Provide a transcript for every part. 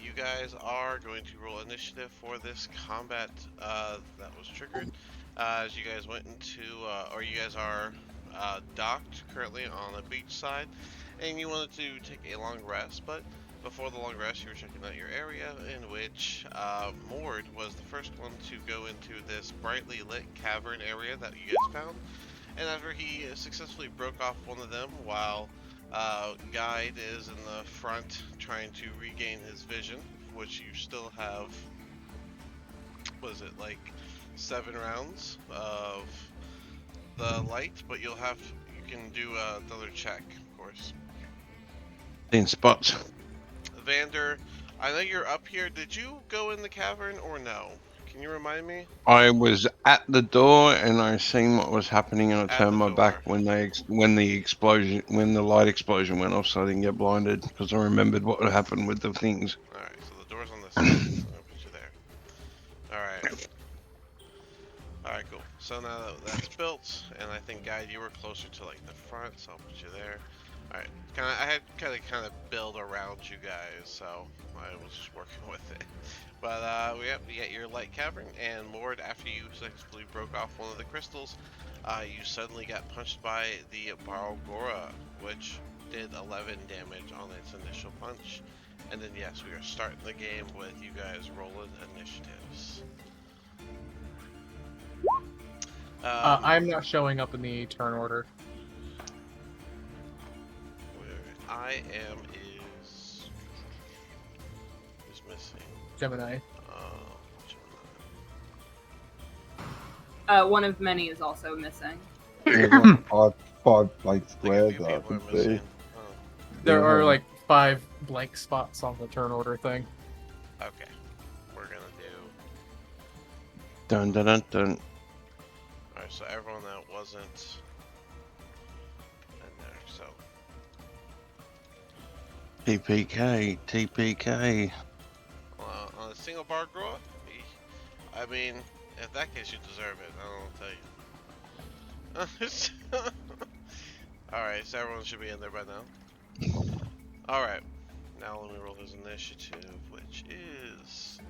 You guys are going to roll initiative for this combat that was triggered. As you guys went into, or you guys are docked currently on a beach side, and you wanted to take a long rest, but before the long rest, you were checking out your area, in which Mord was the first one to go into this brightly lit cavern area that you guys found. And after he successfully broke off one of them, while Guide is in the front trying to regain his vision, which you still have, was it like 7 rounds of the light, but you can do another check, of course. 10 spots. Vander, I know you're up here. Did you go in the cavern or no? Can you remind me? I was at the door and I seen what was happening, and I At the turned my back door. when the light explosion went off, so I didn't get blinded because I remembered what had happened with the things. Alright, so the door's on this side, so I'm gonna put you there. Alright. Alright, cool. So now that that's built, and I think, Guide, you were closer to like the front, so I'll put you there. Alright, I had kind of build around you guys, so I was just working with it. But we get your light cavern, and Lord, after you successfully broke off one of the crystals, you suddenly got punched by the Barogora, which did 11 damage on its initial punch. And then yes, we are starting the game with you guys rolling initiatives. I'm not showing up in the turn order. Where I am is missing. Gemini. Gemini. One of many is also missing. There's like five blank I think a squares few that I people can are see. missing. There Yeah. are like 5 blank spots on the turn order thing. Okay, we're gonna do. Dun dun dun dun. Alright, so everyone that wasn't in there, so. TPK, TPK. On a single bar grow up? I mean, in that case, you deserve it. I don't tell you. Alright, so everyone should be in there by now. Alright, now let me roll his initiative, which is.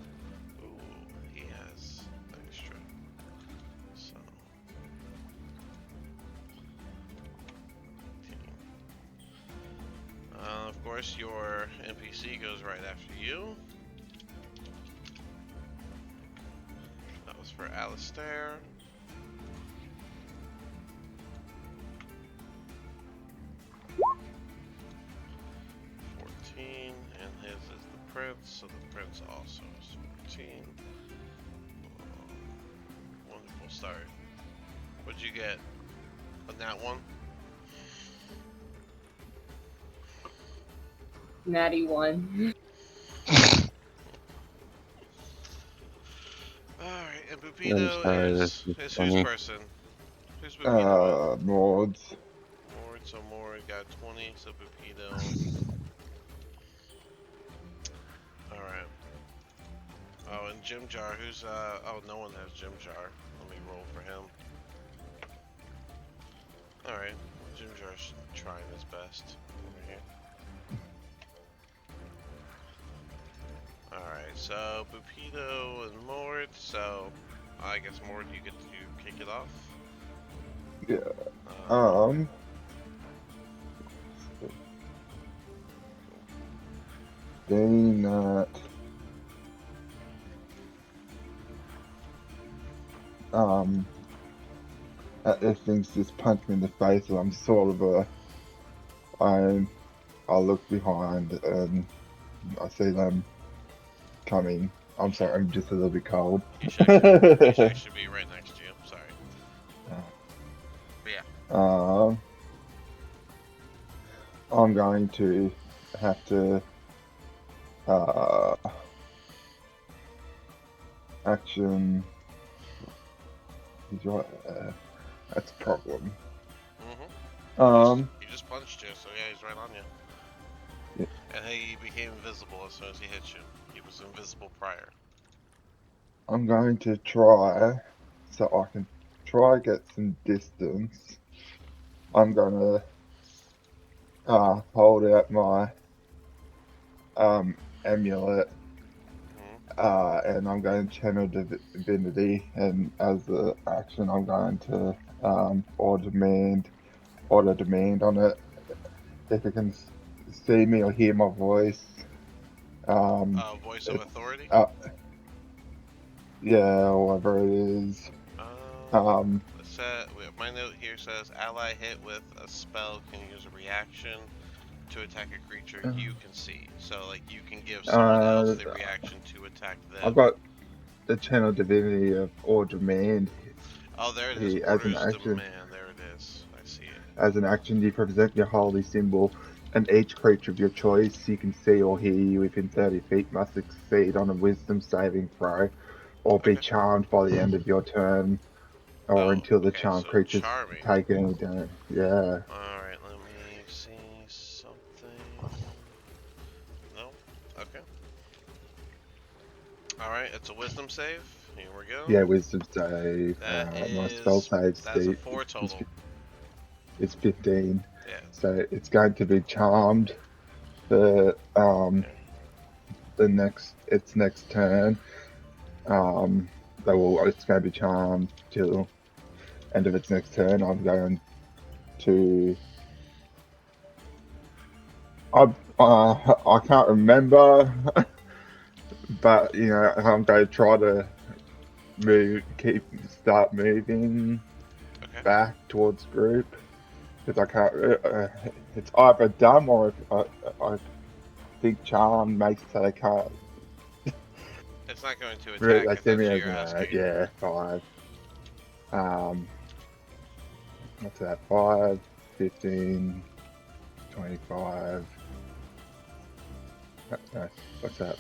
Ooh, he has extra. So. 18. Of course, your NPC goes right after you. That was for Alistair. And his is the prince, so the prince also is 14. Wonderful start. What'd you get? On that one? Natty 1. Alright, and I'm sorry, Bupito this is is whose funny. person? Who's Bupito? Mords. Mord, so Mord got 20, so Bupito. Alright. Oh, and Jim Jar, who's, oh, no one has Jim Jar. Let me roll for him. Alright, Jim Jar's trying his best over here. Alright, so Bupito and Mord, so I guess Mord, you get to kick it off. Yeah. Being that if things just punch me in the face, and I'm sort of I look behind and I see them coming. I'm sorry, I'm just a little bit cold. You should be right next to you. I'm sorry. But yeah. I'm going to have to action. He's right there. That's a problem. He just punched you, so yeah, he's right on you. Yeah. And he became invisible as soon as he hit you. He was invisible prior. I'm going to try, so I can try get some distance. I'm gonna hold out my amulet, Mhm. and I'm going to channel divinity, and as the action, I'm going to order demand on it. If it can see me or hear my voice, um, Voice of it's authority. yeah, whatever it is. Um, My note here says ally hit with a spell can use a reaction to attack a creature you can see. So like you can give someone else uh, the reaction to attack I've them. got the channel divinity of or demand. Oh, there it is. He, Orders demand. There it is. I see it. as an action, you represent your holy symbol, and each creature of your choice you can see or hear you within 30 feet must succeed on a wisdom saving throw, or be Okay. charmed by the end of your turn, or Oh, until the okay. charmed So creatures charming. take any damage. Yeah. Alright, let me see something. No? Okay. Alright, it's a wisdom save. Here we go. Yeah, wisdom save. That My spell is. save That's a speed 4 total. is 15. Yeah. So it's going to be charmed for Okay. its next turn. It's going to be charmed till end of its next turn. I'm going to. I can't remember, but I'm going to try to start moving Okay. back towards group because I can't. It's either dumb or if I think charm makes it so they can't. It's not going to Really, attack they if see that's me what as you're asking. yeah, 5. What's that? 5, 15, 25. No, what's that?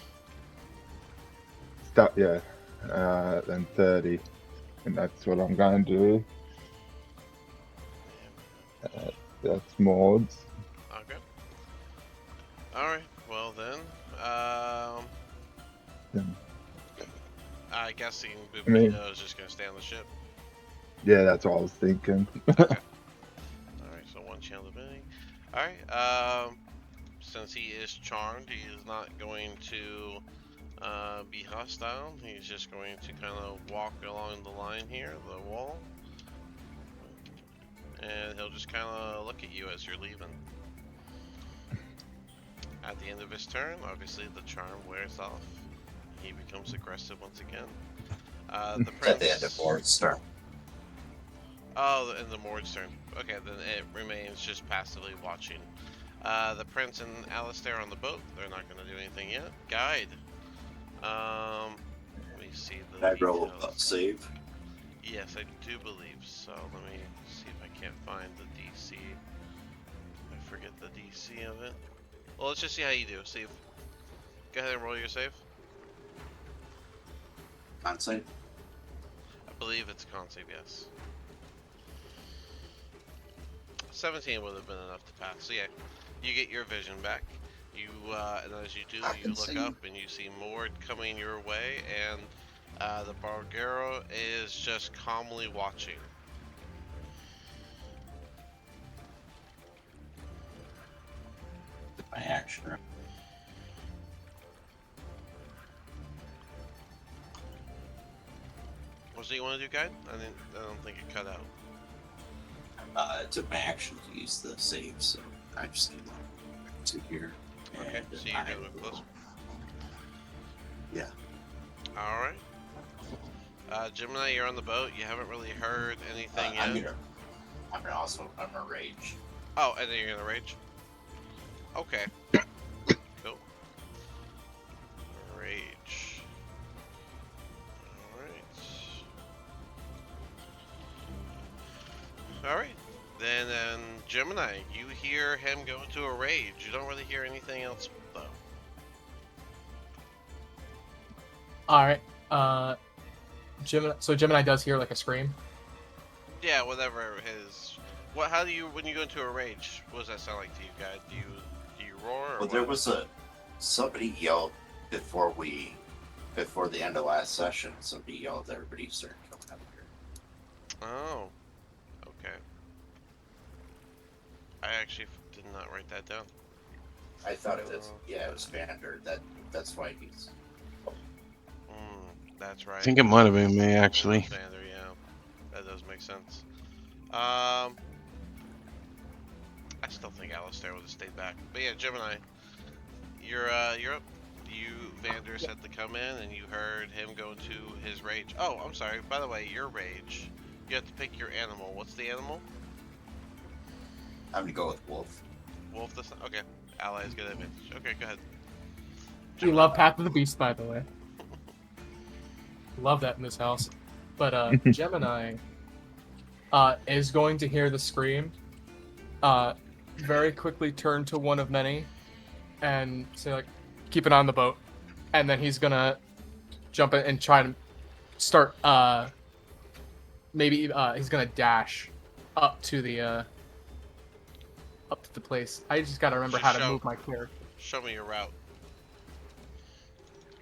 Start, yeah. Then 30. And that's what I'm going to do. That's mods. Okay. Alright, well then. Um. Then, I guess I mean, Bubito is just going to stay on the ship. yeah, that's what I was thinking. Okay. Alright, so 1 channel ability. Alright, since he is charmed, he is not going to be hostile. He's just going to kind of walk along the line here, the wall. And he'll just kind of look at you as you're leaving. At the end of his turn, obviously the charm wears off. He becomes aggressive once again. The prince... At the end of Mord's turn. Oh, in the Mord's turn. Okay, then it remains just passively watching. The prince and Alistair on the boat. They're not going to do anything yet. Guide. Let me see the Can I roll details. a save? Yes, I do believe so. Let me see if I can't find the DC. I forget the DC of it. Well, let's just see how you do. See if... Go ahead and roll your save. Con save? I believe it's a con save, yes. 17 would have been enough to pass. So yeah, you get your vision back. You and as you do, you look up and you see Mord coming your way, and the Bargero is just calmly watching. My action. What do you want to do, guide? I don't think it cut out. It took my action to use the save, so I just need to here. Okay, And so you're gonna move closer. Yeah. All right. Gemini, you're on the boat. You haven't really heard anything yet. I'm gonna rage. Oh, and then you're gonna rage. Okay. Cool. Rage. Alright. Then, Gemini, you hear him go into a rage. You don't really hear anything else, though. Alright. Gemini does hear like a scream. Yeah, whatever his... How do you, when you go into a rage, what does that sound like to you, guys? Do you roar, or Well, there was somebody yelled before the end of last session. Somebody yelled, everybody started coming up here. Oh. Okay. I actually did not write that down. I thought it was Vander. That's why he's. That's right. I think it might have been me actually. Vander, yeah, that does make sense. I still think Alistair would have stayed back. But yeah, Gemini, you're up. Vander said to come in, and you heard him go into his rage. Oh, I'm sorry. By the way, your rage. You have to pick your animal. What's the animal? I'm gonna go with Wolf. Wolf this time? Okay. Allies get advantage. Okay, go ahead. We love Path of the Beast, by the way. Love that in this house. But Gemini is going to hear the scream, very quickly turn to one of many, and say like, keep an eye on the boat. And then he's gonna jump in and try to start, maybe he's gonna dash up to the place. I just gotta remember how to move my character. Show me your route.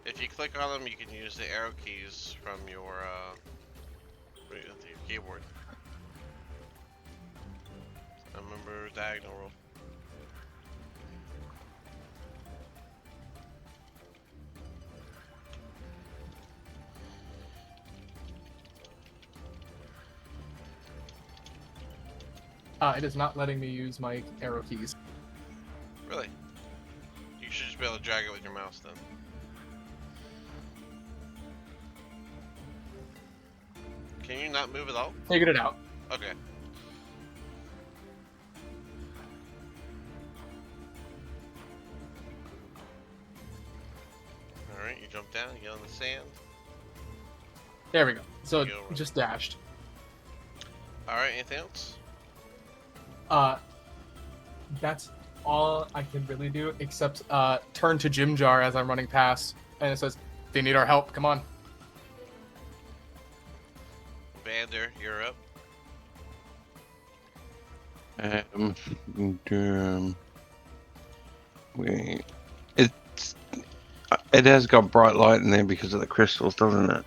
If you click on them, you can use the arrow keys from your keyboard. I remember diagonal rule. It is not letting me use my arrow keys. Really? You should just be able to drag it with your mouse then. Can you not move at all? Figured it out. Okay. Alright, you jump down, you get on the sand. There we go. So Go right. just dashed. Alright, anything else? That's all I can really do, except turn to Jim Jar as I'm running past, and it says, "They need our help. Come on." Vander, you're up. It has got bright light in there because of the crystals, doesn't it?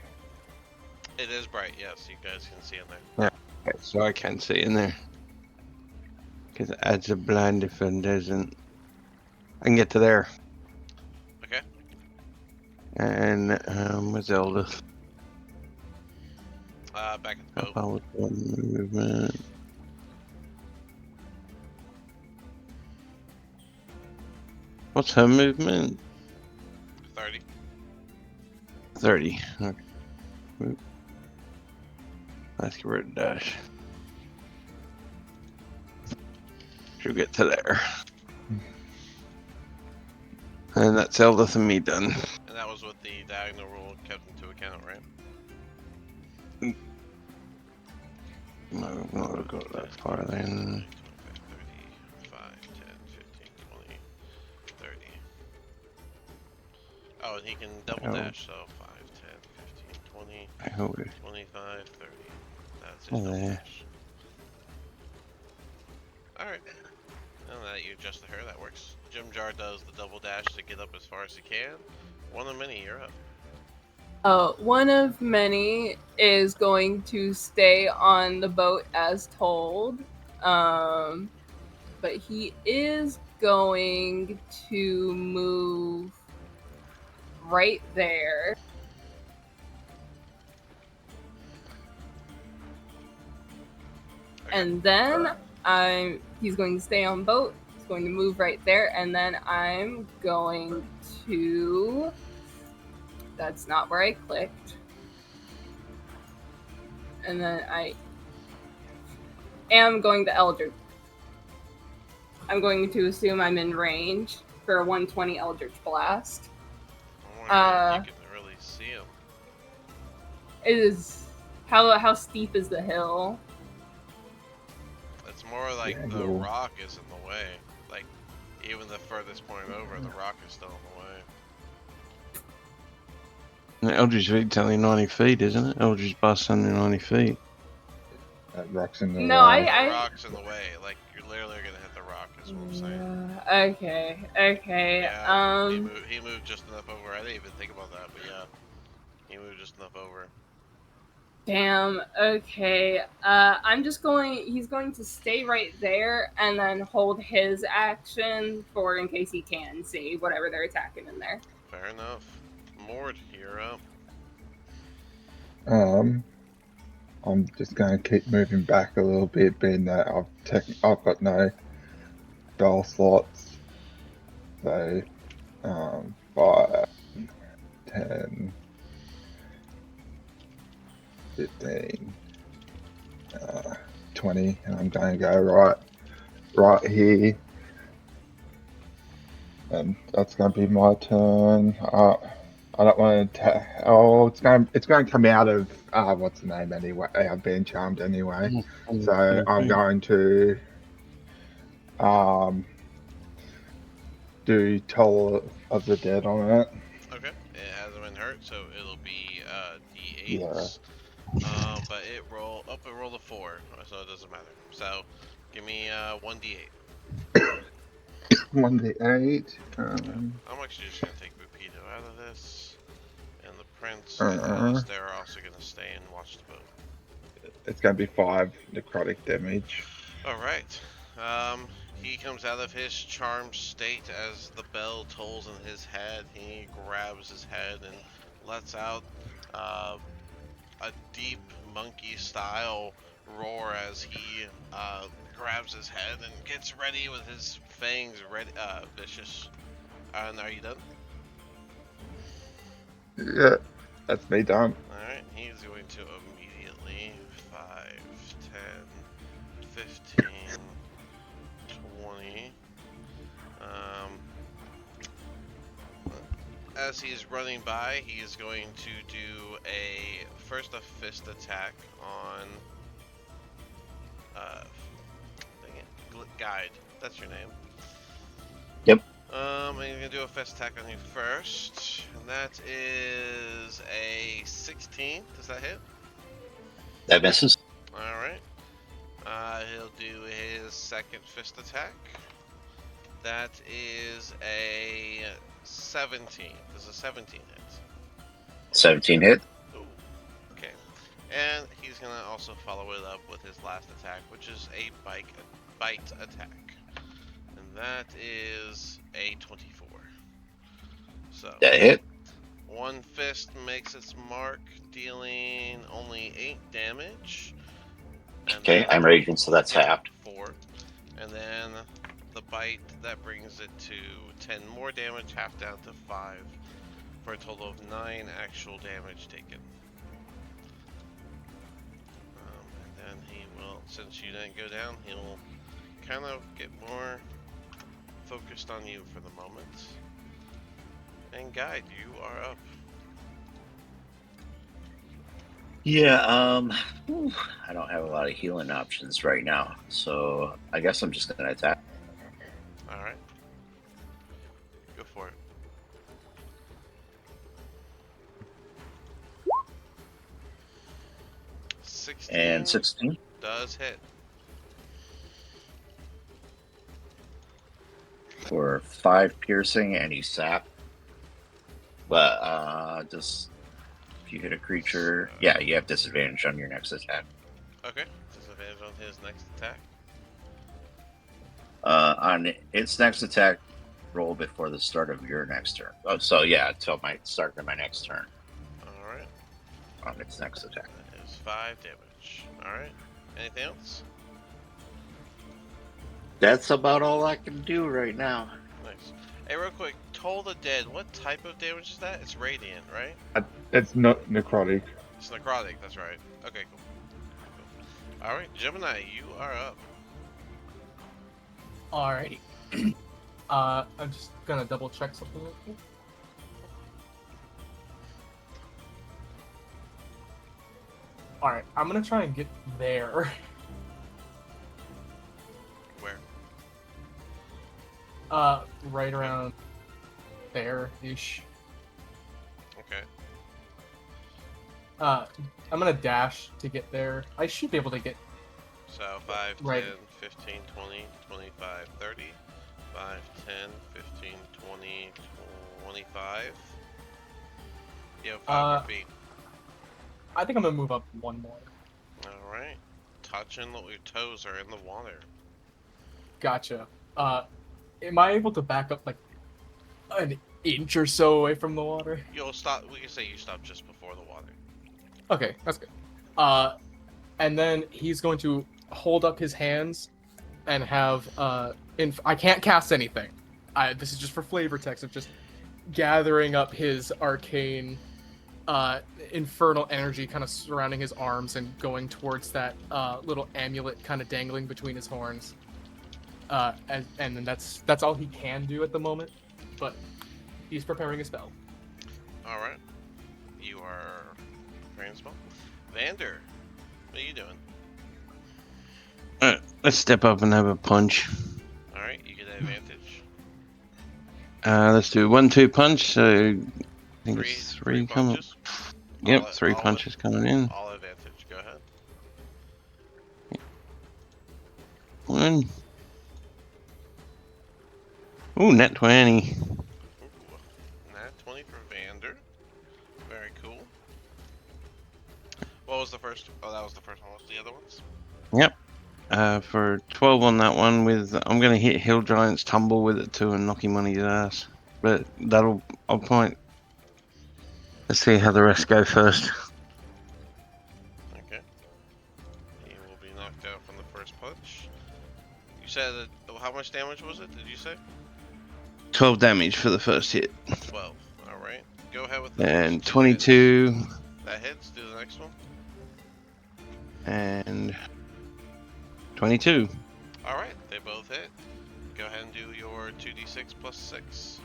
It is bright, yes, you guys can see in there. Okay, so I can see in there. Because it adds a blind if it doesn't. I can get to there. Okay. And where's Eldith? Back at the boat. How was one movement? What's her movement? 30. 30. Okay. Oop. Let's get rid of dash. She'll get to there. And that's Eldith and me done. And that was what the diagonal rule kept into account, right? No, I'm not gonna go that far then. 25, 30, 5, 10, 15, 20, 30. Oh, and he can double Oh. dash, so 5, 10, 15, 20, I hope it. 25, 30. That's his Oh, double there. dash. Alright. Now that you adjust the hair, that works. Jim Jar does the double dash to get up as far as he can. One of many, you're up. One of many is going to stay on the boat as told. But he is going to move right there. Okay. And then he's going to stay on boat. He's going to move right there, and then I'm going to. That's not where I clicked. And then I am going to Eldritch. I'm going to assume I'm in range for a 120 Eldritch Blast. I wonder if you can really see him. It is how steep is the hill? It's more like Yeah, the well. rock is in the way. Like, even the furthest point over, the rock is still in the way. The Eldridge Feet's only 90 feet, isn't it? Eldridge Blast's only 90 feet. That rock's in the No, way. The rock's in the way. Like, you're literally gonna hit the rock, is what I'm saying. Okay. Yeah, he moved just enough over. I didn't even think about that, but yeah. He moved just enough over. Damn. Okay. I'm just going. He's going to stay right there and then hold his action for in case he can see whatever they're attacking in there. Fair enough. Mord, you're up. I'm just going to keep moving back a little bit, being that I've got no spell slots. So, 5, 10, 15, 20, and I'm going to go right here. And that's going to be my turn. I don't want to. It's going to come out of what's the name anyway? I've been charmed anyway, so I'm going to do Toll of the Dead on it. Okay, it hasn't been hurt, so it'll be D8s. But it rolled a 4, so it doesn't matter. So give me 1d8. 1d8. I'm actually just gonna take Rapido out of this, and the Prince and Alistair are also gonna stay and watch the boat. It's going to be 5 necrotic damage. All right. He comes out of his charmed state as the bell tolls in his head. He grabs his head and lets out a deep monkey-style roar as he grabs his head and gets ready with his fangs ready, vicious. And are you done? Yeah, that's me done. Alright, he's going to immediately 5, 10, 15, 20. As he's running by, he is going to do first a fist attack on dang it, Guide. That's your name. Yep. And he's gonna do a fist attack on you first, and that is a 16. Does that hit? That misses. All right. He'll do his second fist attack. That is a 17. Does a 17 hit? 17 hit. Ooh. Okay. And he's gonna also follow it up with his last attack, which is a bite attack, and that is a 24. So That hit. one fist makes its mark, dealing only 8 damage. And Okay, I'm raging, so that's halved. 4. And then the bite, that brings it to 10 more damage, half down to 5, for a total of 9 actual damage taken. And then he will, since you didn't go down, he'll kind of get more focused on you for the moment. And Guide, you are up. Yeah, I don't have a lot of healing options right now, so I guess I'm just gonna attack. Alright. Go for it. 16 And 16 does hit. for 5 piercing, and he's sapped. But just if you hit a creature, yeah, you have disadvantage on your next attack. Okay. Disadvantage on his next attack. On its next attack, roll before the start of your next turn. Oh, so yeah, until my start of my next turn Alright. on its next attack. That is 5 damage. Alright. Anything else? That's about all I can do right now. Nice. Hey, real quick, Toll the Dead, what type of damage is that? It's radiant, right? It's not necrotic. It's necrotic, that's right. Okay, cool. Alright, Gemini, you are up. Alrighty. I'm just gonna double check something real quick. Alright, I'm gonna try and get there. Where? Right around there-ish. Okay. I'm gonna dash to get there. I should be able to get. So 5, Right. 10, 15, 20, 25, 30. 5, 10, 15, 20, 25. You have 5 more feet. I think I'm gonna move up one more. All right. Touching your toes are in the water. Gotcha. Am I able to back up like an inch or so away from the water? You'll stop. We can say you stop just before the water. Okay, that's good. And then he's going to hold up his hands and have I can't cast anything. This is just for flavor text of just gathering up his arcane infernal energy kind of surrounding his arms and going towards that little amulet kind of dangling between his horns. And then that's all he can do at the moment, but he's preparing a spell. All right. You are preparing a spell. Vander, what are you doing? Alright, let's step up and have a punch. All right. You get advantage. Let's do 1-2 punch. So I think it's three coming. punches. Yep, All- three all- punches coming in. All advantage. Go ahead. 1. Ooh, net 20. Ooh, nat 20 for Vander. Very cool. What was the first? Oh, that was the first one. What was the other ones? For 12 on that one, with I'm gonna hit Hill Giant's Tumble with it too and knock him on his ass. But I'll point. Let's see how the rest go first. Okay. He will be knocked out from the first punch. You said that, how much damage was it? Did you say? 12 damage for the first hit. 12. All right. Go ahead with the And first 22 hit. That hits. Do the next one. and 22. All right. They both hit. Go ahead and do your 2d6 plus 6.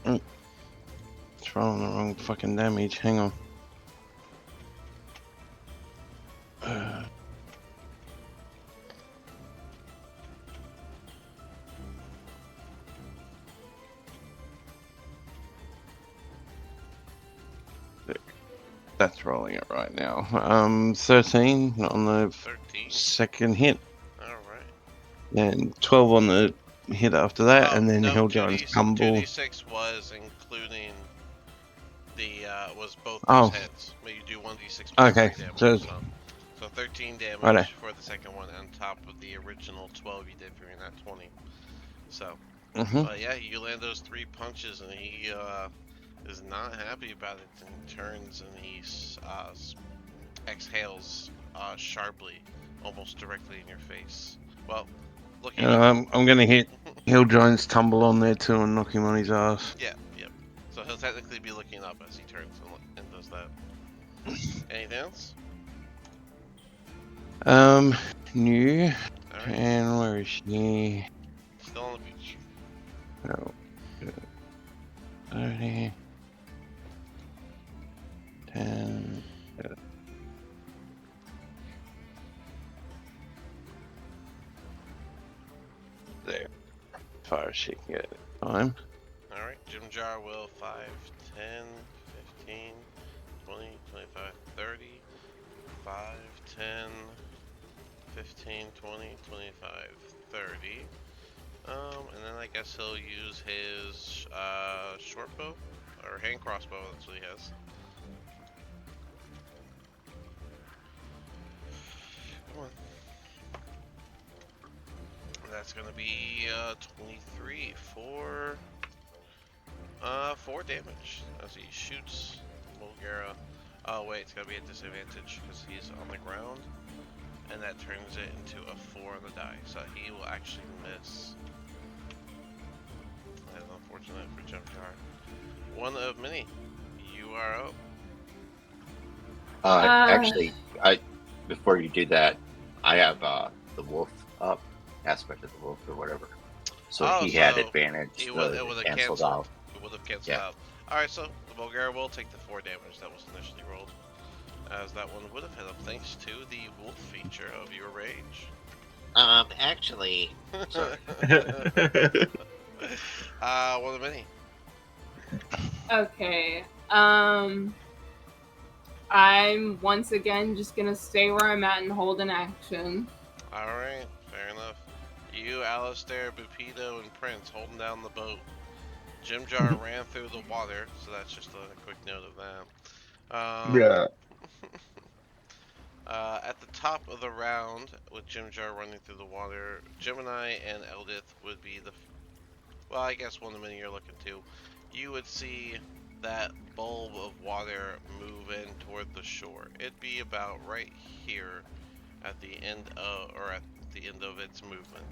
It's rolling the wrong fucking damage. Hang on. That's rolling it right now. 13 on the 13. second hit, All right. and 12 on the hit after that, Oh, and then no, Hill Giant's 2d6 Tumble. 2d6 was including the was both Oh. those hits. But you do 1d6 plus Okay, 3 damage. so- So 13 damage Righto. for the second one on top of the original 12 you did for your nat 20. So, Mm-hmm. yeah, you land those 3 punches and he is not happy about it and turns and he exhales sharply, almost directly in your face. Well, looking. I'm gonna hit Hill Giant's Tumble on there too and knock him on his ass. Yeah, yep. So he'll technically be looking up as he turns and does that. Anything else? New. Alright, And where is she? still on the beach. Oh, 30. 10. There. As far as she can get it. Time. Alright, Jim Jar will 5, 10, 15, 20, 25, 30, 5, 10, 15, 20, 25, 30. And then I guess he'll use his short bow or hand crossbow, that's what he has. Come on. That's gonna be 23 for 4 damage as he shoots Bulgara. Oh wait, it's gonna be a disadvantage because he's on the ground, and that turns it into a 4 on the die, so he will actually miss. That is unfortunate for Jim Jar. One of many. You are up. Actually, before you do that, I have the wolf up, aspect of the wolf or whatever. So Oh, he had so advantage. It would have canceled canceled. out. It would have canceled Yeah. out. Alright, so the Bulgara will take the 4 damage that was initially rolled, as that one would have hit him thanks to the wolf feature of your rage. Actually, sorry. One of many. Okay. I'm once again just gonna stay where I'm at and hold an action. Alright, fair enough. You, Alistair, Bupito, and Prince holding down the boat. Jim Jar ran through the water, so that's just a quick note of that. Yeah. At the top of the round, with Jim Jar running through the water, Gemini and Eldith would be the. Well, I guess one of the many you're looking to. You would see that bulb of water move in toward the shore. It'd be about right here at the end of its movement.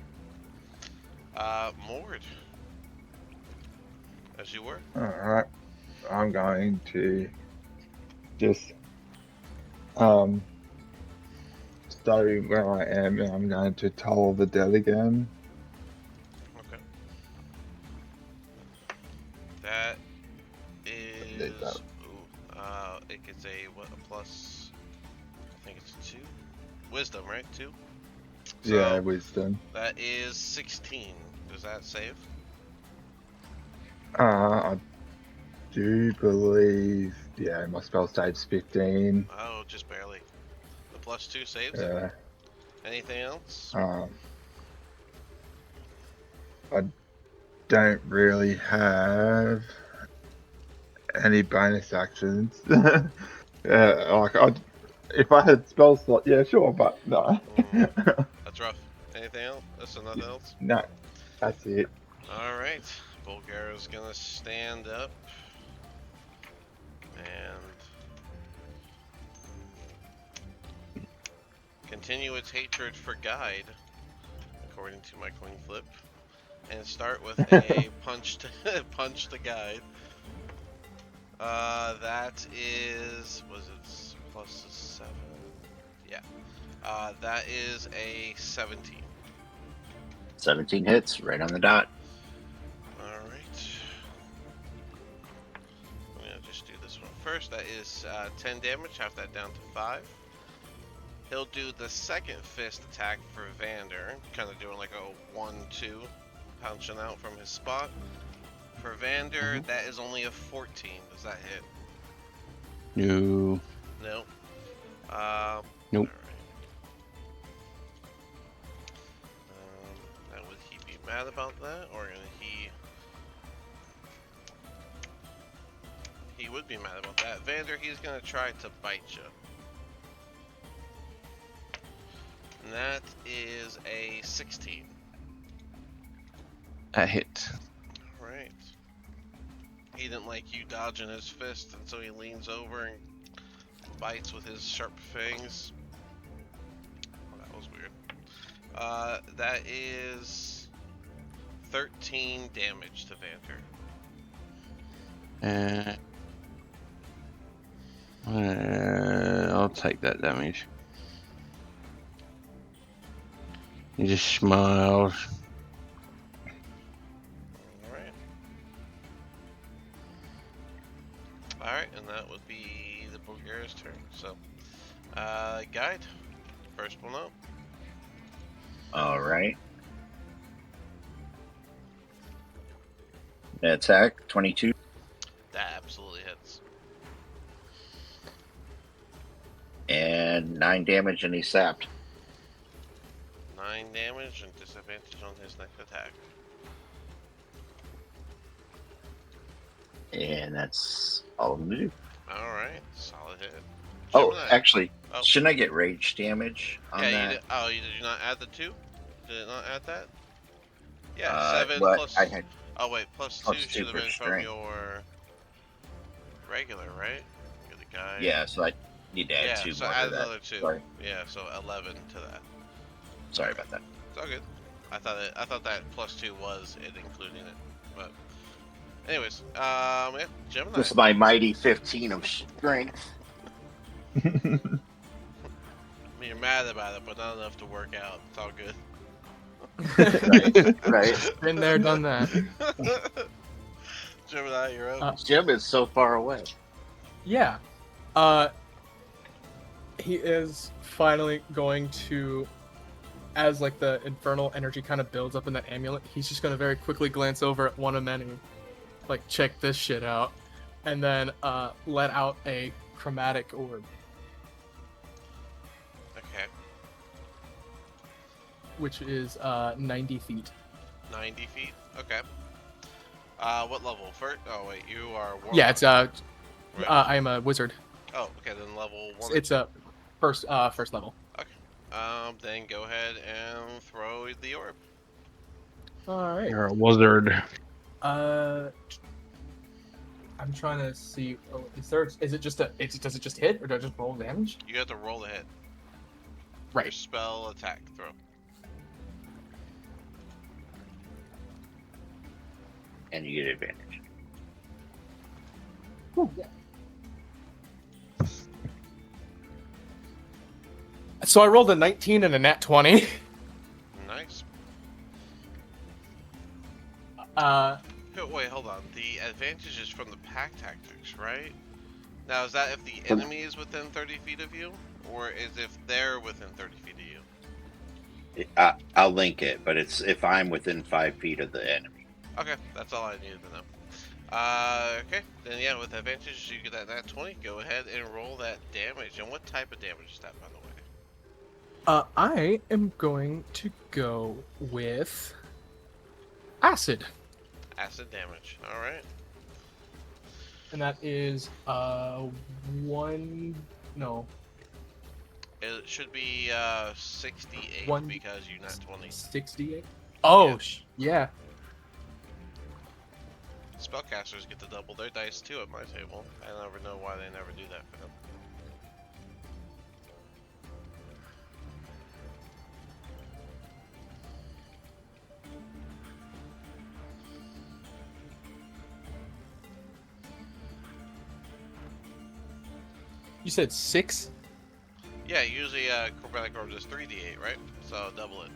Mord, as you were. Alright. I'm going to just stay where I am, and I'm going to Toll of the Dead again. Okay. That Need is. that. It gets a plus. I think it's 2. Wisdom, right? 2. So Yeah, Wisdom. that is 16. Does that save? I do believe, yeah, my spell state's 15. Oh, just barely. The plus 2 saves it. Yeah. Anything else? I don't really have any bonus actions. If I had spell slot, yeah, sure, but no. That's rough. Anything else? That's nothing else? No, that's it. Alright. Bulgara's gonna stand up. And continue its hatred for Guide, according to my coin flip. And start with a punch to Guide. That is, was it plus a 7? Yeah. That is a 17. 17 hits, right on the dot. Alright. I'm gonna just do this one first. That is 10 damage, half that down to 5. He'll do the second fist attack for Vander, kind of doing like a 1-2, punching out from his spot. For Vander, that is only a 14. Does that hit? No. No. Nope. Alright. Now would he be mad about that, or he would be mad about that. Vander, he's gonna try to bite you. And that is a 16. That hit. Right. He didn't like you dodging his fist, and so he leans over and bites with his sharp fangs. Oh, that was weird. That is 13 damage to Vander. I'll take that damage. He just smiles. Alright, and that would be the Bulgaria's turn. So, Guide, first one up. Alright. Attack, 22. That absolutely hits. And 9 damage, and he's sapped. 9 damage and disadvantage on his next attack. And that's all I'm gonna do. Alright, solid hit. Oh, Gemini. actually, Oh. shouldn't I get rage damage on Yeah, that? you did. Oh, did you not add the 2? Did it not add that? Yeah, Uh, 7 well, plus. I had Oh wait, plus 2 plus should 2 have for been from strength. your regular, right? You're the guy. Yeah, so I need to add Yeah, 2 so more add to that. another 2. Sorry. Yeah, so 11 to that. Sorry about that. It's all good. I thought that plus 2 was it including it, but anyways, yeah, Gemini. This is my mighty 15 of strength. I mean, you're mad about it, but not enough to work out. It's all good. Right? Been there, done that. Gemini, you're up. Jim is so far away. Yeah. He is finally going to, as like the infernal energy kind of builds up in that amulet, he's just going to very quickly glance over at one of many, like check this shit out, and then let out a chromatic orb, Okay, which is 90 feet. 90 feet. Okay. What level? First? Oh wait, you are. Warlock. Yeah, it's Right. I am a wizard. Oh, okay, then level 1. It's a first level. Then go ahead and throw the orb. All right. You're a wizard. I'm trying to see. Oh, is it just does it just hit or do I just roll damage? You have to roll the hit. Your Right. spell attack throw. And you get advantage. So I rolled a 19 and a nat 20. Nice. Wait, hold on. The advantage is from the pack tactics, right? Now, is that if the enemy is within 30 feet of you? Or is if they're within 30 feet of you? I'll link it, but it's if I'm within 5 feet of the enemy. Okay, that's all I needed to know. Okay, then yeah, with advantage, you get that nat 20. Go ahead and roll that damage. And what type of damage is that, by the way? I am going to go with acid, Acid damage. Alright. and that is one. No, It should be 68 One- because you nat 20. 68. Oh, Yeah. yeah. Spellcasters get to double their dice too at my table. I never know why they never do that for them. You said 6. Yeah, usually Chromatic Orb is 3d8, right? So double it.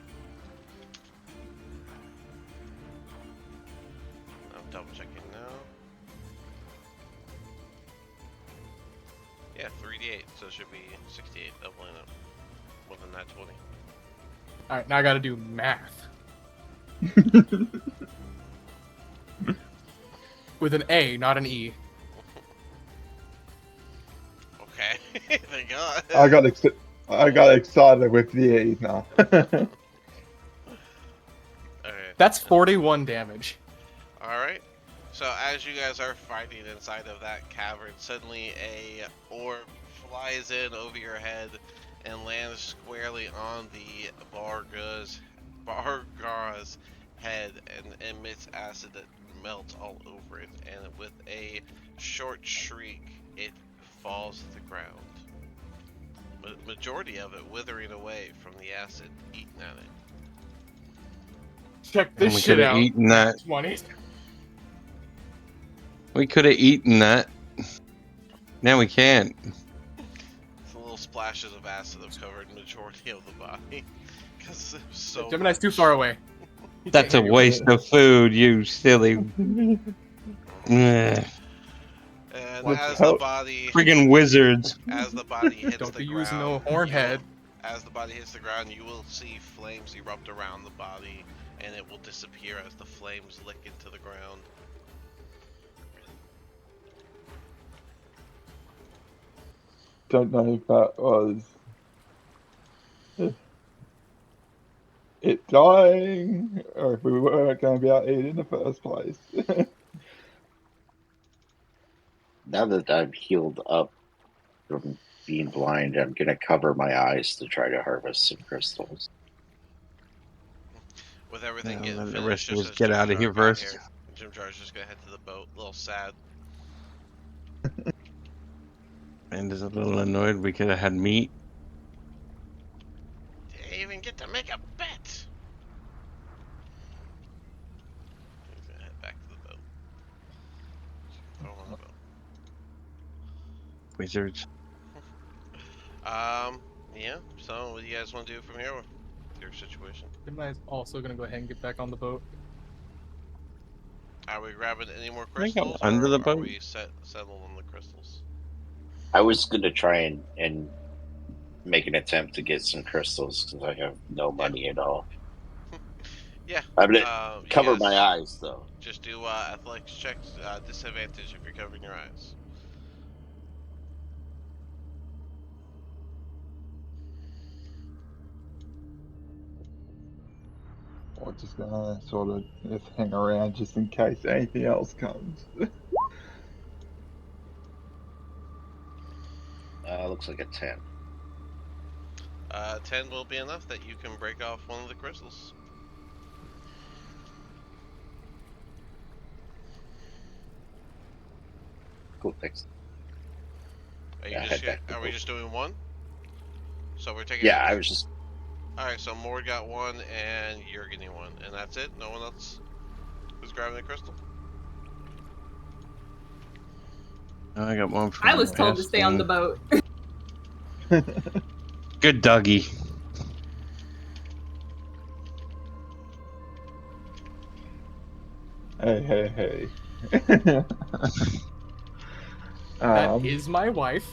I'm double checking now. Yeah, 3d8, so it should be 68, doubling it. More than that 20. All right, now I got to do math. With an A, not an E. Okay, thank God. I got excited with the 8 now. Okay. That's 41 damage. Alright. So as you guys are fighting inside of that cavern, suddenly a orb flies in over your head and lands squarely on the Bargara's head and emits acid that melts all over it. And with a short shriek, it falls to the ground. Majority of it withering away from the acid eaten at it. Check And this we shit could have out. eaten that. 20. We could have eaten that. Now we can't. The little splashes of acid have covered majority of the body. Because it was so Gemini's too far away. He That's a can't hear you. waste of food, you silly. Ugh. And What as the the hell? body Friggin' wizards. as the body hits Don't the be ground, using no horn head. as the body hits the ground, you will see flames erupt around the body, and it will disappear as the flames lick into the ground. Don't know if that was it dying or if we weren't going to be able to eat in the first place. Now that I'm healed up from being blind, I'm gonna cover my eyes to try to harvest some crystals. With everything Yeah, getting then the finished, rest of just us as get Jim out of Jar here got first. here, Jim Jar's just gonna head to the boat, a little sad. And is a little annoyed we could have had meat. Didn't even get to make a bet! He's gonna head back to the boat. Throw him on the boat. Wizards. Yeah, so what do you guys want to do from here with your situation? Gemini's also gonna go ahead and get back on the boat. Are we grabbing any more I think I'm crystals, under or the are boat. we settled on the crystals? I was gonna try and make an attempt to get some crystals because I have no money at all. Yeah. I'm gonna You cover guys my eyes though. Just do athletics checks, disadvantage if you're covering your eyes. Or just gonna sort of just hang around just in case anything else comes. Looks like a 10. 10 will be enough that you can break off one of the crystals. Cool, thanks. Are Yeah, you head back to are we boat. just doing one? So we're taking. Yeah, I was just. All right. So Mord got one, and you're getting one, and that's it. No one else is grabbing the crystal. I got one from I was told to stay on the boat. Good doggy. Hey. That is my wife.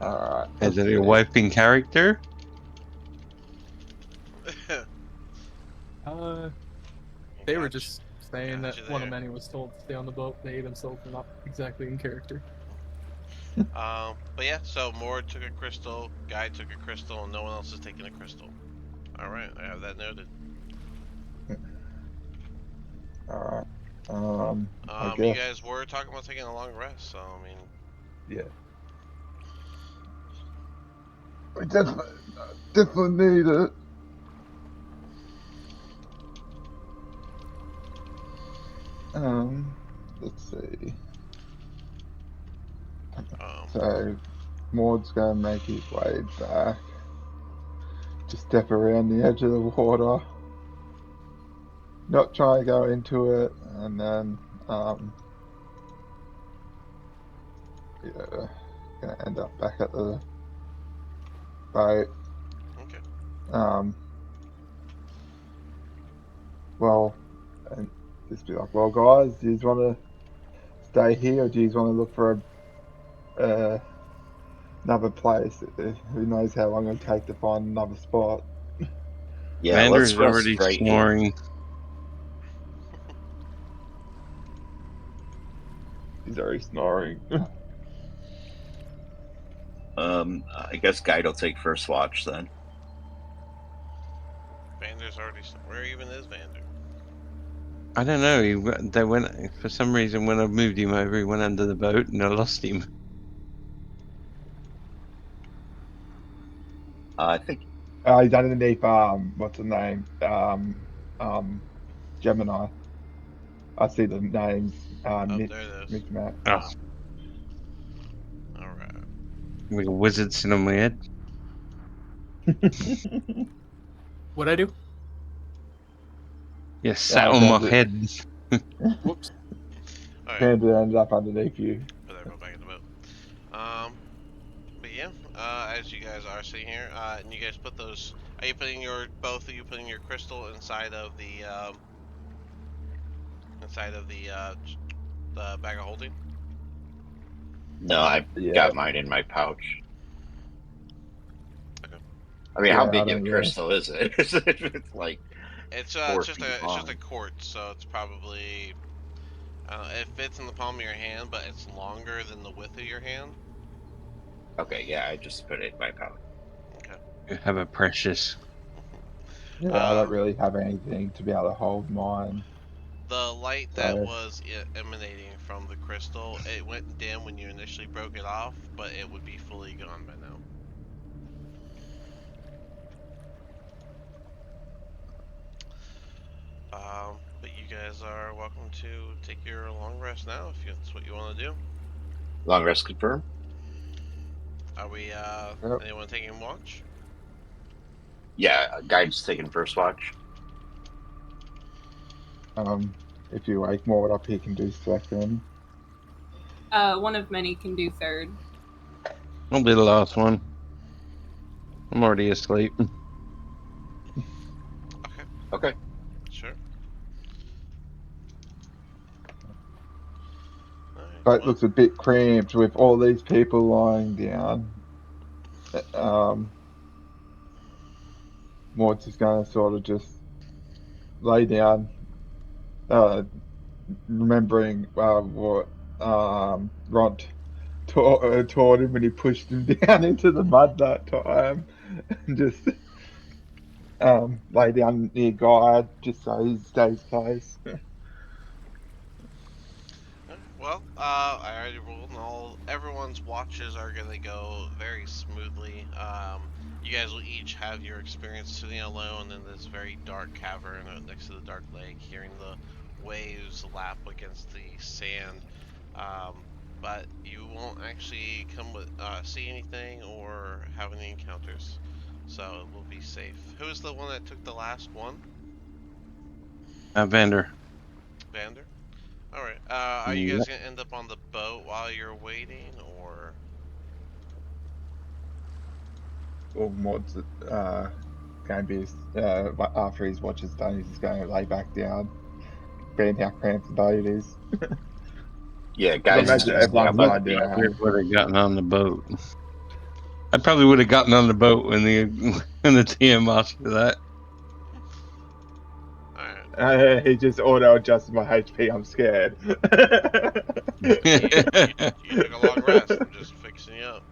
Alright. Is it let's your see. wife in character? They were Gotcha. just saying that Gotcha one of there. many was told to stay on the boat. They themselves were not exactly in character. But yeah. So Mord took a crystal. Guy took a crystal, and no one else is taking a crystal. All right. I have that noted. Alright. I You guess. guys were talking about taking a long rest, so I mean, Yeah. We definitely need it. Let's see. So, Maud's gonna make his way back. Just step around the edge of the water. Not try to go into it, and then, yeah, gonna end up back at the boat. okay. Well, and just be like, well, guys, do you want to stay here, or do you want to look for another place? Who knows how long it'll take to find another spot? Yeah, Vander let's is rest already right here. snoring. He's already snoring. I guess Guide will take first watch then. Vander's already. Where even is Vander? I don't know. They went for some reason when I moved him over. He went under the boat, and I lost him. I think. He's underneath, what's the name? Gemini. I see the names, Oh, Mitch, there it is. Mitch Matt. Oh, All right. like a wizard sitting on my head. What'd I do? Yeah, sat on my head. Whoops. All right. Panda ended up underneath you. Put everyone back in the boat. But yeah. As you guys are sitting here, and you guys put those. Are you putting both of you putting your crystal inside of the bag of holding? No, I Yeah. got mine in my pouch. Okay. I mean, how Yeah, I big a don't know. crystal is it? It's like It's 4 just feet a long. quartz, so it's probably it fits in the palm of your hand, but it's longer than the width of your hand. Okay, yeah, I just put it in my pouch. Okay. You have a precious. Yeah, I don't really have anything to be able to hold mine. The light that So- was emanating from the crystal, it went dim when you initially broke it off, but it would be fully gone by now. But you guys are welcome to take your long rest now if that's what you want to do. Long rest confirmed? Are we, Yep. anyone taking watch? Yeah, Guide's taking first watch. If you wake Maud up, he can do second. One of many can do third. I'll be the last one. I'm already asleep. Okay. Sure. Alright, Boat well, looks a bit cramped with all these people lying down. Maud's just going to sort of just lay down, remembering what Ront taught him when he pushed him down into the mud that time, and just lay down near Guy just so he stays close. alright. well, I already ruled, and everyone's watches are gonna go very smoothly. You guys will each have your experience sitting alone in this very dark cavern next to the dark lake, hearing the waves lap against the sand. Um, but you won't actually see anything or have any encounters, so it will be safe. Who's the one that took the last one? Vander. Vander? Alright, are you guys gonna end up on the boat while you're waiting, or? Or Mod's going to be after his watch is done, he's just going to lay back down, being how cramped the boat is. Yeah, guys. imagine everyone's yeah, lying down. I would have gotten on the boat. I probably would have gotten on the boat when the TM asked for that. Alright. He just auto adjusted my HP. I'm scared. You took a long rest. I'm just fixing you up.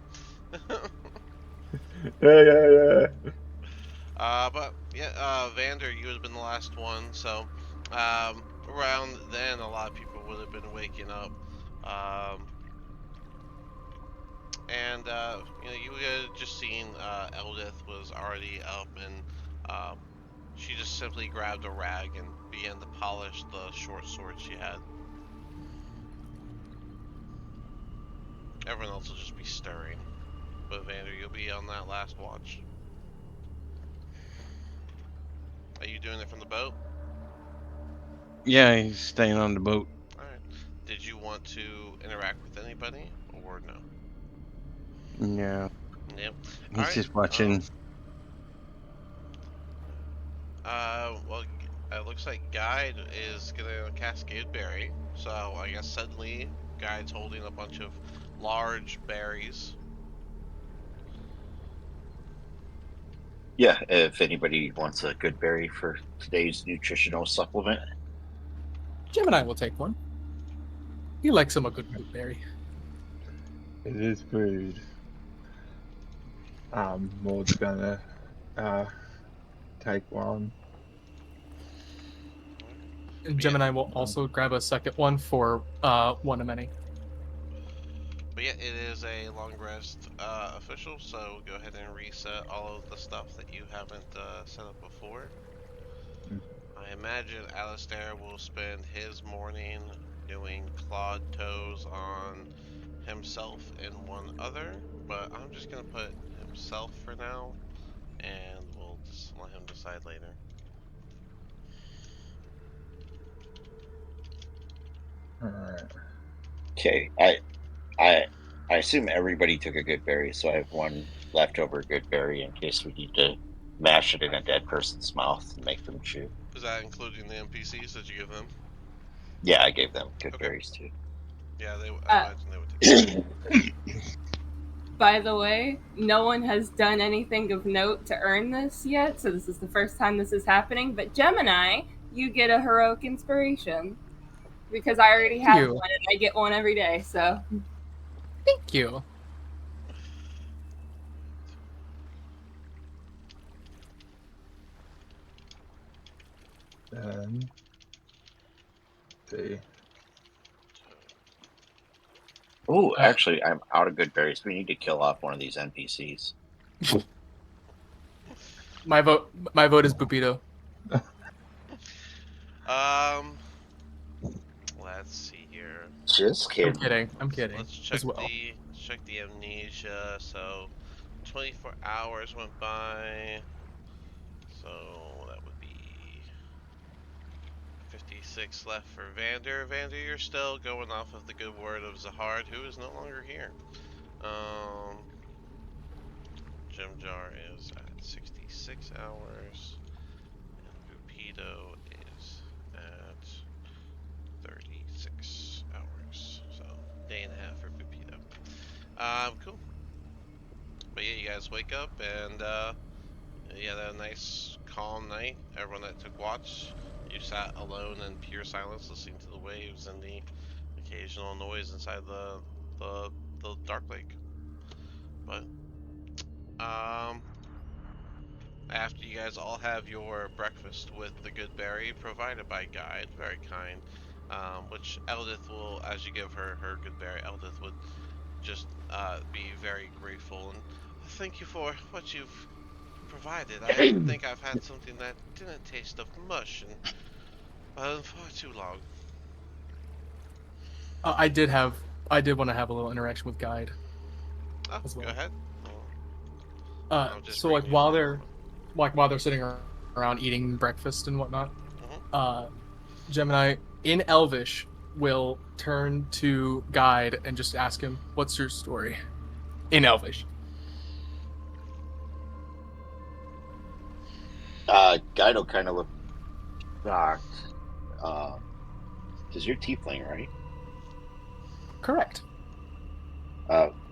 yeah. But yeah, Vander, you would have been the last one. So, around then, a lot of people would have been waking up. And you had just seen Eldith was already up, and she just simply grabbed a rag and began to polish the short sword she had. Everyone else will just be stirring. But Vander, you'll be on that last watch. Are you doing it from the boat? Yeah, he's staying on the boat. Alright. Did you want to interact with anybody, or no? Yeah, Yep. he's Alright, just watching. Well, it looks like Guide is gonna cast Goodberry. So I guess suddenly Guide's holding a bunch of large berries. Yeah, if anybody wants a good berry for today's nutritional supplement. Gemini will take one. He likes him a good blueberry. It is food. Maud's gonna take one. And Gemini will also grab a second one for one of many. But yeah, it is a long rest official, so go ahead and reset all of the stuff that you haven't set up before. I imagine Alistair will spend his morning doing clawed toes on himself and one other, but I'm just gonna put himself for now, and we'll just let him decide later. Alright. Okay, I assume everybody took a good berry, so I have one leftover good berry in case we need to mash it in a dead person's mouth and make them chew. Is that including the NPCs that you give them? Yeah, I gave them good Okay. berries too. Yeah, I imagine they would take By the way, no one has done anything of note to earn this yet, so this is the first time this is happening. But Gemini, you get a heroic inspiration. Because I already have You. one and I get one every day, so. Thank you. See. Oh, actually, I'm out of good berries. We need to kill off one of these NPCs. My vote is Bubito. Let's see here. Just kidding. I'm kidding. Let's check as well. the amnesia. So 24 hours went by. So that would be 56 left for Vander. Vander, you're still going off of the good word of Zahard, who is no longer here. Jimjar is at 66 hours. And Bupido is at 36 hours. So, day and a half for Bupido. Cool. But yeah, you guys wake up and you had a nice calm night. Everyone that took watch, you sat alone in pure silence, listening to the waves and the occasional noise inside the dark lake. But after you guys all have your breakfast with the good berry provided by Guide, very kind, which Eldith will, as you give her her good berry, Eldith would just be very grateful and thank you for what you've provided. I think I've had something that didn't taste of mush in far too long. I did want to have a little interaction with Guide Oh, as well. go ahead. I'll just So bring like you- while they're sitting around eating breakfast and whatnot, Mhm. Gemini in Elvish will turn to Guide and just ask him, "What's your story?" In Elvish. Guide will kind of look shocked. Because you're tiefling, right? Correct.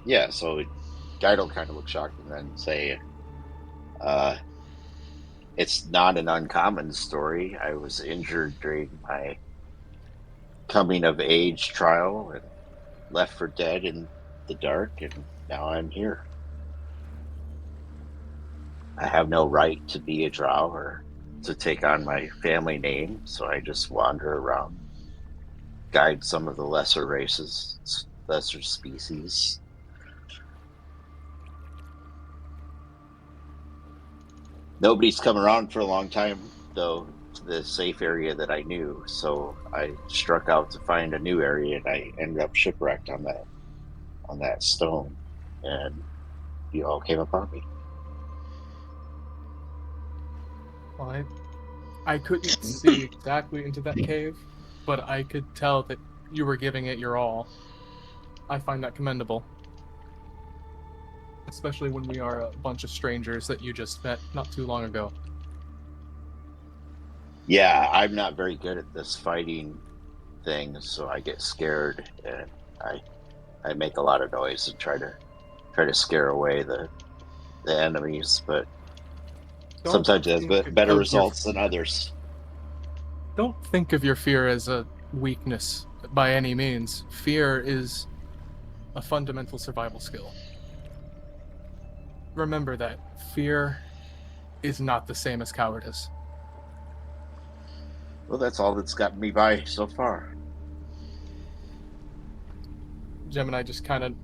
Yeah, so Guide will kind of look shocked and then say, it's not an uncommon story. I was injured during my coming of age trial and left for dead in the dark, and now I'm here. I have no right to be a drow or to take on my family name, so I just wander around, guide some of the lesser races, lesser species. Nobody's come around for a long time, though, to the safe area that I knew, so I struck out to find a new area, and I ended up shipwrecked on that stone, and you all came upon me. Well, I couldn't see exactly into that cave, but I could tell that you were giving it your all. I find that commendable. Especially when we are a bunch of strangers that you just met not too long ago. Yeah, I'm not very good at this fighting thing, so I get scared and I make a lot of noise and try to scare away the enemies, but Don't sometimes it has think better of results than others. Don't think of your fear as a weakness by any means. Fear is a fundamental survival skill. Remember that fear is not the same as cowardice. Well, that's all that's gotten me by so far. Gemini just kind of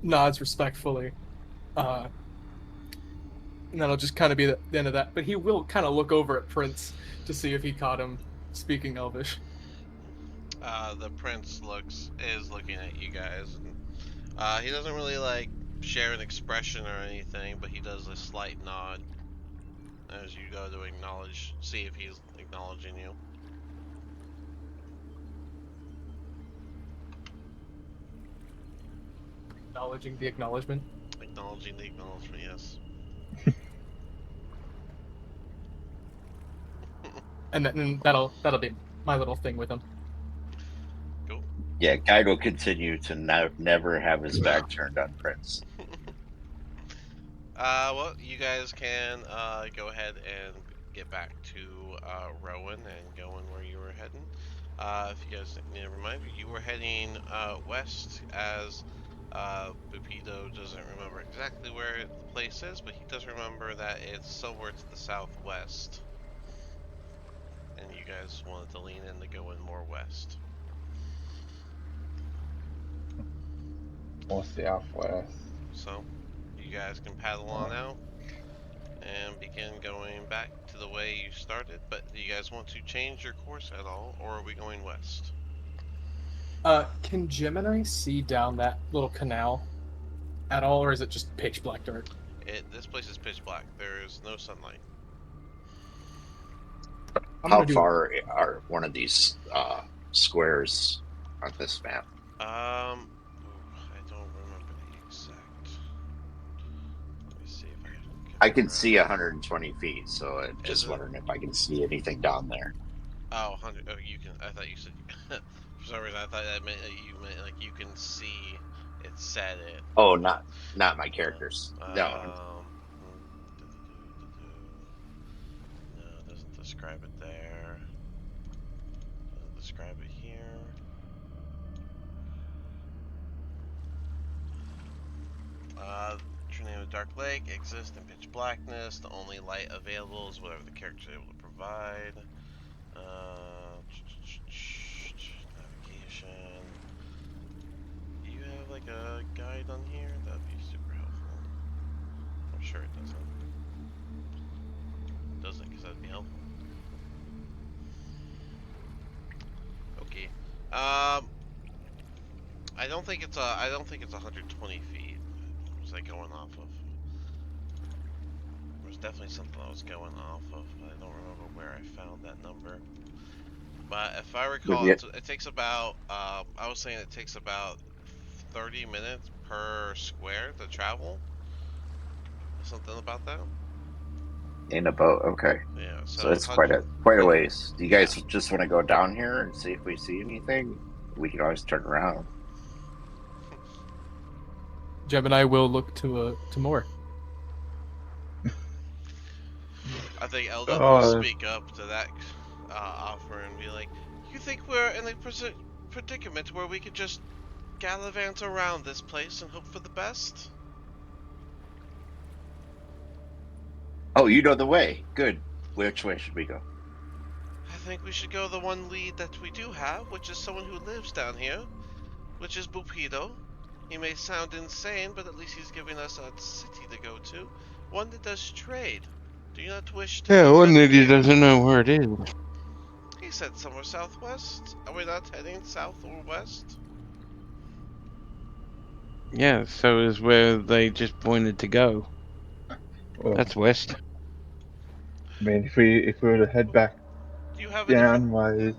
nods respectfully. And that'll just kind of be the end of that. But he will kind of look over at Prince to see if he caught him speaking Elvish. The prince is looking at you guys, and he doesn't really like share an expression or anything, but he does a slight nod as you go to see if he's acknowledging you. Acknowledging the acknowledgement. Acknowledging the acknowledgement, yes. And then that'll be my little thing with him. Cool. Yeah, Guide will continue to never have his back turned on Prince. Well, you guys can go ahead and get back to Rowan and going where you were heading. If you guys need a reminder, you were heading west, as Bupido doesn't remember exactly where the place is, but he does remember that it's somewhere to the southwest. And you guys wanted to lean in to go in more west. Or southwest. So, you guys can paddle on out and begin going back to the way you started. But do you guys want to change your course at all, or are we going west? Can Gemini see down that little canal at all, or is it just pitch black dark? This place is pitch black. There is no sunlight. How far are one of these squares on this map? I don't remember the exact. Let me see if I can see 120 feet, so I'm just it? wondering if I can see anything down there. Oh, 100. Oh, you can. I thought you said. For some reason, I thought that meant you meant like you can see. It said it. Oh, not my characters. No. No, it doesn't describe it there. Doesn't describe it here. Trinity of Dark Lake exists in pitch blackness. The only light available is whatever the character is able to provide. I don't think it's 120 feet. What was I going off of? There's definitely something I was going off of. I don't remember where I found that number. But if I recall, yeah. it takes about. I was saying it takes about 30 minutes per square to travel. Something about that. In a boat, okay. Yeah. So it's quite a ways. Do you guys just want to go down here and see if we see anything? We can always turn around. Gemini will look to more. I think Eldon Oh. will speak up to that offer and be like, "You think we're in a predicament where we could just gallivant around this place and hope for the best?" Oh, you know the way. Good. Which way should we go? I think we should go the one lead that we do have, which is someone who lives down here, which is Bupido. He may sound insane, but at least he's giving us a city to go to, one that does trade. Do you not wish to? Yeah, go one with that he him? doesn't know where it is. He said somewhere southwest. Are we not heading south or west? Yeah, so is where they just pointed to go. Well, That's west. I mean, if we were to head back Do you have a different? down ways,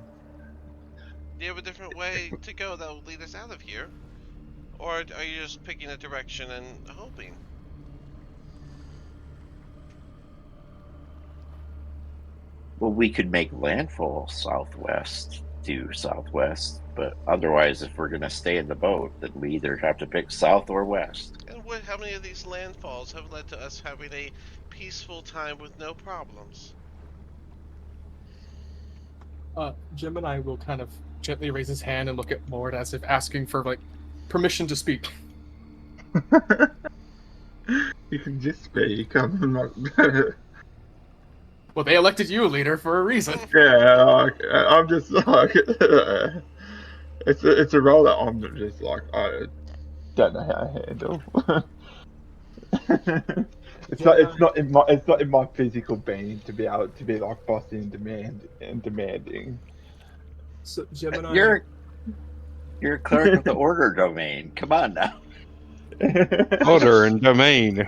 Do you have a different way to go that will lead us out of here, or are you just picking a direction and hoping? Well, we could make landfall southwest due southwest, but otherwise, if we're going to stay in the boat, then we either have to pick south or west. And how many of these landfalls have led to us having a peaceful time with no problems? Gemini will kind of gently raise his hand and look at Mord as if asking for like permission to speak. you can just speak. I'm not. Well, they elected you leader for a reason. Yeah, like, I'm just like. it's a role that I'm just like I don't know how to handle. it's not in my physical being to be able to be like bossy and demanding. So Gemini, You're a cleric of the order domain. Come on now. Order and domain.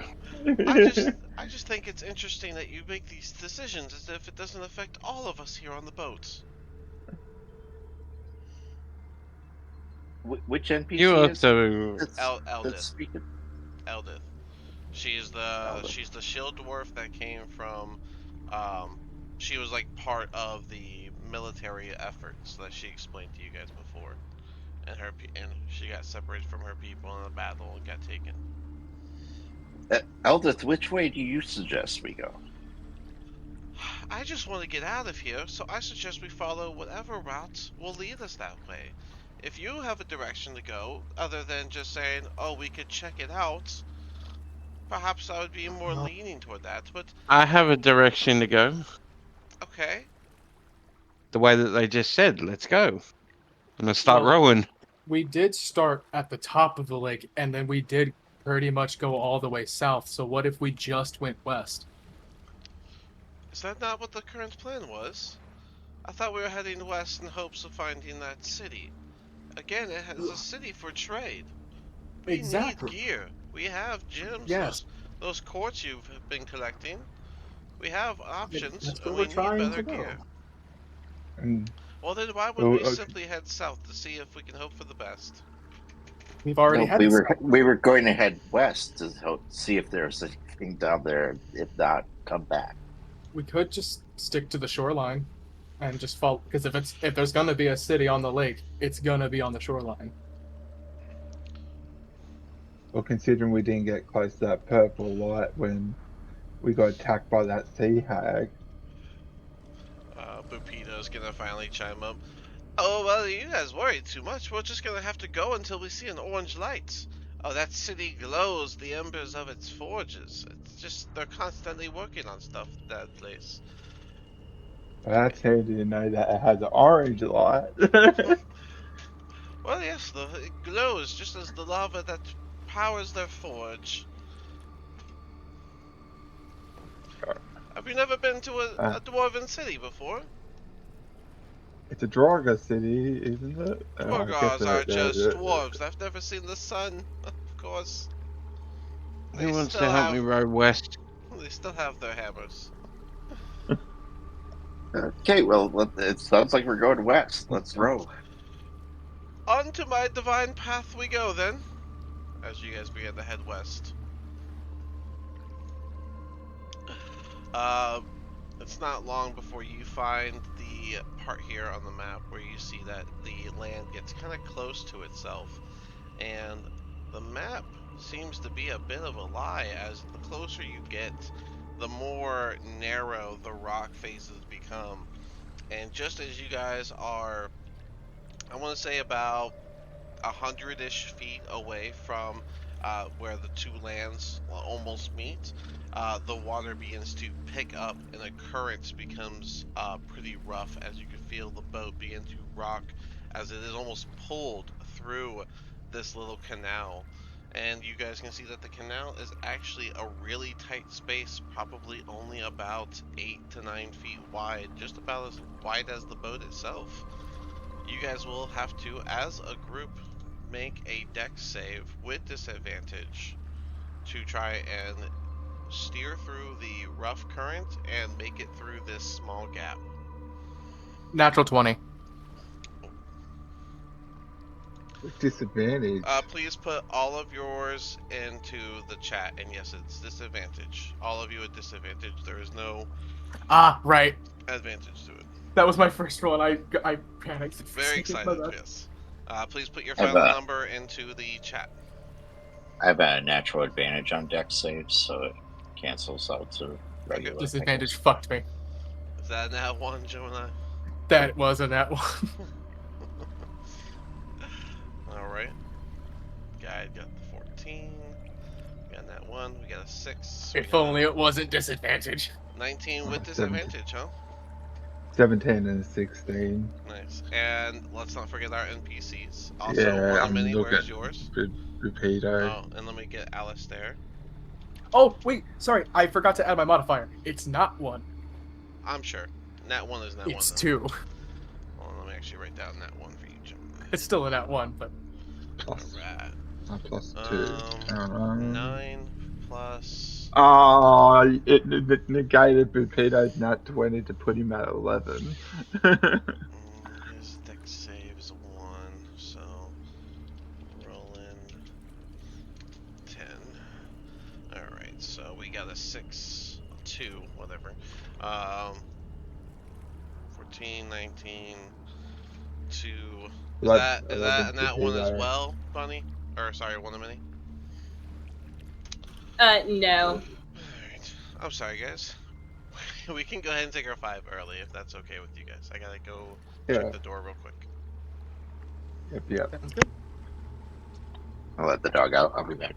I just think it's interesting that you make these decisions as if it doesn't affect all of us here on the boat. Which NPC You is also. that's Eldith. speaking? Eldith. She's the shield dwarf that came from. She was like part of the military efforts that she explained to you guys before, and she got separated from her people in a battle and got taken. Eldith, which way do you suggest we go? I just want to get out of here, so I suggest we follow whatever route will lead us that way. If you have a direction to go, other than just saying, "Oh, we could check it out," perhaps I would be more leaning toward that. But I have a direction to go. okay, The way that they just said, let's go. I'm gonna start Well, rowing. we did start at the top of the lake, and then we did pretty much go all the way south. So what if we just went west? is that not what the current plan was? I thought we were heading west in hopes of finding that city. Again, it has a city for trade. We Exactly. need gear. We have gems. Yes. Those quartz you've been collecting. We have options, That's and where we we're need trying better to go. gear. And Well, then why would Oh, we okay. simply head south to see if we can hope for the best? We've already No, had we this. were going to head west to see if there's anything down there. If not, come back. We could just stick to the shoreline and just follow, because if there's gonna be a city on the lake, it's gonna be on the shoreline. well, considering we didn't get close to that purple light when we got attacked by that sea hag. Bupido's gonna finally chime up. Oh, well, you guys worry too much. We're just gonna have to go until we see an orange light. Oh, that city glows the embers of its forges. It's just, they're constantly working on stuff at that place. That's handy to know that it has an orange light. Well, yes, it glows just as the lava that powers their forge. Have you never been to a dwarven city before? It's a Draga city, isn't it? I guess Dwargars are it- just it- dwarves. I've never seen the sun. Of course. They Who wants to still help have me row west? they still have their hammers. Okay, well, it sounds like we're going west. Let's row. On to my divine path we go then. As you guys begin to head west. It's not long before you find the part here on the map where you see that the land gets kind of close to itself, and the map seems to be a bit of a lie. As the closer you get, the more narrow the rock faces become, and just as you guys are, I want to say about 100-ish feet away from where the two lands almost meet, the water begins to pick up and the current becomes pretty rough, as you can feel the boat begin to rock as it is almost pulled through this little canal. And you guys can see that the canal is actually a really tight space, probably only about 8 to 9 feet wide, just about as wide as the boat itself. You guys will have to, as a group, make a dex save with disadvantage to try and steer through the rough current and make it through this small gap. Natural 20. With disadvantage. Please put all of yours into the chat, and yes, it's disadvantage. All of you at disadvantage. There is no Ah, right. advantage to it. That was my first roll, and I panicked. Very excited, yes. Please put your Have final a- number into the chat. I have a natural advantage on deck saves, so it cancels out to regular. Disadvantage fucked me. Is that now one, Gemini? That wasn't that one. Alright. Guide got the 14. We got that one. We got a 6. If only it wasn't disadvantage. 19 with 17. disadvantage, huh? 17 and 16. Nice. And let's not forget our NPCs. Also, Yeah, one of I'm many, looking. where's yours? Rapido. Oh, and let me get Alistair. Oh, wait, sorry, I forgot to add my modifier. It's not 1. I'm sure. Nat 1 is Nat 1. It's then. 2. Hold on, let me actually write down Nat 1 for you, Gemini. It's still a nat 1, but Plus, Alright. plus 2. 9 plus. Oh, it negated Rapido's nat 20 to put him at 11. His dex save is a 1, so roll in 10. Alright, so we got a 6, 2, whatever. 14, 19, 2. Is that a nat 1 as well, Bunny? Or sorry, 1 a mini? No. Alright. I'm sorry, guys. We can go ahead and take our 5 early if that's okay with you guys. I gotta go Yeah. check the door real quick. Yep. sounds good. I'll let the dog out. I'll be back.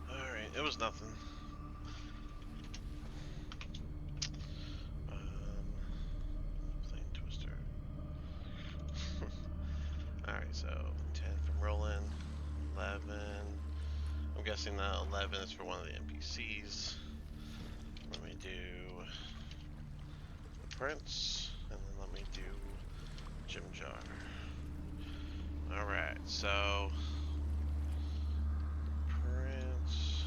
Alright, it was nothing. Flame Twister. Alright, so 10 from Roland, 11. I'm guessing that 11 is for one of the NPCs. Let me do the Prince, and then let me do Jim Jar. Alright, so Prince.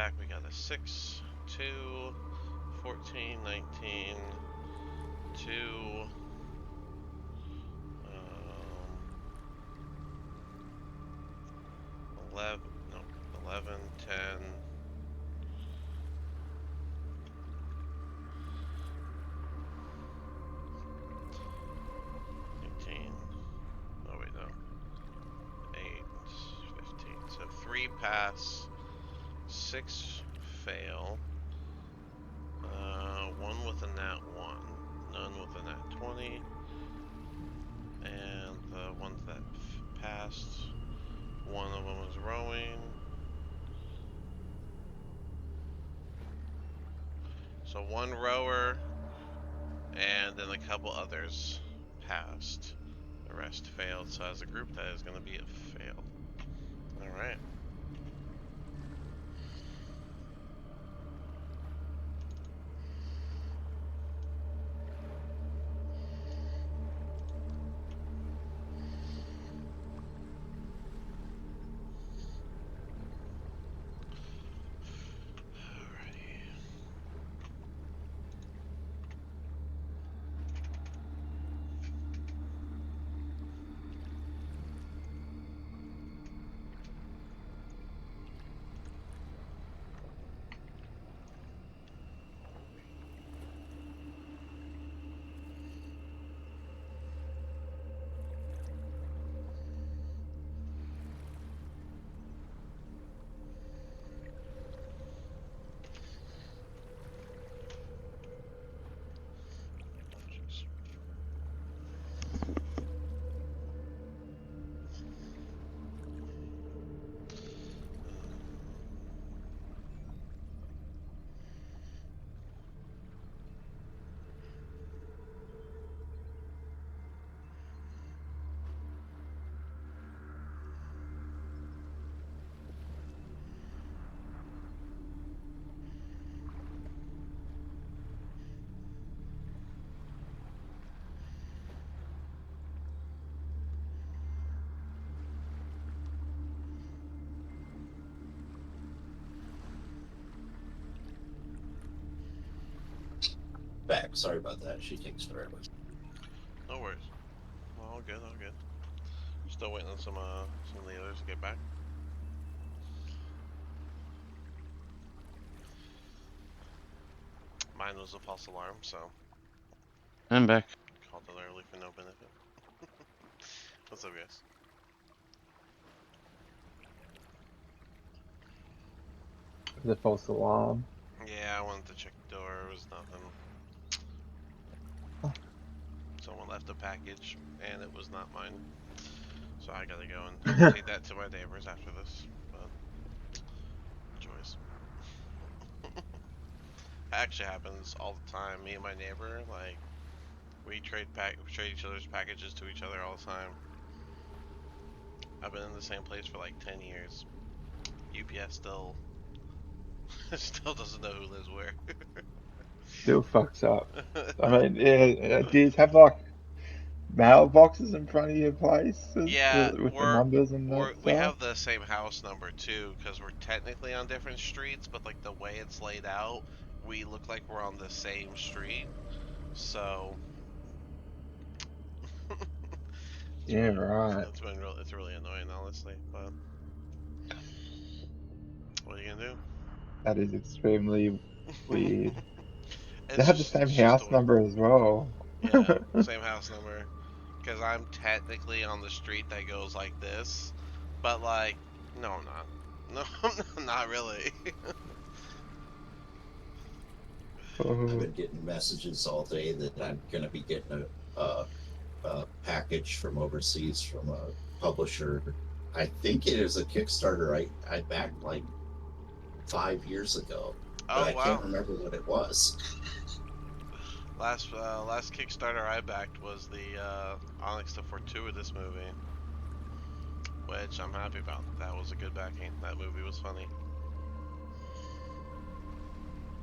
back, we got a 6, 2, 14, 19, 2, 11, no, 11, 10, 18, oh wait, no, 8, 15, so 3 pass, 6 fail, 1 with a nat 1, none with a nat 20, and the ones that passed, one of them was rowing. So 1 rower, and then a couple others passed. The rest failed, so as a group that is going to be a fail. Alright. Back. Sorry about that. She takes forever. No worries. All good, all good. Still waiting on some of the others to get back. Mine was a false alarm, so I'm back. called it early for no benefit. What's up, guys? The false alarm. Yeah, I wanted to check the door. It was nothing. Someone left a package, and it was not mine. So I gotta go and take that to my neighbors after this. But joys. Actually happens all the time. Me and my neighbor, like, we trade each other's packages to each other all the time. I've been in the same place for like 10 years. UPS still doesn't know who lives where. Still fucks up. I mean, yeah, do you have like mailboxes in front of your place Yeah, with the numbers and that we stuff? have the same house number too, because we're technically on different streets, but like the way it's laid out, we look like we're on the same street. So Yeah, right. it's really annoying, honestly. But what are you gonna do? That is extremely weird. They It's have the just same it's just house the way. number as well. Yeah, same house number. Because I'm technically on the street that goes like this, but like, no, I'm not. No, not really. I've Oh, been getting messages all day that I'm going to be getting a package from overseas from a publisher. I think it is a Kickstarter I backed like 5 years ago, but Oh I wow! can't remember what it was. Last Kickstarter I backed was the Onyx to Fortuitous movie, which I'm happy about. That was a good backing. That movie was funny.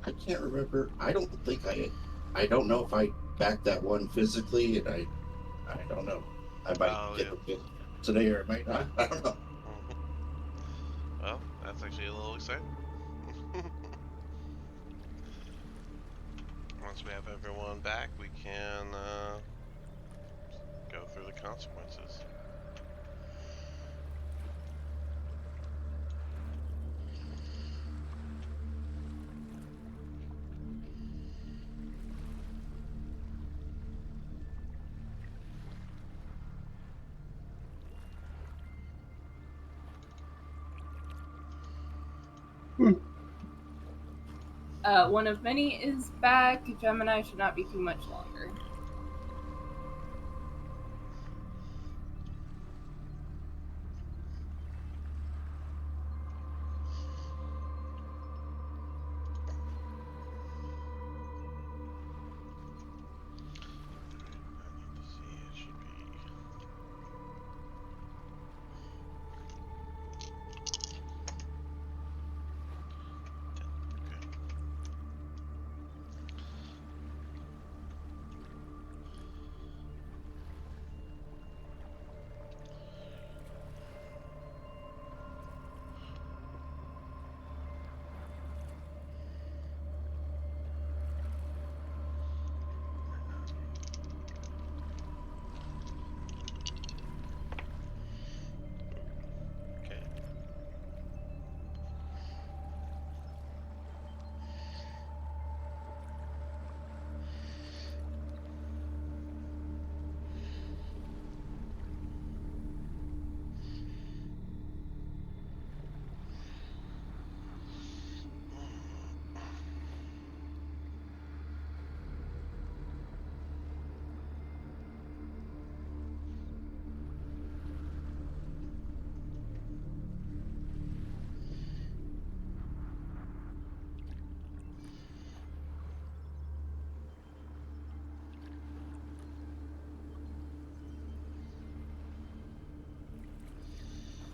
I can't remember. I don't think I don't know if I backed that one physically, and I don't know. I might Oh, get yeah. it today, or I might not. I don't know. Well, that's actually a little exciting. once we have everyone back, we can go through the consequences. One of many is back. Gemini should not be too much longer.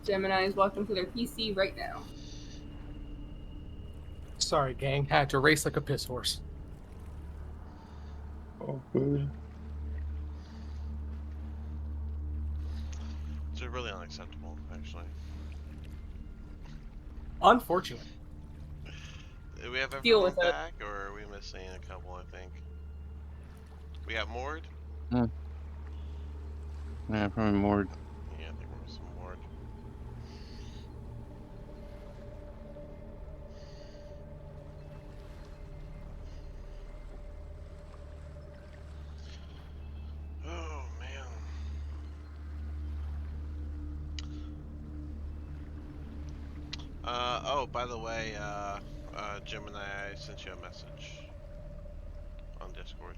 Gemini is walking to their PC right now. Sorry, gang. Had to race like a piss horse. Oh, good. It's really unacceptable, actually. Unfortunate. Do we have Deal everyone with it. back, or are we missing a couple, I think? We got Mord? Yeah, probably more. Yeah, I think we're missing Mord. Oh, man. Oh, by the way, Gemini, I sent you a message on Discord.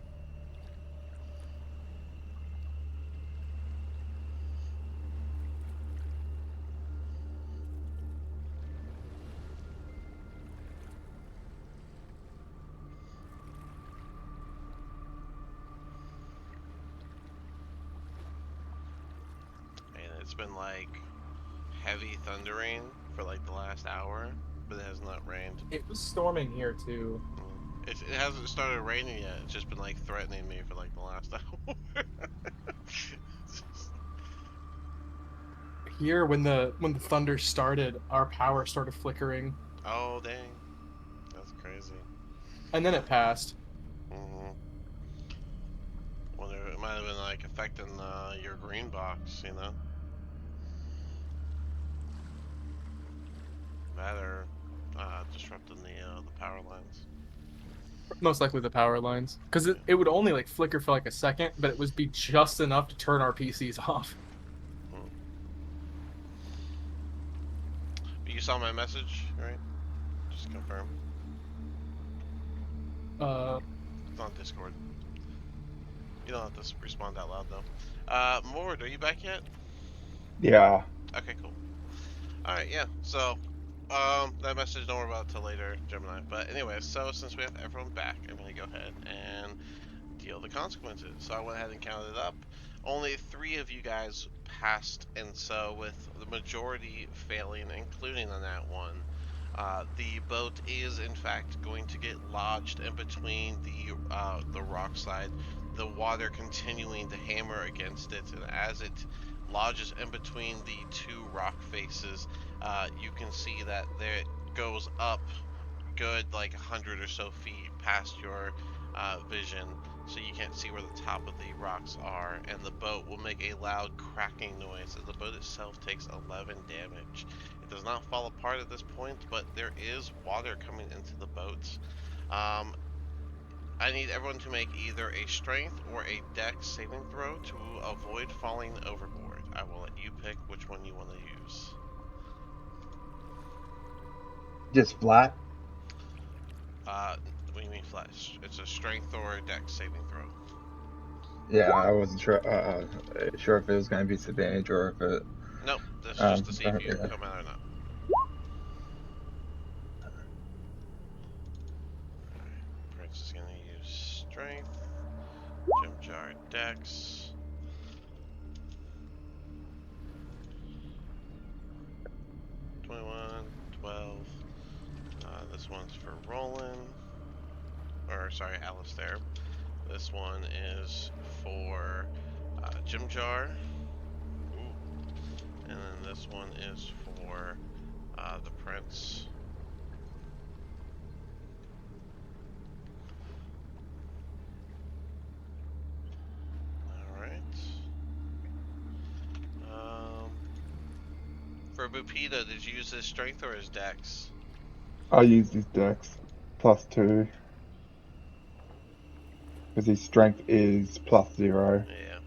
And it's been like heavy thundering for like the last hour, but it has not rained. It was storming here too. It hasn't started raining yet. It's just been like threatening me for like the last hour. Here, when the thunder started, our power started flickering, Oh dang, that's crazy. and then it passed. Wonder if it might have been like affecting your green box, you know? That or disrupting the power lines. Most likely the power lines, because it would only like flicker for like a second, but it would be just enough to turn our PCs off. You saw my message, right? Just confirm. It's on Discord. You don't have to respond out loud though. Mord, are you back yet? Yeah. Okay, cool. Alright, yeah, so, that message, don't worry about it till later, Gemini. But anyway, so since we have everyone back, I'm gonna go ahead and deal the consequences. So I went ahead and counted it up. Only 3 of you guys passed, and so with the majority failing, including on that one, the boat is in fact going to get lodged in between the rock side, the water continuing to hammer against it, and as it lodges in between the 2 rock faces, you can see that there it goes up good like 100 or so feet past your vision, so you can't see where the top of the rocks are, and the boat will make a loud cracking noise as the boat itself takes 11 damage. It does not fall apart at this point, but there is water coming into the boat. I need everyone to make either a strength or a dex saving throw to avoid falling overboard. I will let you pick which one you want to use. Just flat. What do you mean flat? It's a strength or a dex saving throw. Yeah, I wasn't sure sure if it was going to be disadvantage or if it. Nope, that's just to see if you yeah. come out or not. Prince is going to use strength. Jim Jar dex. This one's for Roland. Or, sorry, Alistair. This one is for Jim Jar. Ooh. And then this one is for the Prince. Alright. For Bupito, did you use his strength or his dex? I used his dex +2 because his strength is +0. Yeah.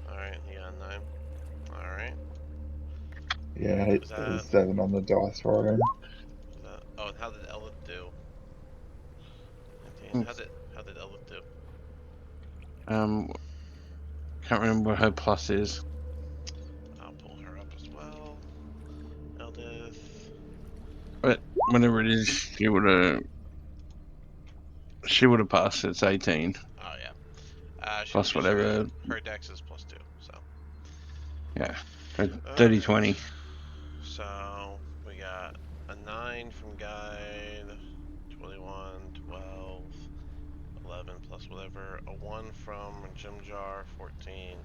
Alright, he got 9. Alright. Yeah, it was 7 on the dice for him. Oh, and how did Elith do? How did Elith do? Can't remember what her plus is. I'll pull her up as well. Eldith. But whenever it is, she would have passed. It's 18. Oh yeah. Plus whatever. Her dex is +2, so. Yeah. 30-20. So we got a 9 from Guide, 21, 12, 11 plus whatever, a 1 from Jim Jar, 14.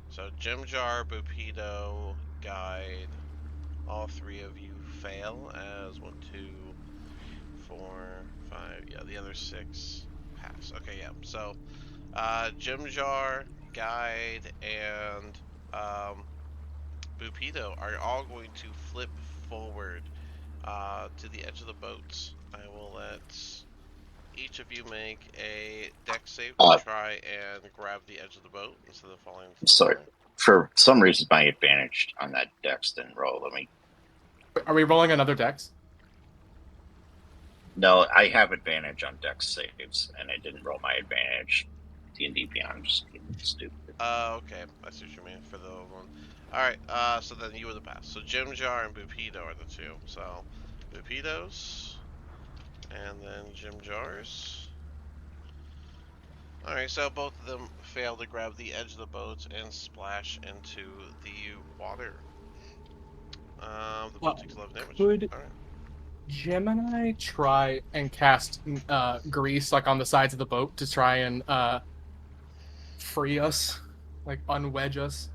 So Jim Jar, Bupito, Guide, all 3 of you fail as 1, 2, 4, 5. Yeah, the other 6 pass. Okay, yeah. So Jim Jar, Guide, and Bupito are all going to flip forward to the edge of the boat. I will let each of you make a dex save to try and grab the edge of the boat instead of falling into the Sorry. water. For some reason, my advantage on that dex didn't roll. Let me. Are we rolling another dex? No, I have advantage on dex saves, and I didn't roll my advantage. D&D Beyond, just stupid. Okay, I see what you mean for the one. Alright, so then you were the pass. So Jim Jar and Bupito are the 2. So Bupito's, and then Jim Jar's. Alright, so both of them fail to grab the edge of the boat and splash into the water. The boat takes 11 damage. Could Alright. Gemini try and cast grease like on the sides of the boat to try and free us, like unwedge us?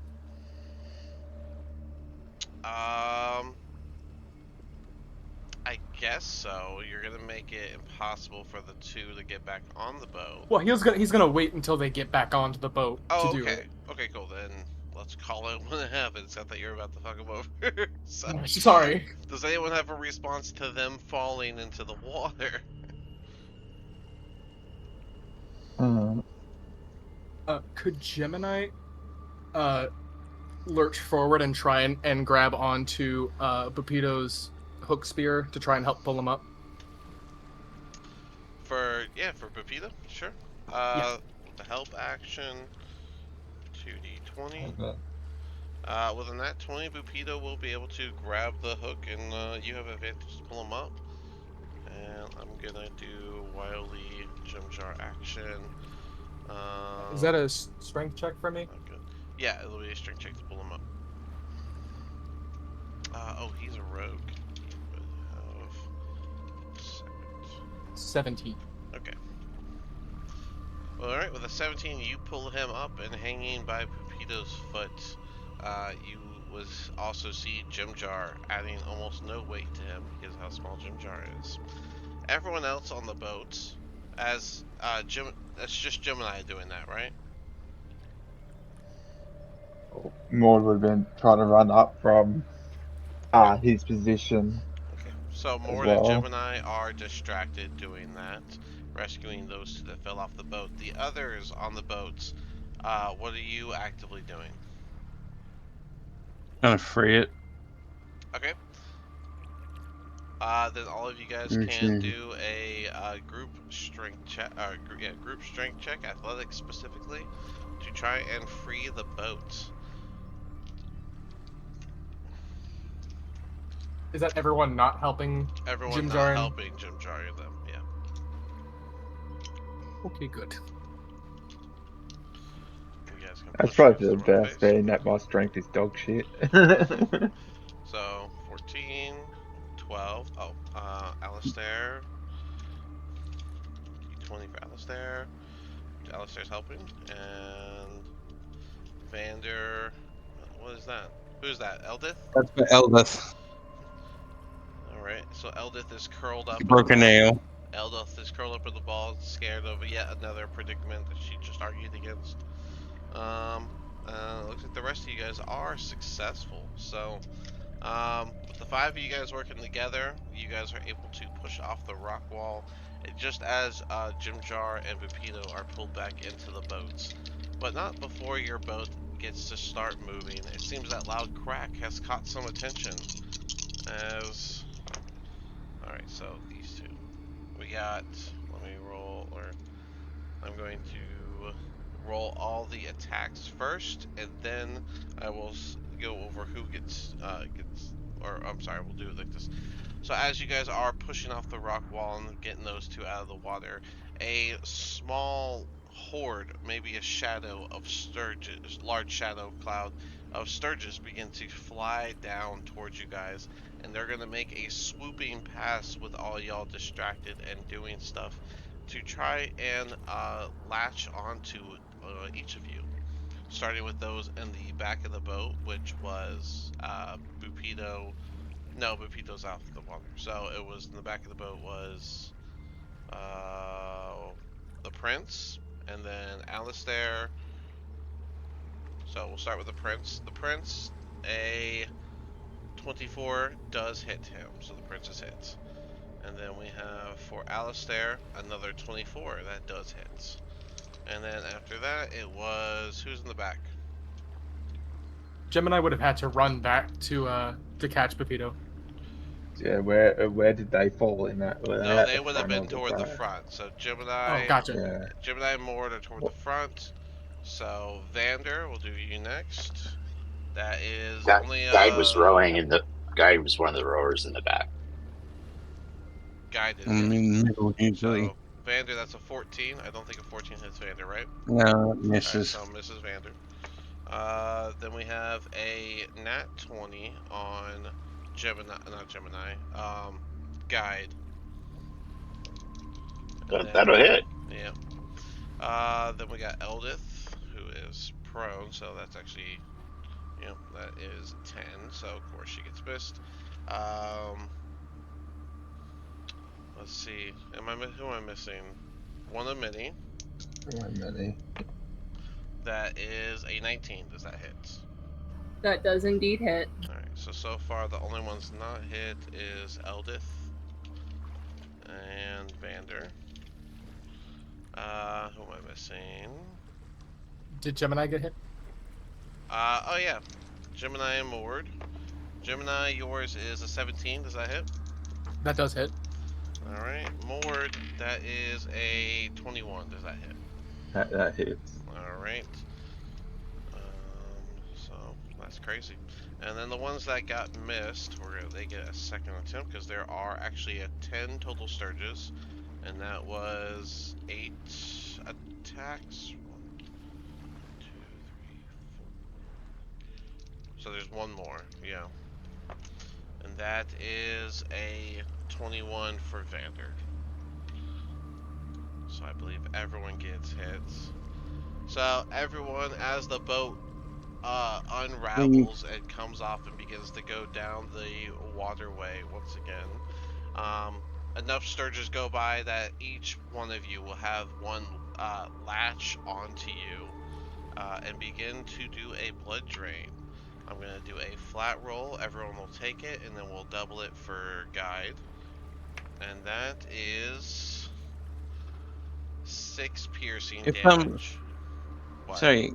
I guess so. You're gonna make it impossible for the 2 to get back on the boat. Well, he's gonna wait until they get back onto the boat Oh, to do okay. it. Okay, cool. Then let's call it when it happens. I thought you were about to fuck them over. So, Sorry. does anyone have a response to them falling into the water? Could Gemini lurch forward and try and grab onto Bupito's hook spear to try and help pull him up? For Bupito, sure. Yeah. The help action, 2d20. Okay. With a nat 20, Bupito will be able to grab the hook, and you have advantage to pull him up. And I'm gonna do Wily Jim Jar action. Is that a strength check for me? Not good. Yeah, it'll be a strength check to pull him up. Oh, he's a rogue. He would have 17. Okay. Well, alright, with a 17, you pull him up, and hanging by Pupito's foot, you was also see Jim Jar, adding almost no weight to him because of how small Jim Jar is. Everyone else on the boat, As that's just Gemini doing that, right? Maud would have been trying to run up from his position Okay. So as Mord and well. Gemini are distracted doing that, rescuing those two that fell off the boat. The others on the boats, what are you actively doing? Trying to free it. Okay. Then all of you guys Mm, can sure. do a group strength check, group strength check, athletics specifically, to try and free the boat. Is that everyone not helping? Everyone Jim not Jar and- helping Jim Jar and them. Yeah. Okay, good. You guys can That's push probably against the the rock best, face. being that my strength is dog shit. So 14, 12. Oh, Alistair. 20 for Alistair. Alistair's helping, and Vander. What is that? Who's that? Eldith? That's for Eldith. Alright, so Eldith is curled up. Broke a nail. Eldith is curled up in the ball, scared of yet another predicament that she just argued against. Looks like the rest of you guys are successful. So, with the 5 of you guys working together, you guys are able to push off the rock wall, just as Jim Jar and Vipito are pulled back into the boats. But not before your boat gets to start moving. It seems that loud crack has caught some attention. As... Alright, so these two. We got... Let me roll, or... I'm going to roll all the attacks first, and then I will go over who gets, or I'm sorry, we'll do it like this. So as you guys are pushing off the rock wall and getting those two out of the water, a small horde, maybe a shadow of Sturgis, large shadow cloud of Sturgis begin to fly down towards you guys, and they're going to make a swooping pass with all y'all distracted and doing stuff to try and latch onto each of you. Starting with those in the back of the boat, which was Bupito. No, Bupito's out of the water. So it was in the back of the boat was the Prince, and then Alistair. So we'll start with the Prince. The Prince, a 24 does hit him, so the Prince is hit. And then we have for Alistair another 24 that does hit. And then after that, it was who's in the back? Gemini would have had to run back to catch Pepito. Yeah, where did they fall in that? Were No, at they the would have front been or the toward the back? front. So Gemini, Oh, gotcha. Yeah. Gemini and Mord are toward the front. So Vander, we'll do you next. That is only Guide was rowing, and the guide was one of the rowers in the back. guided. I'm in the middle usually. So Vander, that's a 14. I don't think a 14 hits Vander, right? No, Alright, misses. so Mrs. Vander. Then we have a nat 20 on Gemini, not Gemini, Guide. And That'll hit. Yeah. Then we got Eldith, who is prone, so that's actually, that is 10, so of course she gets missed. Let's see, who am I missing? One of many. That is a 19, does that hit? That does indeed hit. Alright, so far the only ones not hit is Eldith and Vander. Who am I missing? Did Gemini get hit? Oh yeah, Gemini and Mord. Gemini, yours is a 17, does that hit? That does hit. Alright, Mord, that is a 21, does that hit? That hits. Alright. So, that's crazy. And then the ones that got missed, they get a second attempt, because there are actually 10 total Sturges, and that was 8 attacks. 1, 2, 3, 4. So there's one more, yeah. And that is a 21 for Vander. So I believe everyone gets hits. So everyone, as the boat unravels and comes off and begins to go down the waterway once again, enough Sturges go by that each one of you will have one latch onto you and begin to do a blood drain. I'm going to do a flat roll. Everyone will take it, and then we'll double it for guide. And that is 6 piercing If, damage. What? Sorry,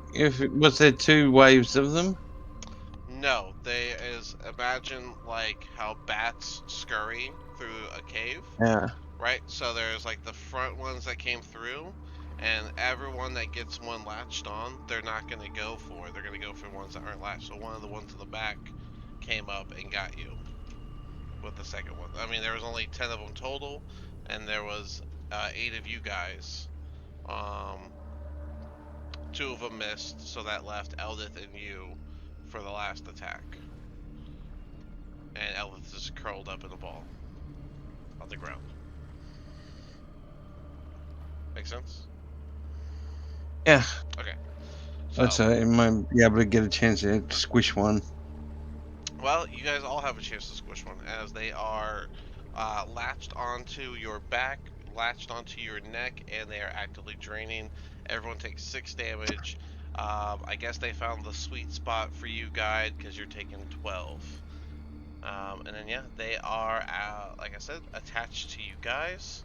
was there 2 waves of them? No, they is imagine like how bats scurry through a cave, Yeah. right? So there's like the front ones that came through, and everyone that gets one latched on, they're not gonna go for. They're gonna go for ones that aren't latched. So one of the ones in the back came up and got you with the second one. I mean, there was only 10 of them total, and there was 8 of you guys. 2 of them missed, so that left Eldith and you for the last attack. And Eldith is curled up in a ball on the ground. Make sense? Yeah. Okay. That's it might be able to get a chance to squish one. Well, you guys all have a chance to squish one, as they are latched onto your back, latched onto your neck, and they are actively draining. Everyone takes 6 damage. I guess they found the sweet spot for you, Guide, because you're taking 12. And then, yeah, they are, like I said, attached to you guys.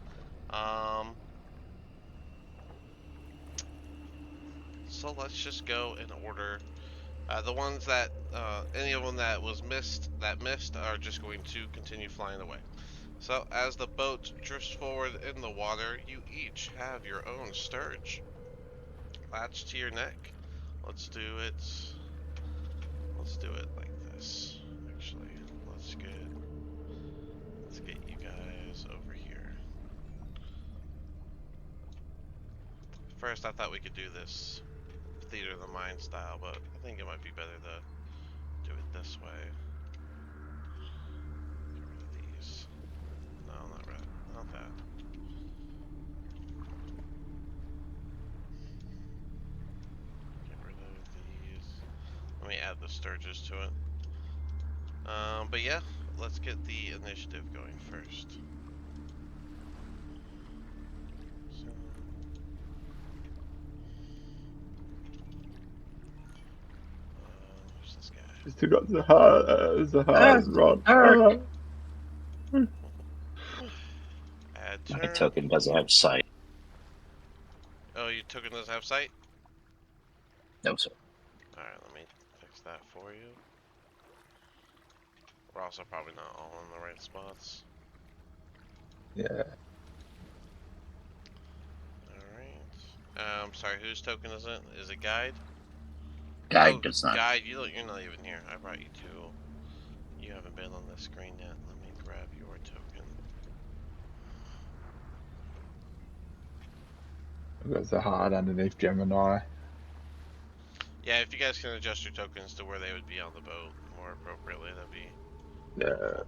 So let's just go in order. The ones that, any of them that missed, are just going to continue flying away. So as the boat drifts forward in the water, you each have your own Sturge latched to your neck. Let's do it like this. Actually, let's get you guys over here. First, I thought we could do this Theater of the Mind style, but I think it might be better to do it this way. Get rid of these. No, not that. Get rid of these. Let me add the Sturges to it. But yeah, let's get the initiative going first. So, where's this guy? Still got Zahar rod. Add My turn. token doesn't have sight. Oh, your token doesn't have sight? No, sir. Alright, let me fix that for you. We're also probably not all in the right spots. Yeah. Alright. Sorry, whose token is it? Is it Guide? Guide does not. Guide, you're not even here. I brought you to... You haven't been on the screen yet. Let me grab your token. I've got Zahar underneath Gemini. Yeah, if you guys can adjust your tokens to where they would be on the boat more appropriately, that'd be... Yeah.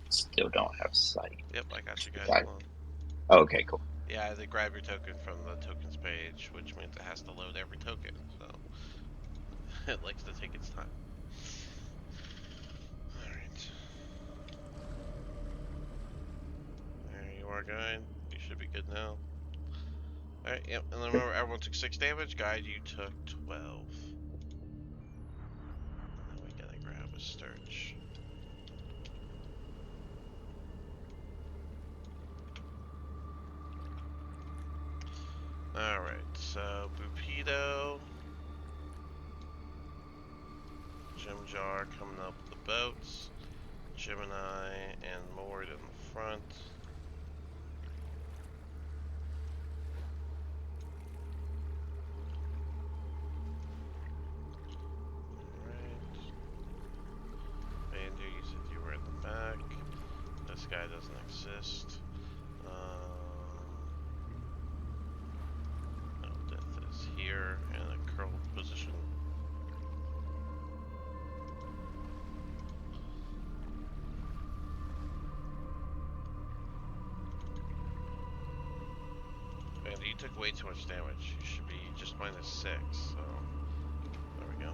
Still don't have sight. Yep, I got you guys. Guide. Hold on. Oh, okay, cool. Yeah, they grab your token from the tokens page, which means it has to load every token, so... it likes to take its time. Alright. There you are, Guide. You should be good now. Alright, yep, and then remember, everyone took 6 damage. Guide, you took 12. And then we gotta grab a Sturge. Alright, so Bupido, Jimjar coming up the boats, Gemini and Mord in the front. Alright. Bander, you said you were in the back. This guy doesn't exist. Death is here in a curled position. And you took way too much damage. You should be just -6, so there we go.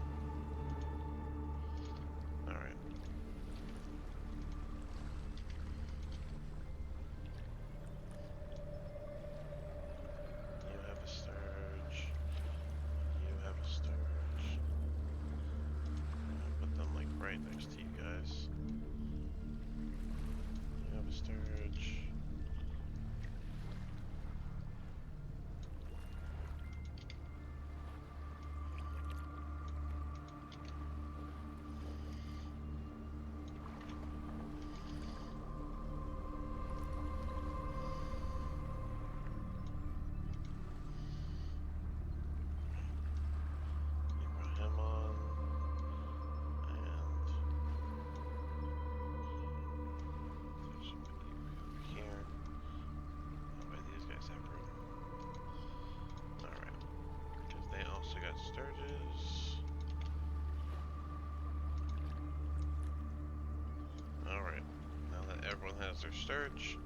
everyone has their sturge.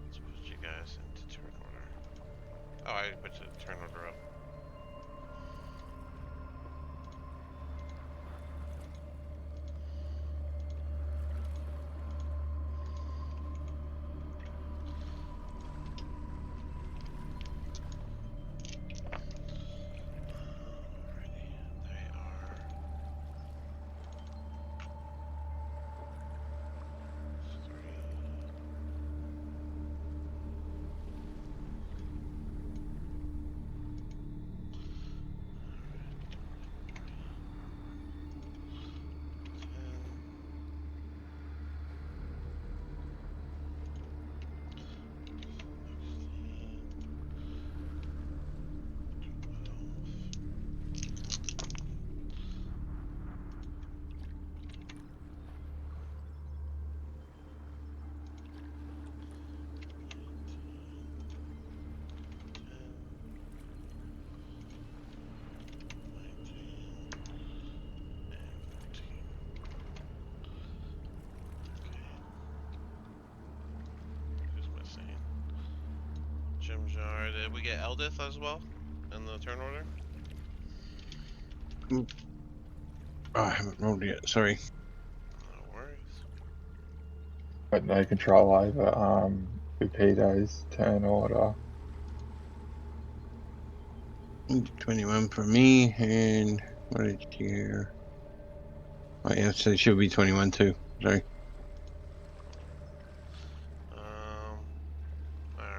Let's put you guys into turn order. Oh, I put the turn order up. Jimjar, did we get Eldith as well in the turn order? Oh, I haven't rolled yet. Sorry. No worries. But no control over Bupido's turn order. 21 for me, and what did you hear? Oh, yeah, so it should be 21 too. Sorry. Alright,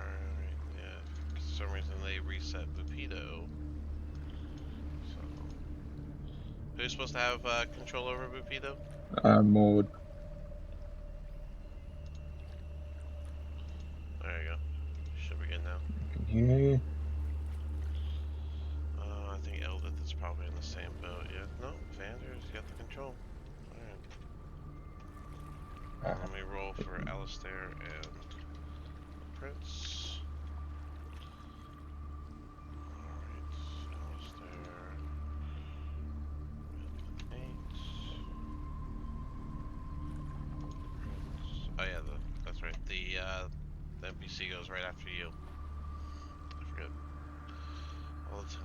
yeah. For some reason they reset Bupido. So. Who's supposed to have control over Bupido? Maud. There you go. Should be good now. You. I think Eldith is probably in the same boat. Yeah, no, Vander's got the control. Alright. Let me roll for Alistair and Prince. Alright, Alistair. 8. Prince. Oh yeah, that's right. The NPC goes right after you. I forget all the time.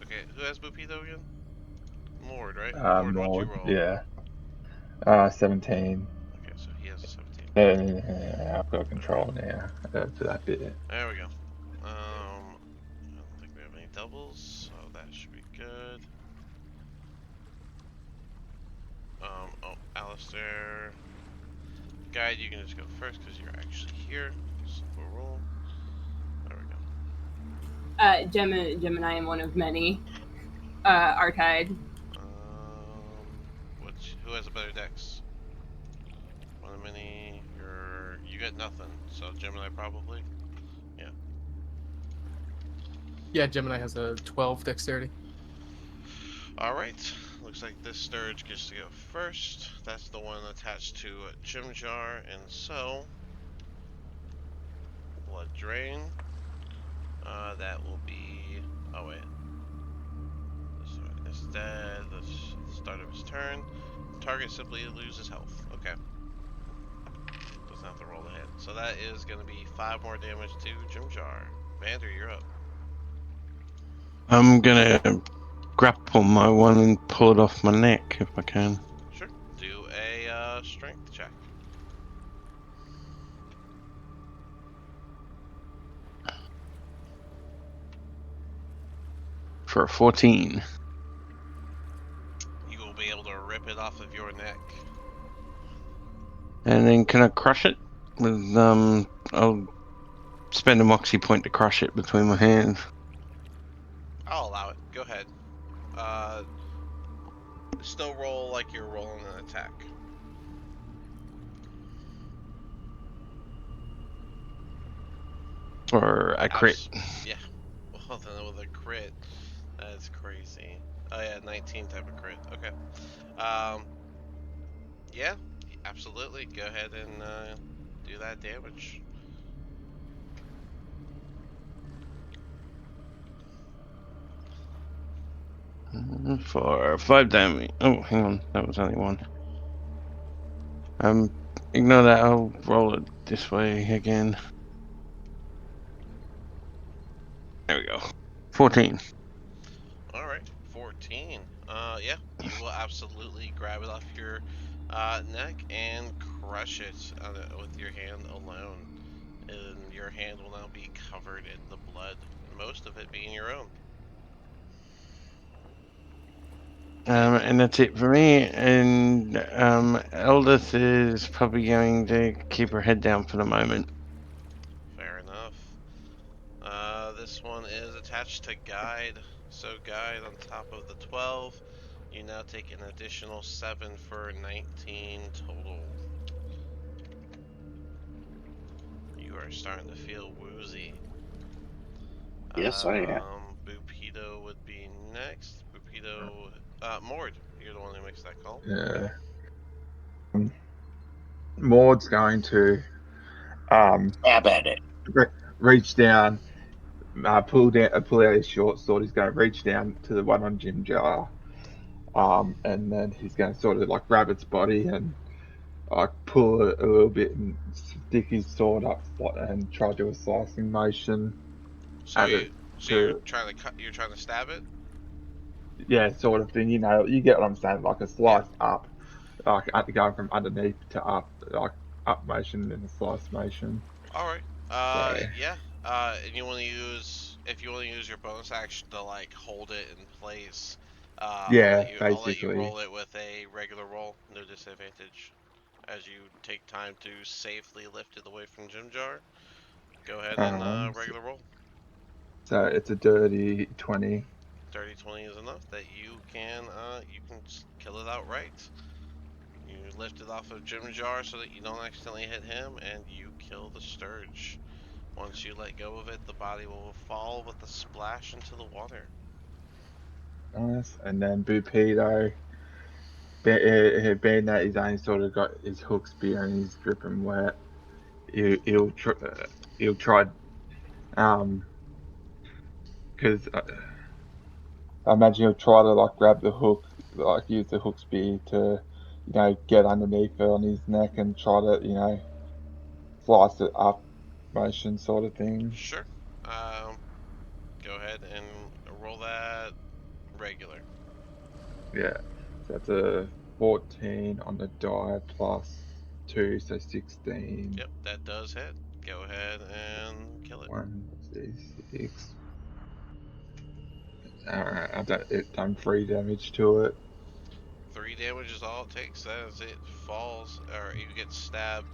Okay, who has Bupido again? Mord, right? Mord, what'd you roll? Yeah. 17. Okay, so he has a 17. Yeah, I've got control now for that bit. There we go. I don't think we have any doubles, so that should be good. Oh, Alistair. Guide, you can just go first because you're actually here. Simple roll. There we go. Gemini and one of many are tied. Who has a better dex? One of many. You get nothing, so Gemini probably. Yeah. Yeah, Gemini has a 12 dexterity. Alright, looks like this Sturge gets to go first. That's the one attached to Jimjar, and so Blood Drain. That will be. Oh, wait. This is dead. The start of his turn. Target simply loses health. Okay. Doesn't have to roll the hit. So that is going to be 5 more damage to Jimjar. Vander, you're up. I'm gonna grapple my one and pull it off my neck if I can. Sure. Do a strength check. For a 14. You will be able to rip it off of your neck. And then can I crush it? With I'll spend a moxie point to crush it between my hands. I'll allow it. Go ahead. Still roll like you're rolling an attack. Or a crit. Yeah. Well, then with a crit, that's crazy. Oh yeah, 19 type of crit. Okay. Yeah, absolutely. Go ahead and do that damage. For 5 damage. Oh, hang on. That was only 1. Ignore that. I'll roll it this way again. There we go. 14. All right, 14. Yeah, you will absolutely grab it off your neck and crush it with your hand alone. And your hand will now be covered in the blood, most of it being your own. And that's it for me. And Eldith is probably going to keep her head down for the moment. Fair enough. This one is attached to Guide. So Guide on top of the 12, you now take an additional 7 for 19 total. You are starting to feel woozy. Yes, I am. Bupido would be next. Bupido, Mord, you're the one who makes that call. Yeah. Maud's going to Stab at it. reach down, pull out his short sword. He's going to reach down to the one on Jim Jar, and then he's going to sort of like grab its body and pull it a little bit and stick his sword up and try to do a slicing motion. So you're trying to cut. You're trying to stab it. Yeah, sort of thing. You know, you get what I'm saying, like a slice up, like going from underneath to up, like up motion and a slice motion. All right. So- Yeah. And you want to use, if you want to use your bonus action to like hold it in place. Yeah, I'll let you basically. roll it with a regular roll, no disadvantage. As you take time to safely lift it away from Jim Jar, go ahead and regular roll. So it's a dirty 20. Dirty 20 is enough that you can kill it outright. You lift it off of Jim Jar so that you don't accidentally hit him, and you kill the Sturge. Once you let go of it, the body will fall with a splash into the water. Nice. And then Bupido, being that he's only sort of got his hook spear and he's dripping wet, he'll try, because I imagine he'll try to like grab the hook, like use the hook spear to, get underneath it on his neck and try to, slice it up motion sort of thing. Sure. Go ahead and roll that regular. Yeah. So that's a 14 on the die plus 2, so 16. Yep, that does hit. Go ahead and kill it. 1d6. Alright, I've done 3 damage to it. 3 damage is all it takes as it falls, or you get stabbed.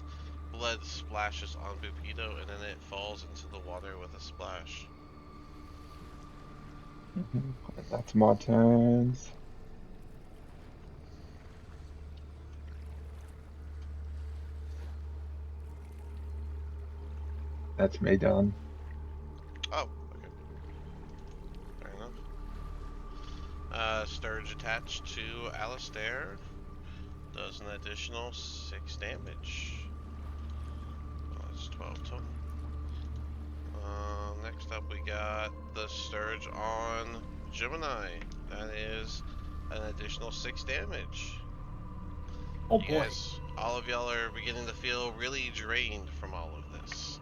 Blood splashes on Bupido, and then it falls into the water with a splash. That's my turns. That's me done. Oh, okay. Fair enough. Sturge attached to Alistair does an additional 6 damage. Oh, that's 12 total. Next up, we got the Sturge on Gemini. That is an additional 6 damage. Oh You boy. guys, all of y'all are beginning to feel really drained from all of this.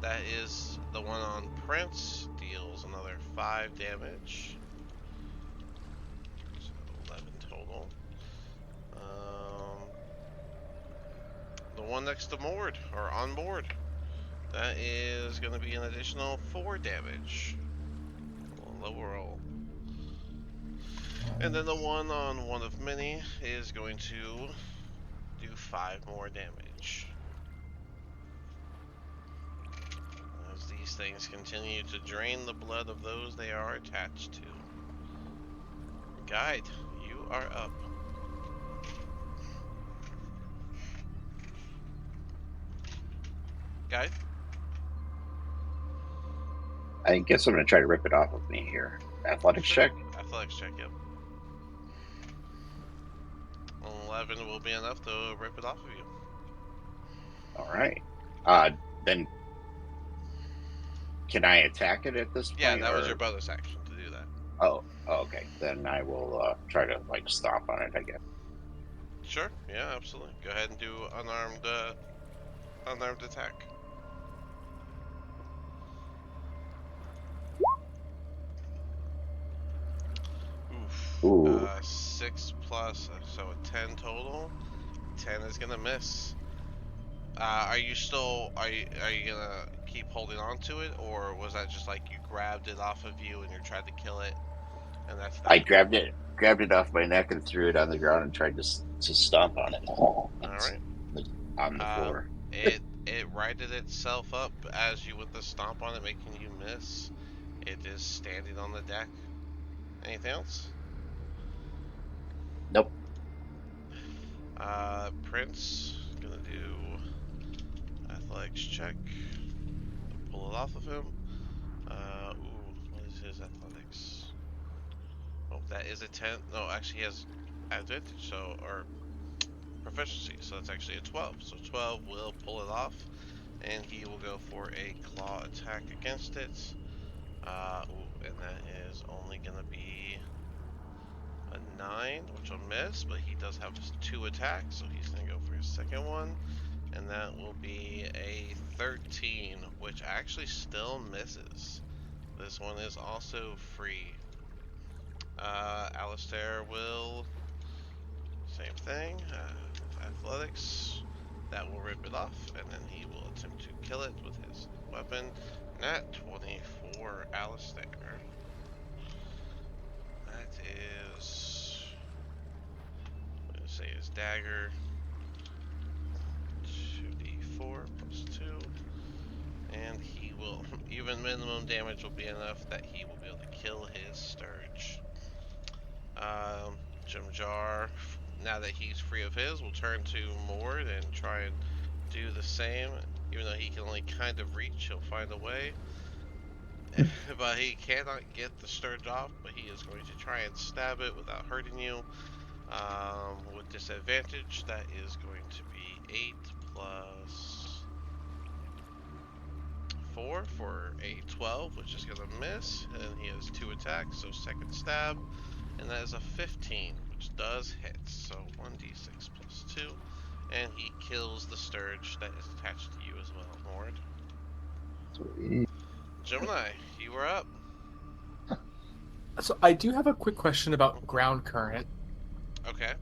That is the one on Prince, deals another 5 damage. So 11 total. The one next to Mord, or on Mord, that is going to be an additional 4 damage. Lower roll. And then the one on one of many is going to do 5 more damage. As these things continue to drain the blood of those they are attached to. Guide, you are up. Guide? I guess I'm going to try to rip it off of me here. Athletics check. Athletics check, yep. 11 will be enough to rip it off of you. All right. Then can I attack it at this point? Yeah, that was your bonus action to do that. Oh, Oh, okay, then I will try to like stomp on it, I guess. Sure. Yeah, absolutely. Go ahead and do unarmed attack. Oof. Ooh. 6 plus, so a 10 total. 10 is gonna miss. Are you gonna keep holding on to it, or was that just like you grabbed it off of you and you're trying to kill it, and that's that? I grabbed it off my neck and threw it on the ground and tried to stomp on it. All right. On the floor. It righted itself up as you with the stomp on it, making you miss. It is standing on the deck. Anything else? Nope. Prince gonna do athletics check. Pull it off of him. What is his athletics? Oh, that is a 10. No, actually he has advantage, or proficiency, so that's actually a 12. So 12 will pull it off, and he will go for a claw attack against it. And that is only gonna be a 9, which will miss, but he does have 2 attacks, so he's gonna go for his second one, and that will be a 13, which actually still misses. This one is also free. Alistair will, same thing, athletics, that will rip it off, and then he will attempt to kill it with his weapon. Nat 20 for Alistair. That is, I'm going to say his dagger, 2d4 plus 2, and he will, even minimum damage will be enough that he will be able to kill his Sturge. Jimjar, now that he's free of his, will turn to Mord and try and do the same. Even though he can only kind of reach, he'll find a way. But he cannot get the Sturge off, but he is going to try and stab it without hurting you. With disadvantage, that is going to be 8 plus 4 for a 12, which is going to miss. And he has 2 attacks, so second stab. And that is a 15, which does hit. So 1d6 plus 2. And he kills the Sturge that is attached to you as well, Mord. Sweet. Gemini, you are up. So I do have a quick question about ground current. Okay.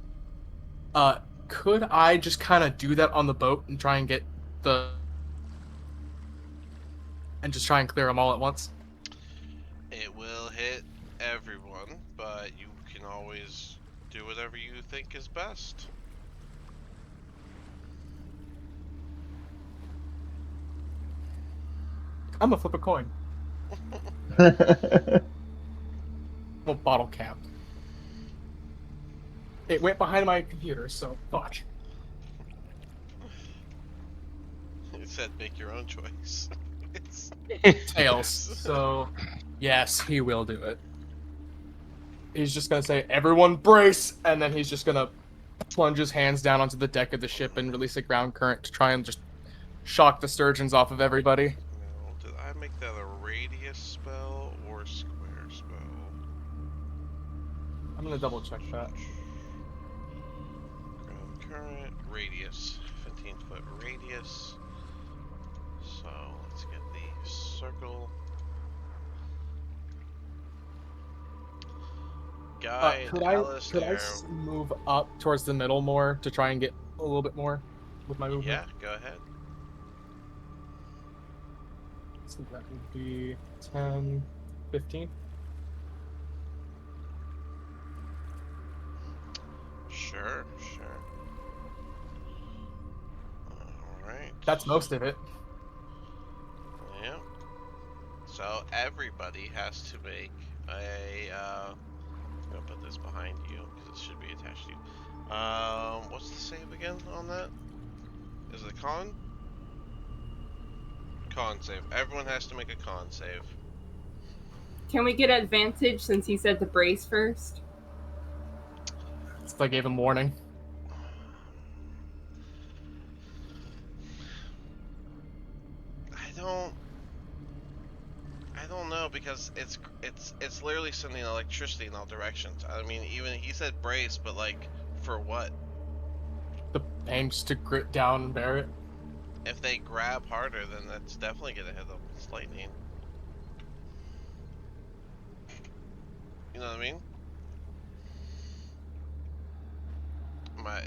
Could I just kind of do that on the boat and try and get and just try and clear them all at once? It will hit everyone, but you can always do whatever you think is best. I'm gonna flip a coin. Well, bottle cap. It went behind my computer, so fuck. It said make your own choice. Tails. So, yes, he will do it. He's just gonna say, "Everyone brace," and then he's just gonna plunge his hands down onto the deck of the ship and release a ground current to try and just shock the sturgeons off of everybody. No, did I make that a radius spell or square spell? I'm gonna double check that. Ground current, radius, 15-foot radius. So let's get the circle. Guy Could and I Alistair. move up towards the middle more to try and get a little bit more with my movement? Yeah, go ahead. So that would be 10, 15. Sure. Alright. That's most of it. Yeah. So everybody has to make a, I'm gonna put this behind you because it should be attached to you. What's the save again on that? Is it con? Con save. Everyone has to make a con save. Can we get advantage since he said to brace first? So I gave him warning. I don't know because because it's literally sending electricity in all directions. I mean, even he said brace, but like for what? The banks to grit down and bear it. If they grab harder, then that's definitely gonna hit them. It's lightning. You know what I mean?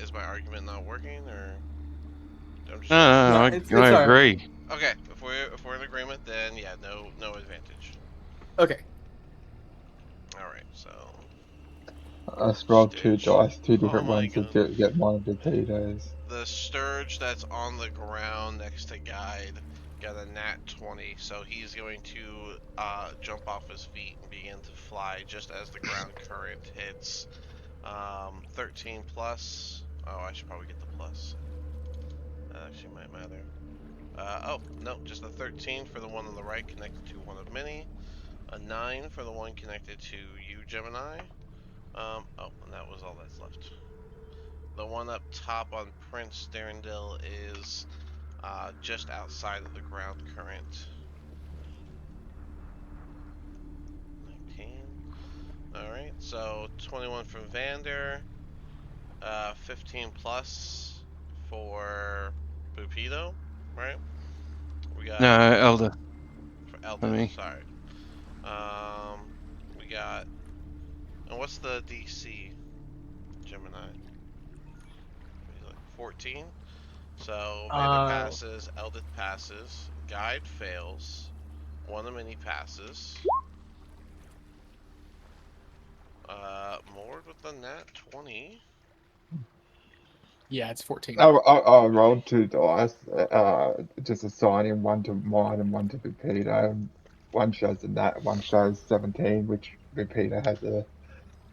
Is my argument not working, or I'm just No, it's I alright. agree. okay? If we're in agreement, then yeah, no advantage. Okay. All right, so I rolled 2 Stage. dice, 2 Oh different my ones to God. get one of the potatoes. the Sturge that's on the ground next to Guide got a nat 20, so he's going to jump off his feet and begin to fly just as the ground current hits. 13 plus. Oh, I should probably get the plus. That actually might matter. Oh, no, just a 13 for the one on the right connected to one of many. A 9 for the one connected to you, Gemini. Oh, and that was all that's left. The one up top on Prince Darendil is just outside of the ground current. 19. Alright, so 21 from Vander. 15 plus for Bupido, right? We got No, Elder. for Elder, me. sorry. We got, and what's the DC, Gemini? 14. So Vander passes, Eldith passes, Guide fails, one of many passes. Mord with the nat 20. Yeah, it's 14. I rolled 2 dice, just assigning one to mine and one to Peter. One shows a nat, one shows 17, which Peter has a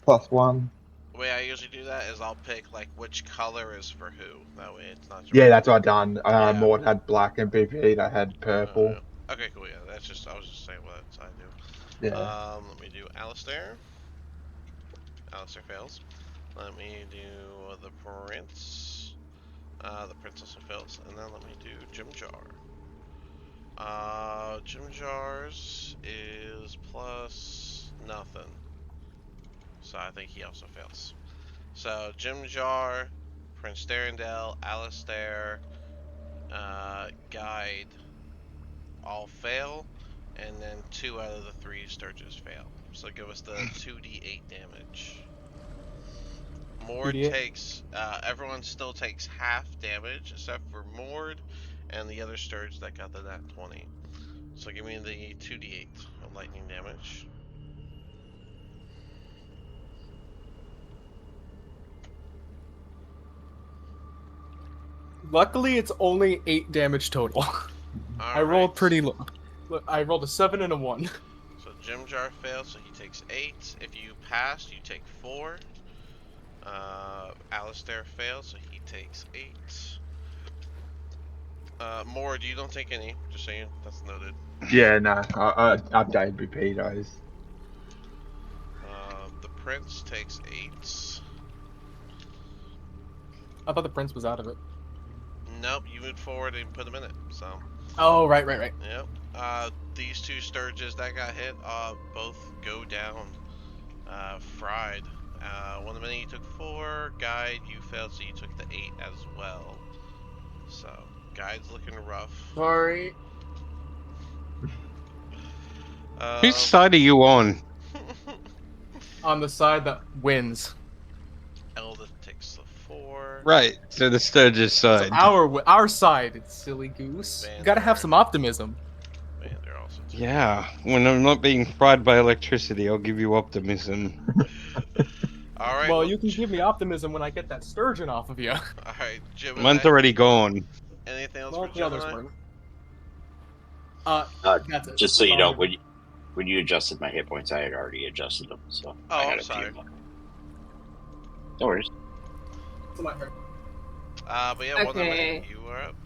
+1. The way I usually do that is I'll pick like which color is for who. That way it's not. Yeah, that's what I done. Yeah. Maud had black and Peter had purple. Okay, cool. Yeah, that's just I was just saying what I do. Yeah. Let me do Alistair. Alistair fails. Let me do the Prince. The Prince also fails, and then let me do Jimjar. Jimjar's is plus nothing, so I think he also fails. So Jimjar, Prince Darendel, Alistair, Guide all fail, and then 2 out of the 3 Sturges fail. So give us the 2d8 damage. Mord 2d8? takes, everyone still takes half damage except for Mord and the other Sturge that got the nat 20. So give me the 2d8 of lightning damage. Luckily, it's only 8 damage total. I rolled pretty low. Look, I rolled a 7 and a 1. So Jimjar fails, so he takes 8. If you pass, you take 4. Alistair fails, so he takes 8. Mord, you don't take any, just saying, that's noted. Yeah, no, I updated Peters. The Prince takes 8. I thought the prince was out of it. Nope, you moved forward and put him in it, so. Oh, right. Yep. These 2 Sturges that got hit, both go down, fried. One of many you took 4, Guide, you failed, so you took the 8 as well. So, Guide's looking rough. Sorry. Whose side are you on? On the side that wins. Eldith takes the 4. Right, so the Sturgis side. So our side, silly goose. You gotta have some optimism. Vander also took Yeah, when I'm not being fried by electricity, I'll give you optimism. Alright. Well, you can give me optimism when I get that sturgeon off of you. Alright, Gemini. Mine's already gone. Anything else Well, for the others Gemini? weren't. That's it. Just so you know, when you adjusted my hit points, I had already adjusted them. So I had I'm a sorry. few. No worries. It's my turn. But yeah, one Okay. minute, you are up.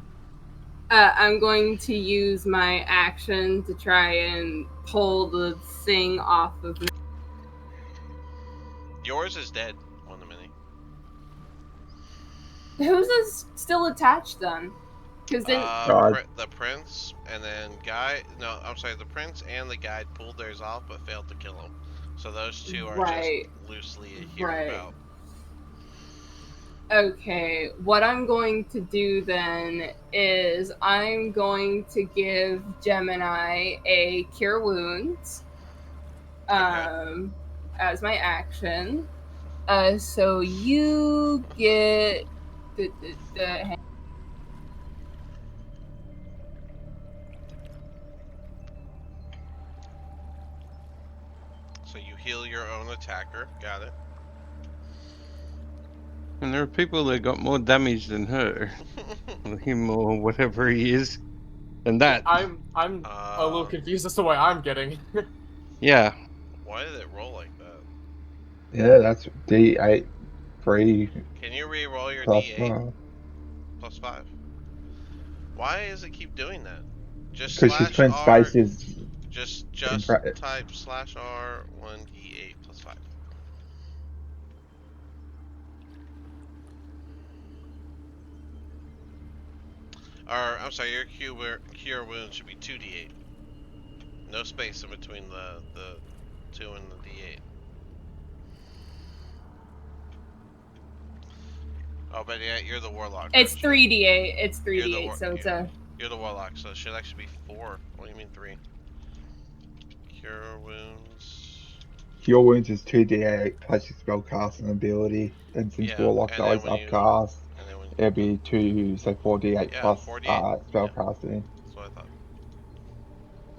I'm going to use my action to try and pull the thing off of me. Yours is dead, one minute. Whose is still attached then? Because then The prince and then guide. No, I'm sorry. The prince and the guide pulled theirs off, but failed to kill him. So those two are Right. just loosely here Right. about. Okay, what I'm going to do then is I'm going to give Gemini a Cure Wounds as my action. So you get the So you heal your own attacker. Got it. And there are people that got more damage than her, or him, or whatever he is, than that. I'm a little confused as to why I'm getting. Yeah. Why did it roll like that? Yeah, that's D8 3 Can you re-roll your plus D8 plus 5? Why does it keep doing that? Just because she's slash putting R. spaces. Just type slash R 1D8 plus 5. Or I'm sorry, your cure wound should be 2D8. No space in between the 2 and the D8. Oh, but yeah, you're the warlock. It's aren't you? 3d8. It's You're the 3d8, so it's a. You're the warlock, so it should actually be 4. What do you mean 3? Cure wounds. Cure wounds is 2d8 plus your spellcasting ability. Then since Yeah, warlock's and then always when you- upcast, And then when it'll be 4d8 Yeah, plus 4d8. spellcasting. That's what I thought.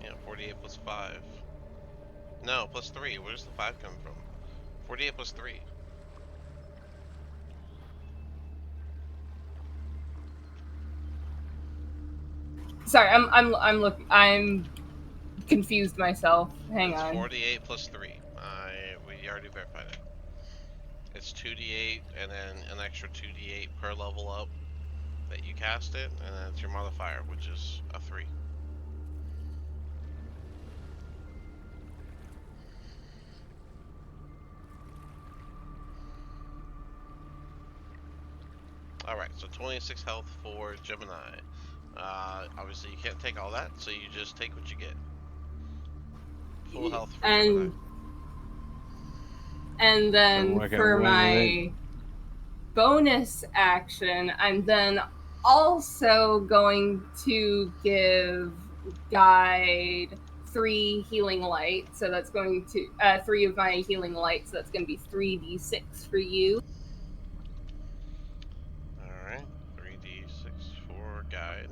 Yeah, 48 plus 5. No, plus 3. Where's the 5 come from? 48 plus 3. Sorry, I'm confused myself. Hang It's on. 48 plus 3. We already verified it. It's 2d8 and then an extra 2d8 per level up that you cast it, and then it's your modifier, which is a 3. Alright, so 26 health for Gemini. Obviously you can't take all that, so you just take what you get. Full health for Gemini. And then work out for one my bonus action, I'm then also going to give Guide 3 healing light. So that's going to 3 of my healing light. So that's going to be 3d6 for you. Alright, 3d6 for Guide.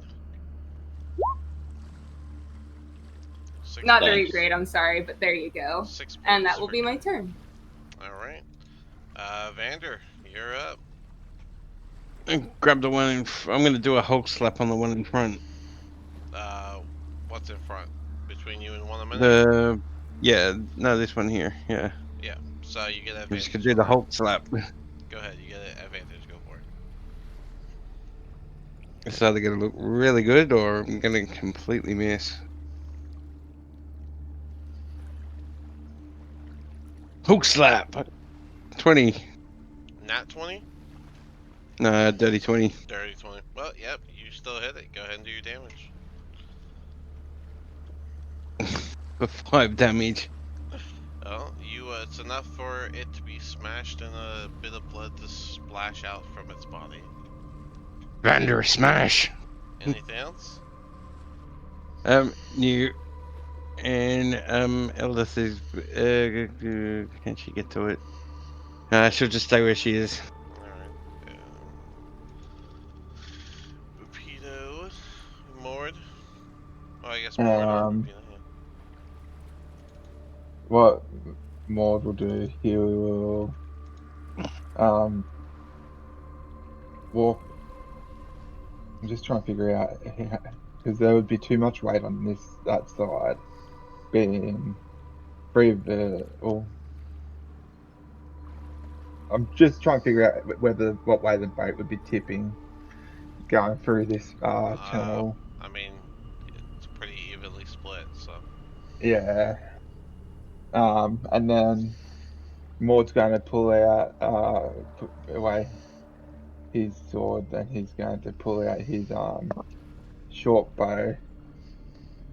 Not very Thanks. great, I'm sorry, but there you go. 6 And points that will for be my Guide. turn. Alright. Vander, you're up. Grab the one in. I'm gonna do a Hulk slap on the one in front. What's in front? Between you and one of them? This one here. Yeah. Yeah, so you get I'm advantage. just gonna do on the that. Hulk slap. Go ahead, you get an advantage, go for it. It's either gonna look really good or I'm gonna completely miss. Hulk slap. 20. Nat 20? No, dirty 20. Dirty 20. Well, yep, you still hit it. Go ahead and do your damage. For 5 damage. Well, it's enough for it to be smashed and a bit of blood to splash out from its body. Vander smash. Anything else? New. And, Eldith is, can she get to it? She'll just stay where she is. Alright. Bupido. Mord. Oh, I guess Mord or Bupido, yeah. What Maud will do, he will walk. I'm just trying to figure out because there would be too much weight on that side, being free of the. Well, I'm just trying to figure out what way the boat would be tipping, going through this channel. I mean, it's pretty evenly split, so. Yeah. And then Maud's going to pull out, put away his sword, and he's going to pull out his short bow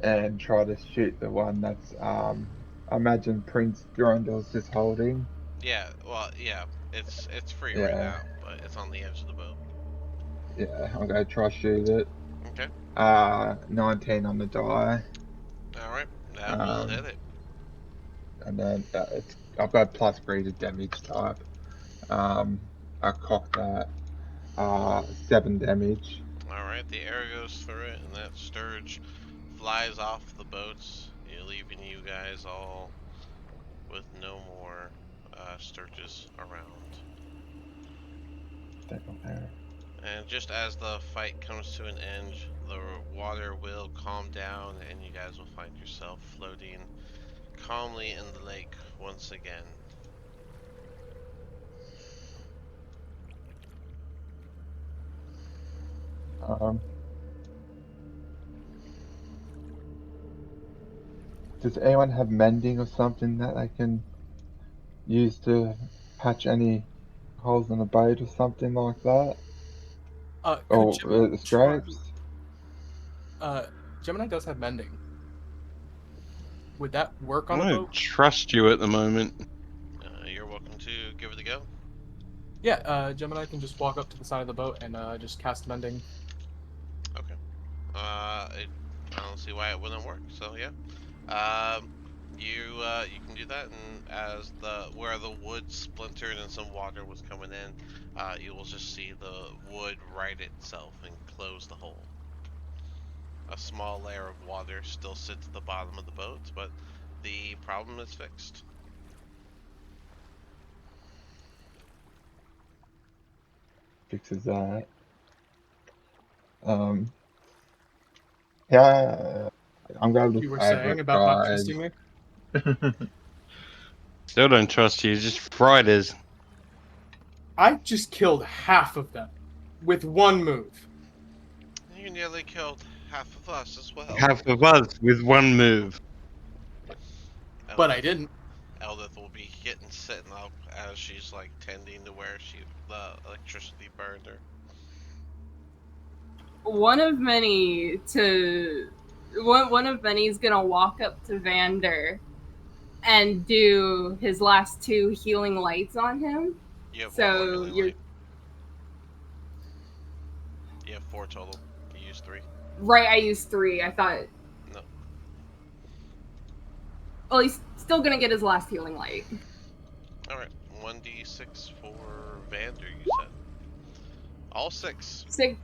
and try to shoot the one that's I imagine Prince Durandal's just holding. Yeah, well, yeah, it's free right Yeah, now, but it's on the edge of the boat. yeah, I'm gonna try shoot it. Okay. 19 on the die. Alright, that will hit Um, it. and then I've got +3 to damage type. I cock that. 7 damage. Alright, the arrow goes through it, and that sturge flies off the boats, leaving you guys all with no more sturges around. And just as the fight comes to an end, the water will calm down, and you guys will find yourself floating calmly in the lake once again. Does anyone have mending or something that they can use to patch any holes in the boat or something like that? Or Gemini scrapes? Gemini does have mending. Would that work I on a don't boat? trust you at the moment. You're welcome to give it a go. Yeah, Gemini can just walk up to the side of the boat and just cast mending. Okay. I don't see why it wouldn't work. So yeah. You can do that, and as where the wood splintered and some water was coming in, you will just see the wood right itself and close the hole. A small layer of water still sits at the bottom of the boat, but the problem is fixed. Fixes that. Yeah, I'm gonna look You were over saying it, about not guys. trusting me? Still don't trust you, just Fridays. I just killed half of them with one move. You nearly killed half of us as well. Half of us with one move. But I didn't. Eldith will be sitting up as she's like tending to where the electricity burned her. One of Many's gonna walk up to Vander and do his last 2 healing lights on him. You have So one more healing you're light. You have 4 total. You used 3. right. I used 3. I thought. No. Well, he's still gonna get his last healing light. All right. 1d6 for Vander. You said all 6. 6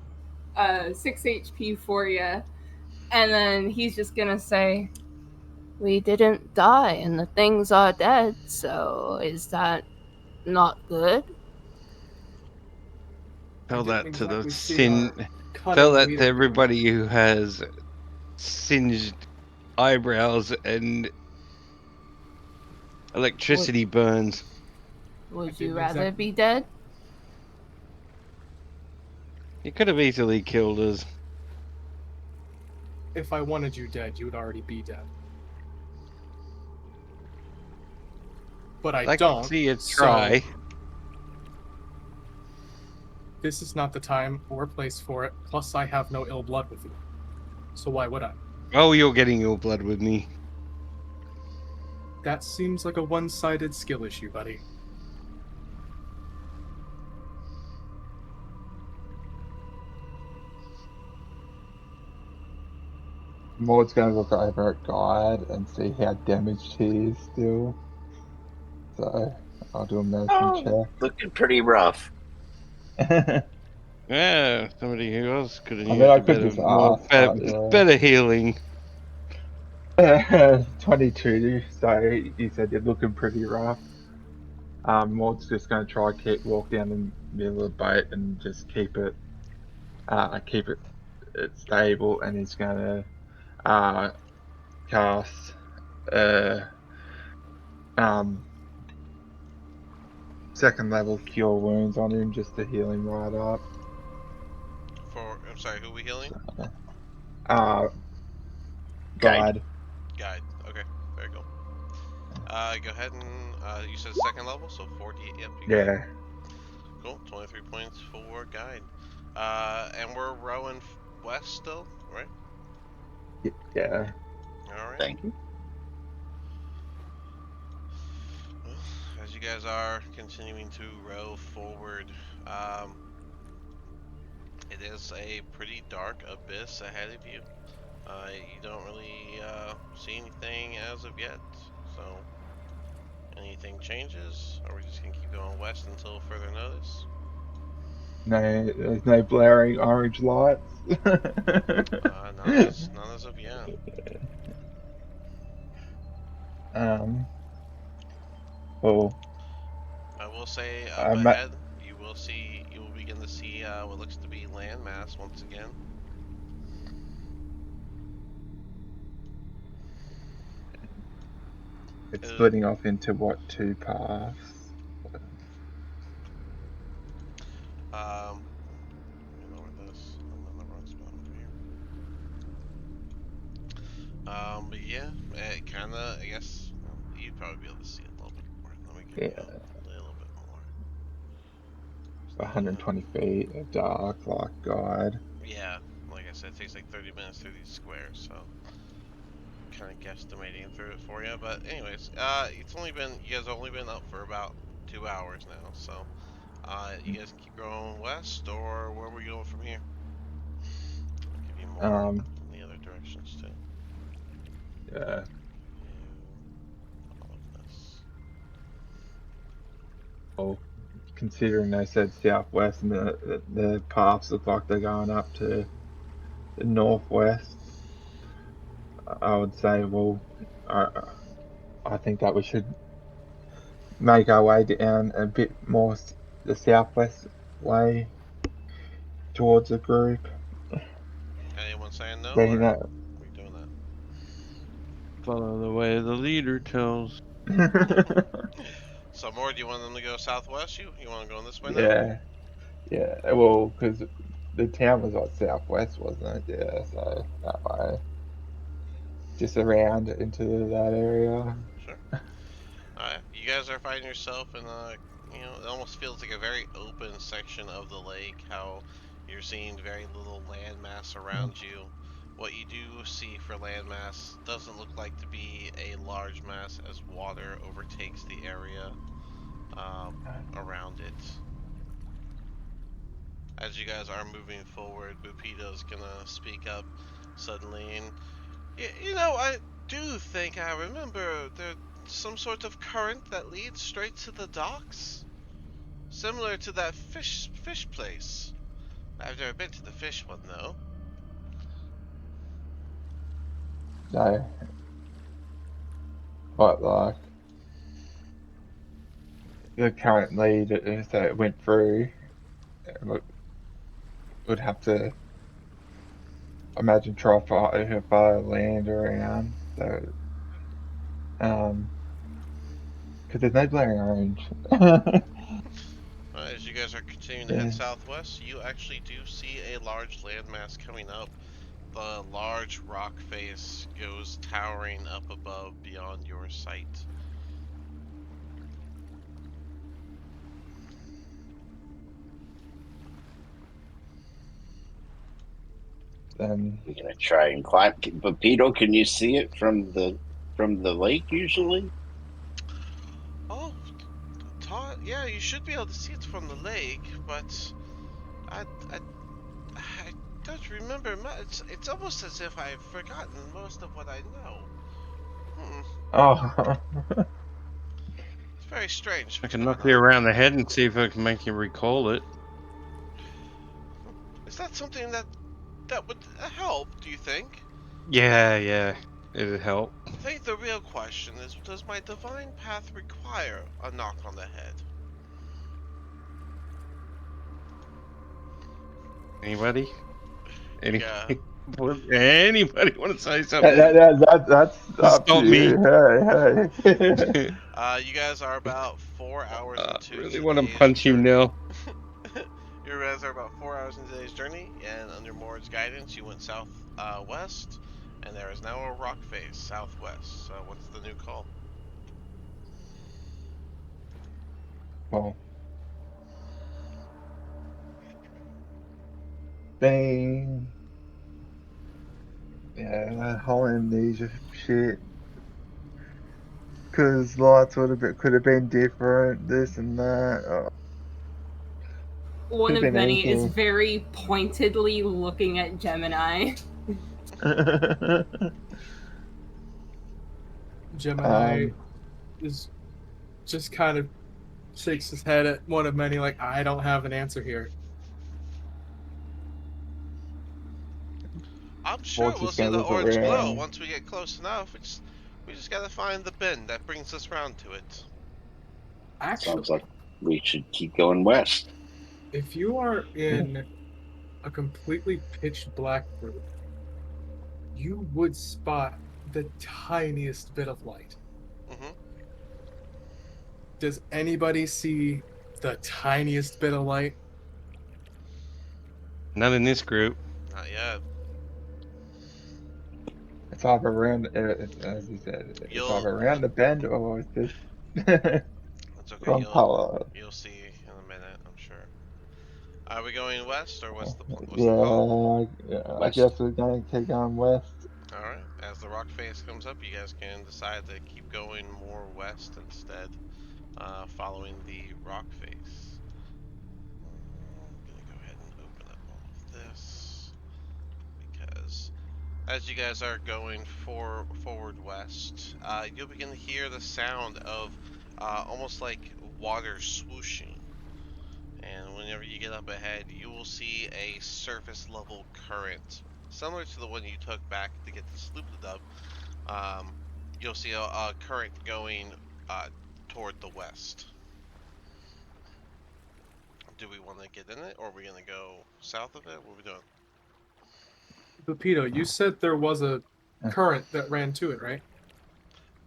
HP for you, and then he's just gonna say, "We didn't die, and the things are dead. So is that not good?" Tell I that didn't to the exactly see sin. our Tell cutting that leader. to everybody who has singed eyebrows and electricity burns. Would didn't you rather exactly- be dead? You could have easily killed us. If I wanted you dead, you would already be dead. But I I don't. can see you so try. this is not the time or place for it. Plus, I have no ill blood with you. So why would I? Oh, you're getting your blood with me. That seems like a one-sided skill issue, buddy. Maud's gonna look over at Guide and see how damaged he is still. So I'll do a medicine Looking pretty rough. check. Yeah, somebody who else could have I used mean, I a could bit just of more ask, but, yeah. better healing. 22, so you said you're looking pretty rough. Maud's just gonna try walk down the middle of the boat and just keep it stable, and he's gonna cast second level cure wounds on him just to heal him right up. I'm sorry, who are we healing? Guide. Guide. Okay, very cool. Go ahead and you said second level, so 48. Yep. You got it. Yeah. Cool. 23 points for Guide. And we're rowing west still, right? Yeah. All right. Thank you. Well, as you guys are continuing to row forward, it is a pretty dark abyss ahead of you. You don't really see anything as of yet. So, anything changes? Or are we just gonna keep going west until further notice? No, there's no blaring orange lights. None as of yet. Well, I will say up I'm at, ahead, you will begin to see what looks to be landmass once again. it's Uh, splitting off into what, two paths? let me lower this. I'm in the wrong spot over here. But yeah, it kind of, I guess, you'd probably be able to see it a little bit more. Let me give you Yeah, a little bit more. 120 feet of dark, like God. Yeah, like I said, it takes like 30 minutes through these squares, so kind of guesstimating through it for you. But anyways, you guys have only been up for about 2 hours now, so you guys keep going west, or where were you going from here? I'll give you more Um, in the other directions too. yeah. All of this. Well, considering they said southwest and the paths look like they're going up to the northwest, I would say, well, I, I think that we should make our way down a bit more the southwest way towards the group. Anyone saying no, Being or are that. we doing that? Follow the way the leader tells. So more, do you want them to go southwest? You want to go in this way now? Yeah, yeah. Well, because the town was like southwest, wasn't it? Yeah, so that way, just around into that area. Sure. Alright, you guys are finding yourself in a, it almost feels like a very open section of the lake. How you're seeing very little landmass around you. What you do see for landmass doesn't look like to be a large mass as water overtakes the area around it. As you guys are moving forward, Bupito's gonna speak up suddenly, and I do think I remember there's some sort of current that leads straight to the docks, similar to that fish place. I've never been to the fish one though. So, but like the current lead, so it went through, would have to imagine try to follow land around. So, because there's no blaring orange. As you guys are continuing to head Yeah. southwest, you actually do see a large landmass coming up. The large rock face goes towering up above beyond your sight. Then We're gonna try and climb. But Pito, can you see it from the lake usually? Oh, yeah, you should be able to see it from the lake, but I, I, I don't remember much. It's almost as if I've forgotten most of what I know. oh, It's very strange. I What's can going knock you on? around the head and see if I can make you recall it. Is that something that would help? Do you think? Yeah, it'd help. I think the real question is, does my divine path require a knock on the head? Anybody? Yeah. Anybody want to say something? that's up to Stop me. you. Hey. You guys are about 4 hours into Really want to today's punch him journey. now. You guys are about 4 hours into today's journey, and under Mord's guidance, you went south west, and there is now a rock face southwest. So, what's the new call? Well, thing. Yeah, that whole amnesia shit. Because lights could have been different, this and that. One Could have of been many is anything. very pointedly looking at Gemini. Gemini is just kind of shakes his head at one of many, like, I don't have an answer here. I'm sure Forge we'll is see gonna the look orange glow around. once we get close enough. We just gotta find the bin that brings us round to it. Actually, Sounds like we should keep going west. if you are in a completely pitch black room, you would spot the tiniest bit of light. Mm-hmm. Does anybody see the tiniest bit of light? Not in this group. Not yet. It's either around, as you said, it's You'll. either around the bend or it's just It's okay. wrong color. You'll see in a minute, I'm sure. Are we going west or what's the call? Yeah, I West. guess we're going to keep going west. All right. As the rock face comes up, you guys can decide to keep going more west instead, following the rock face. I'm gonna go ahead and open up all of this because as you guys are going forward west, you'll begin to hear the sound of almost like water swooshing. And whenever you get up ahead, you will see a surface level current, similar to the one you took back to get the sloop dub. You'll see a current going toward the west. Do we want to get in it, or are we going to go south of it? What are we doing? Pepito, you said there was a current that ran to it, right?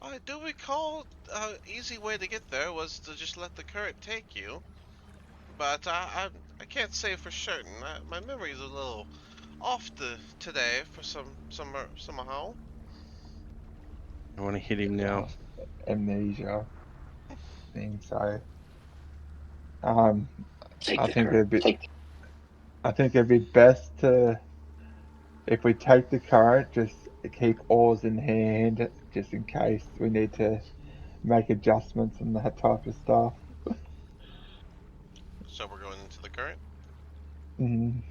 I do recall an easy way to get there was to just let the current take you. But I can't say for certain. My memory's a little off today for somehow. I want to hit him now. Amnesia thing. So, Take I the think current. I think it'd be best to, if we take the current, just keep oars in hand, just in case we need to make adjustments and that type of stuff. So we're going into the current. Mm.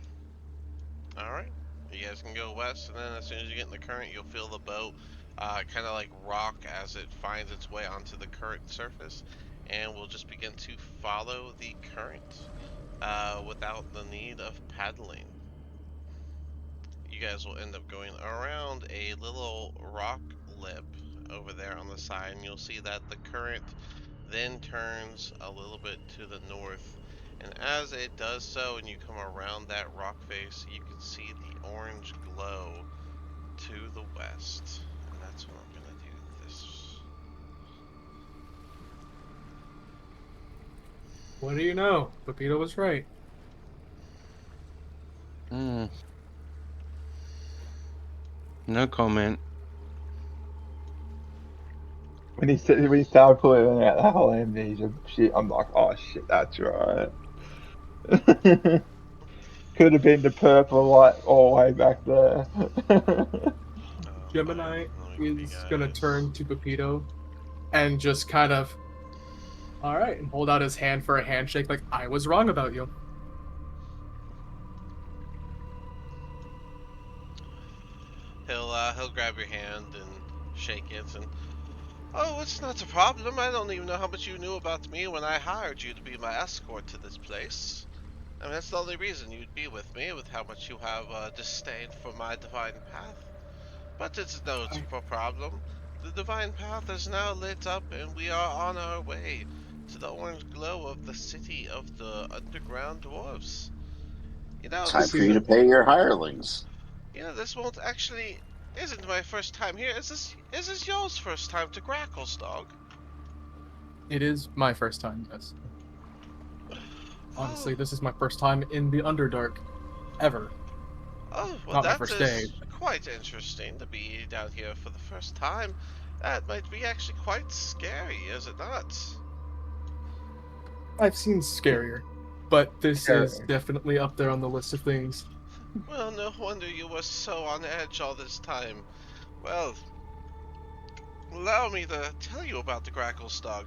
All right. You guys can go west, and then as soon as you get in the current, you'll feel the boat kind of like rock as it finds its way onto the current surface, and we'll just begin to follow the current without the need of paddling. You guys will end up going around a little rock lip over there on the side, and you'll see that the current then turns a little bit to the north. And as it does so, and you come around that rock face, you can see the orange glow to the west. And that's what I'm gonna do this. What do you know? Pepito was right. No comment. When he started pulling out the whole amnesia shit, I'm like, oh shit, that's right. Could have been the purple light all the way back there. Gemini is gonna turn to Pepito and just kind of, all right, and hold out his hand for a handshake, like, I was wrong about you. He'll grab your hand and shake it, and oh, it's not a problem. I don't even know how much you knew about me when I hired you to be my escort to this place. I mean, that's the only reason you'd be with me, with how much you have disdain for my divine path. But it's no problem. The divine path is now lit up, and we are on our way to the orange glow of the city of the underground dwarves. You know, Time for you to pay your hirelings. you know, this won't actually isn't my first time here. Is this yours first time to Grackles, dog? It is my first time, yes. Honestly, this is my first time in the Underdark, ever. Oh, well, Not my that first is day. quite interesting to be down here for the first time. That might be actually quite scary, is it not? I've seen scarier, but this Yeah. is definitely up there on the list of things Well, no wonder you were so on edge all this time. Well, allow me to tell you about the Gracklestog.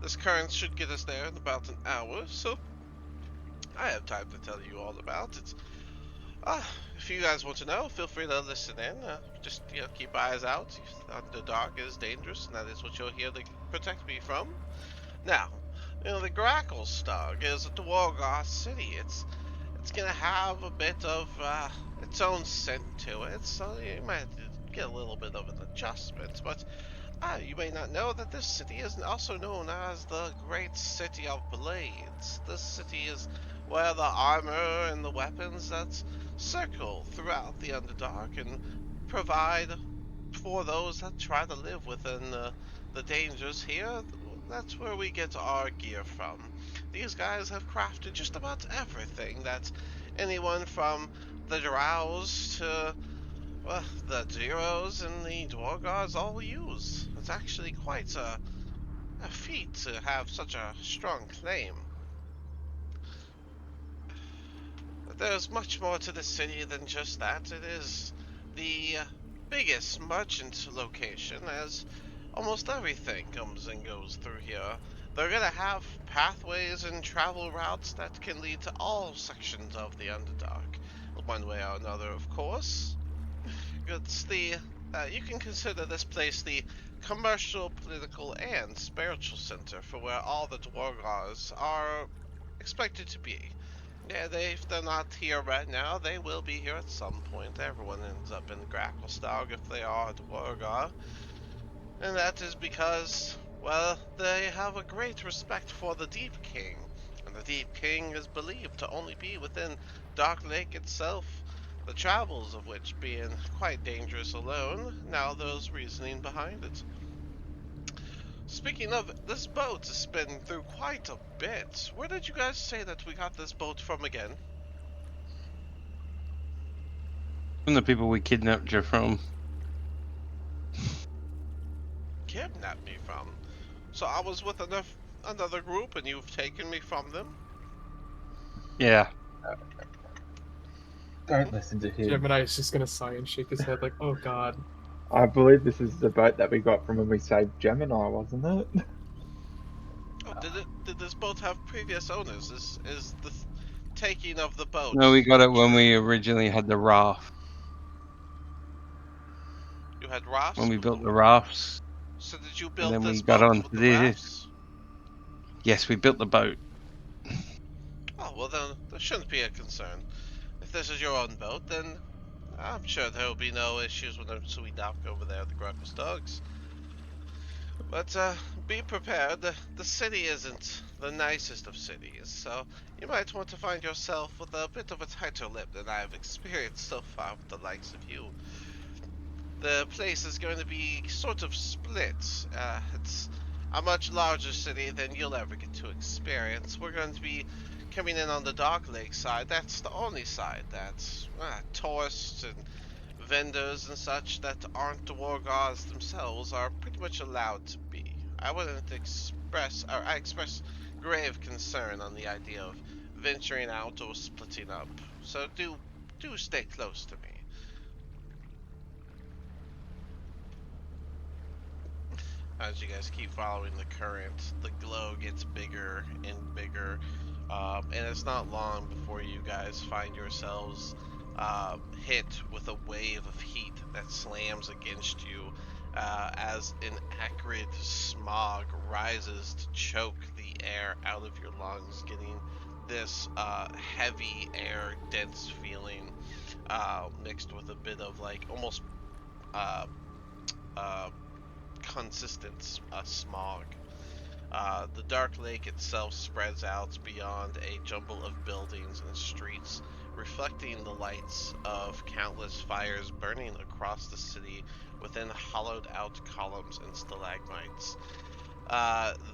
This current should get us there in about an hour, so I have time to tell you all about it. If you guys want to know, feel free to listen in. Just keep eyes out. The dark is dangerous, and that is what you're here to protect me from. Now, the Gracklestog is a Dwargar city. It's gonna have a bit of its own scent to it, so you might have to get a little bit of an adjustment. But you may not know that this city is also known as the Great City of Blades. This city is where the armor and the weapons that circle throughout the Underdark and provide for those that try to live within the dangers here. That's where we get our gear from. These guys have crafted just about everything that anyone from the Drows to the Zeros and the Dwargars all use. It's actually quite a feat to have such a strong claim. But there's much more to the city than just that. It is the biggest merchant location, as almost everything comes and goes through here. They're gonna have pathways and travel routes that can lead to all sections of the Underdark, one way or another, of course. It's you can consider this place the commercial, political, and spiritual center for where all the Dwargars are expected to be. Yeah, if they're not here right now, they will be here at some point. Everyone ends up in Gracklestog if they are a Dwargar. And that is because, well, they have a great respect for the Deep King. And the Deep King is believed to only be within Dark Lake itself, the travels of which being quite dangerous alone. Now there's reasoning behind it. Speaking of, this boat has been through quite a bit. Where did you guys say that we got this boat from again? From the people we kidnapped you from. Kidnapped me from? So I was with another group and you've taken me from them? Yeah. Don't listen to him. Gemini is just gonna sigh and shake his head like, oh god. I believe this is the boat that we got from when we saved Gemini, wasn't it? Oh, did this boat have previous owners? Is the taking of the boat? No, we got it when we originally had the raft. You had rafts? When we built the rafts. So did you build And then this we got boat on with to the this. rafts? Yes, we built the boat. Oh, well then, there shouldn't be a concern. If this is your own boat, then I'm sure there will be no issues when we dock over there at the Gracklestog's. But be prepared. The city isn't the nicest of cities, so you might want to find yourself with a bit of a tighter lip than I've experienced so far with the likes of you. The place is going to be sort of split. It's a much larger city than you'll ever get to experience. We're going to be coming in on the Dark Lake side. That's the only side that's tourists and vendors and such that aren't Dwargars themselves are pretty much allowed to be. I express grave concern on the idea of venturing out or splitting up. So do stay close to me. As you guys keep following the current, the glow gets bigger and bigger, and it's not long before you guys find yourselves hit with a wave of heat that slams against you as an acrid smog rises to choke the air out of your lungs, getting this heavy air, dense feeling mixed with a bit of like almost consistent smog. The Dark Lake itself spreads out beyond a jumble of buildings and streets, reflecting the lights of countless fires burning across the city within hollowed out columns and stalagmites.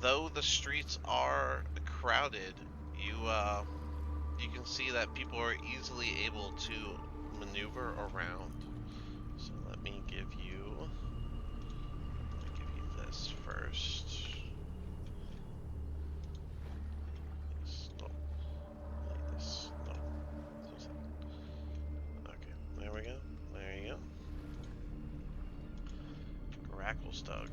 Though the streets are crowded, you can see that people are easily able to maneuver around. So let me give you this first. Doug.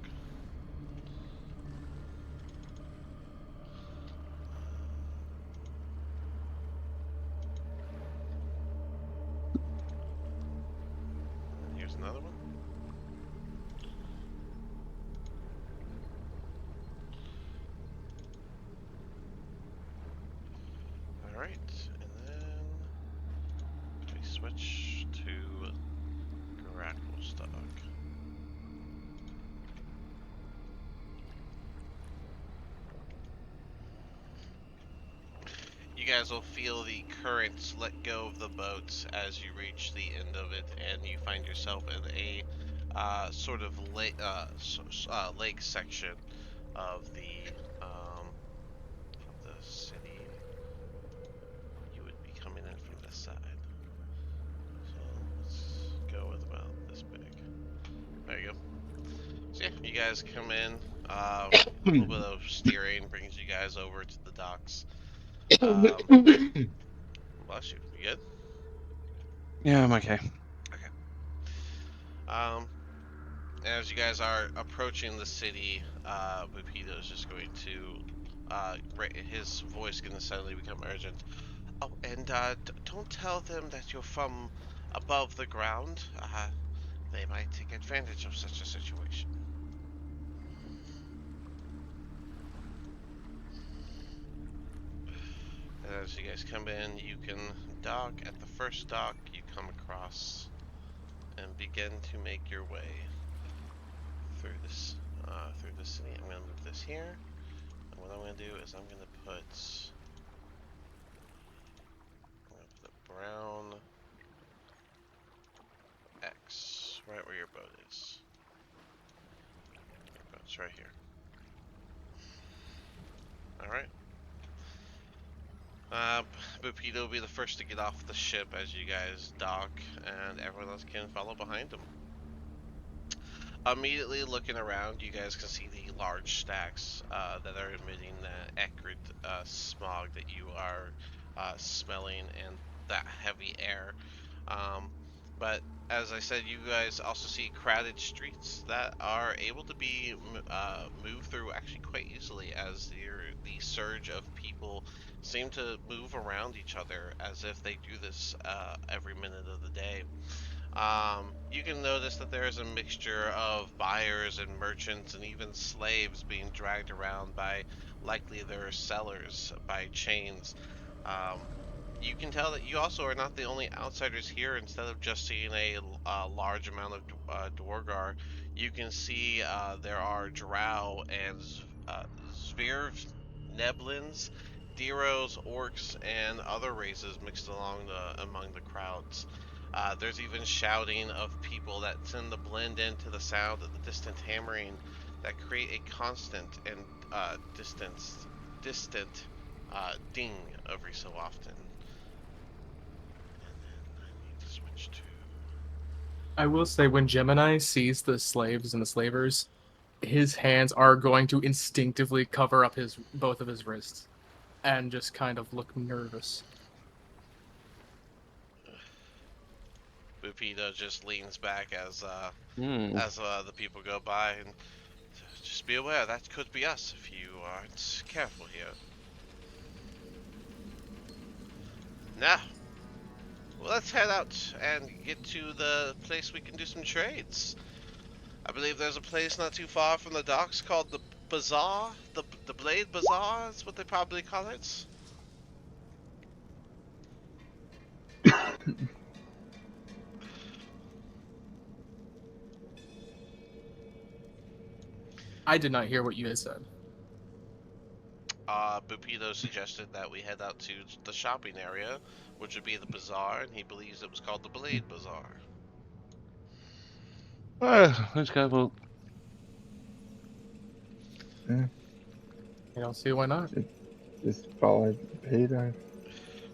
And here's another one. Alright, and then we switch to Gracklestug. You guys will feel the currents let go of the boat as you reach the end of it, and you find yourself in a sort of lake section of the city. You would be coming in from this side. So let's go with about this big. There you go. So yeah, you guys come in. A little bit of steering brings you guys over to the docks. Bless you. You good? Yeah, I'm okay. As you guys are approaching the city, Bupito is just going to, his voice going to suddenly become urgent. Oh, and don't tell them that you're from above the ground. They might take advantage of such a situation. And as you guys come in, you can dock. At the first dock, you come across and begin to make your way through this city. I'm going to move this here. And what I'm going to do is I'm going to put a brown X right where your boat is. Your boat's right here. Alright. Bupito will be the first to get off the ship as you guys dock, and everyone else can follow behind him. Immediately looking around, you guys can see the large stacks that are emitting that acrid smog that you are smelling, and that heavy air. But as I said, you guys also see crowded streets that are able to be moved through actually quite easily, as the surge of people seem to move around each other as if they do this every minute of the day. You can notice that there is a mixture of buyers and merchants and even slaves being dragged around by likely their sellers by chains. You can tell that you also are not the only outsiders here. Instead of just seeing a large amount of Dwargar, you can see there are Drow and Zvirv, Neblins, Deros, Orcs, and other races mixed among the crowds. There's even shouting of people that tend to blend into the sound of the distant hammering that create a constant and distant ding every so often. I will say, when Gemini sees the slaves and the slavers, his hands are going to instinctively cover up both of his wrists and just kind of look nervous. Bupito just leans back as the people go by, and just be aware that could be us if you aren't careful here. Now, well, let's head out and get to the place we can do some trades. I believe there's a place not too far from the docks called the Bazaar. The Blade Bazaar is what they probably call it. I did not hear what you guys said. Bupito suggested that we head out to the shopping area, which would be the bazaar, and he believes it was called the Blade Bazaar. Let's go. Well, Yeah, I don't see why not. just follow Peter.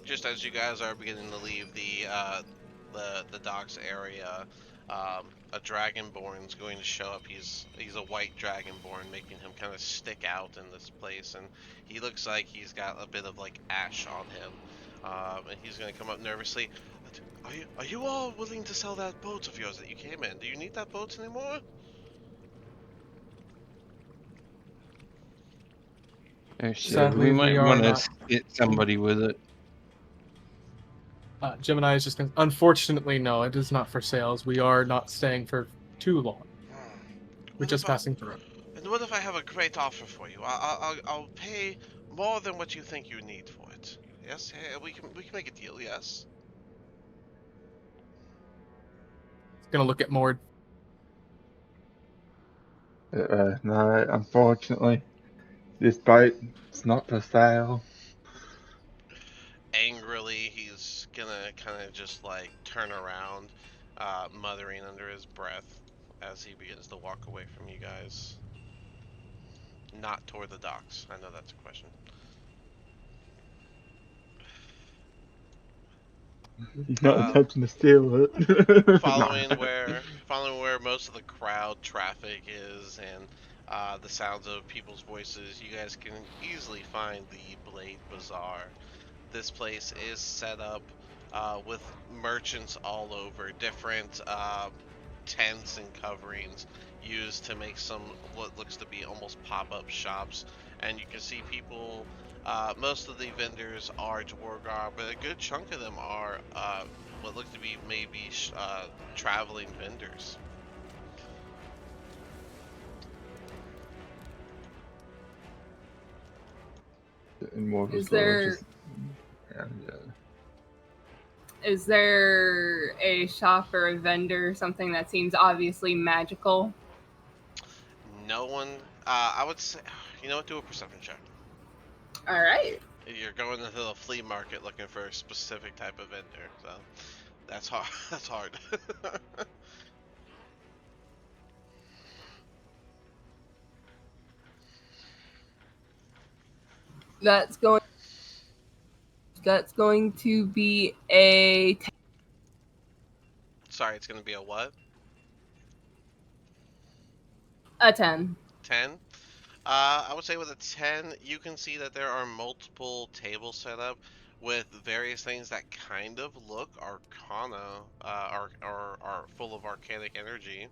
Just as you guys are beginning to leave the docks area, a dragonborn's going to show up. He's a white dragonborn, making him kind of stick out in this place, and he looks like he's got a bit of like ash on him. And he's going to come up nervously. Are you all willing to sell that boat of yours that you came in? Do you need that boat anymore? Oh shit, Sadly, we might we are want to not. hit somebody with it. Gemini is just going to... Unfortunately, no, it is not for sales. We are not staying for too long. We're What just about- passing through. And what if I have a great offer for you? I'll pay more than what you think you need for it. Yes, we can make a deal. Yes. Gonna look at Mord. No, unfortunately, this boat it's not for sale. Angrily, he's gonna kind of just like turn around, muttering under his breath as he begins to walk away from you guys. Not toward the docks. I know that's a question. He's not attempting to steal it. Following No. where most of the crowd traffic is and the sounds of people's voices, you guys can easily find the Blade Bazaar. This place is set up with merchants all over, different tents and coverings used to make some what looks to be almost pop-up shops, and you can see people. Most of the vendors are Dwargar, but a good chunk of them are what look to be maybe traveling vendors. And more Is as well, there- just- and, Is there a shop or a vendor, something that seems obviously magical? No one. I would say, you know what? Do a perception check. All right. You're going into the flea market looking for a specific type of vendor, so that's hard. That's hard. That's going to be a Sorry, it's gonna be a what? 10. 10. I would say with a 10, you can see that there are multiple tables set up with various things that kind of look arcana, are full of arcanic energy.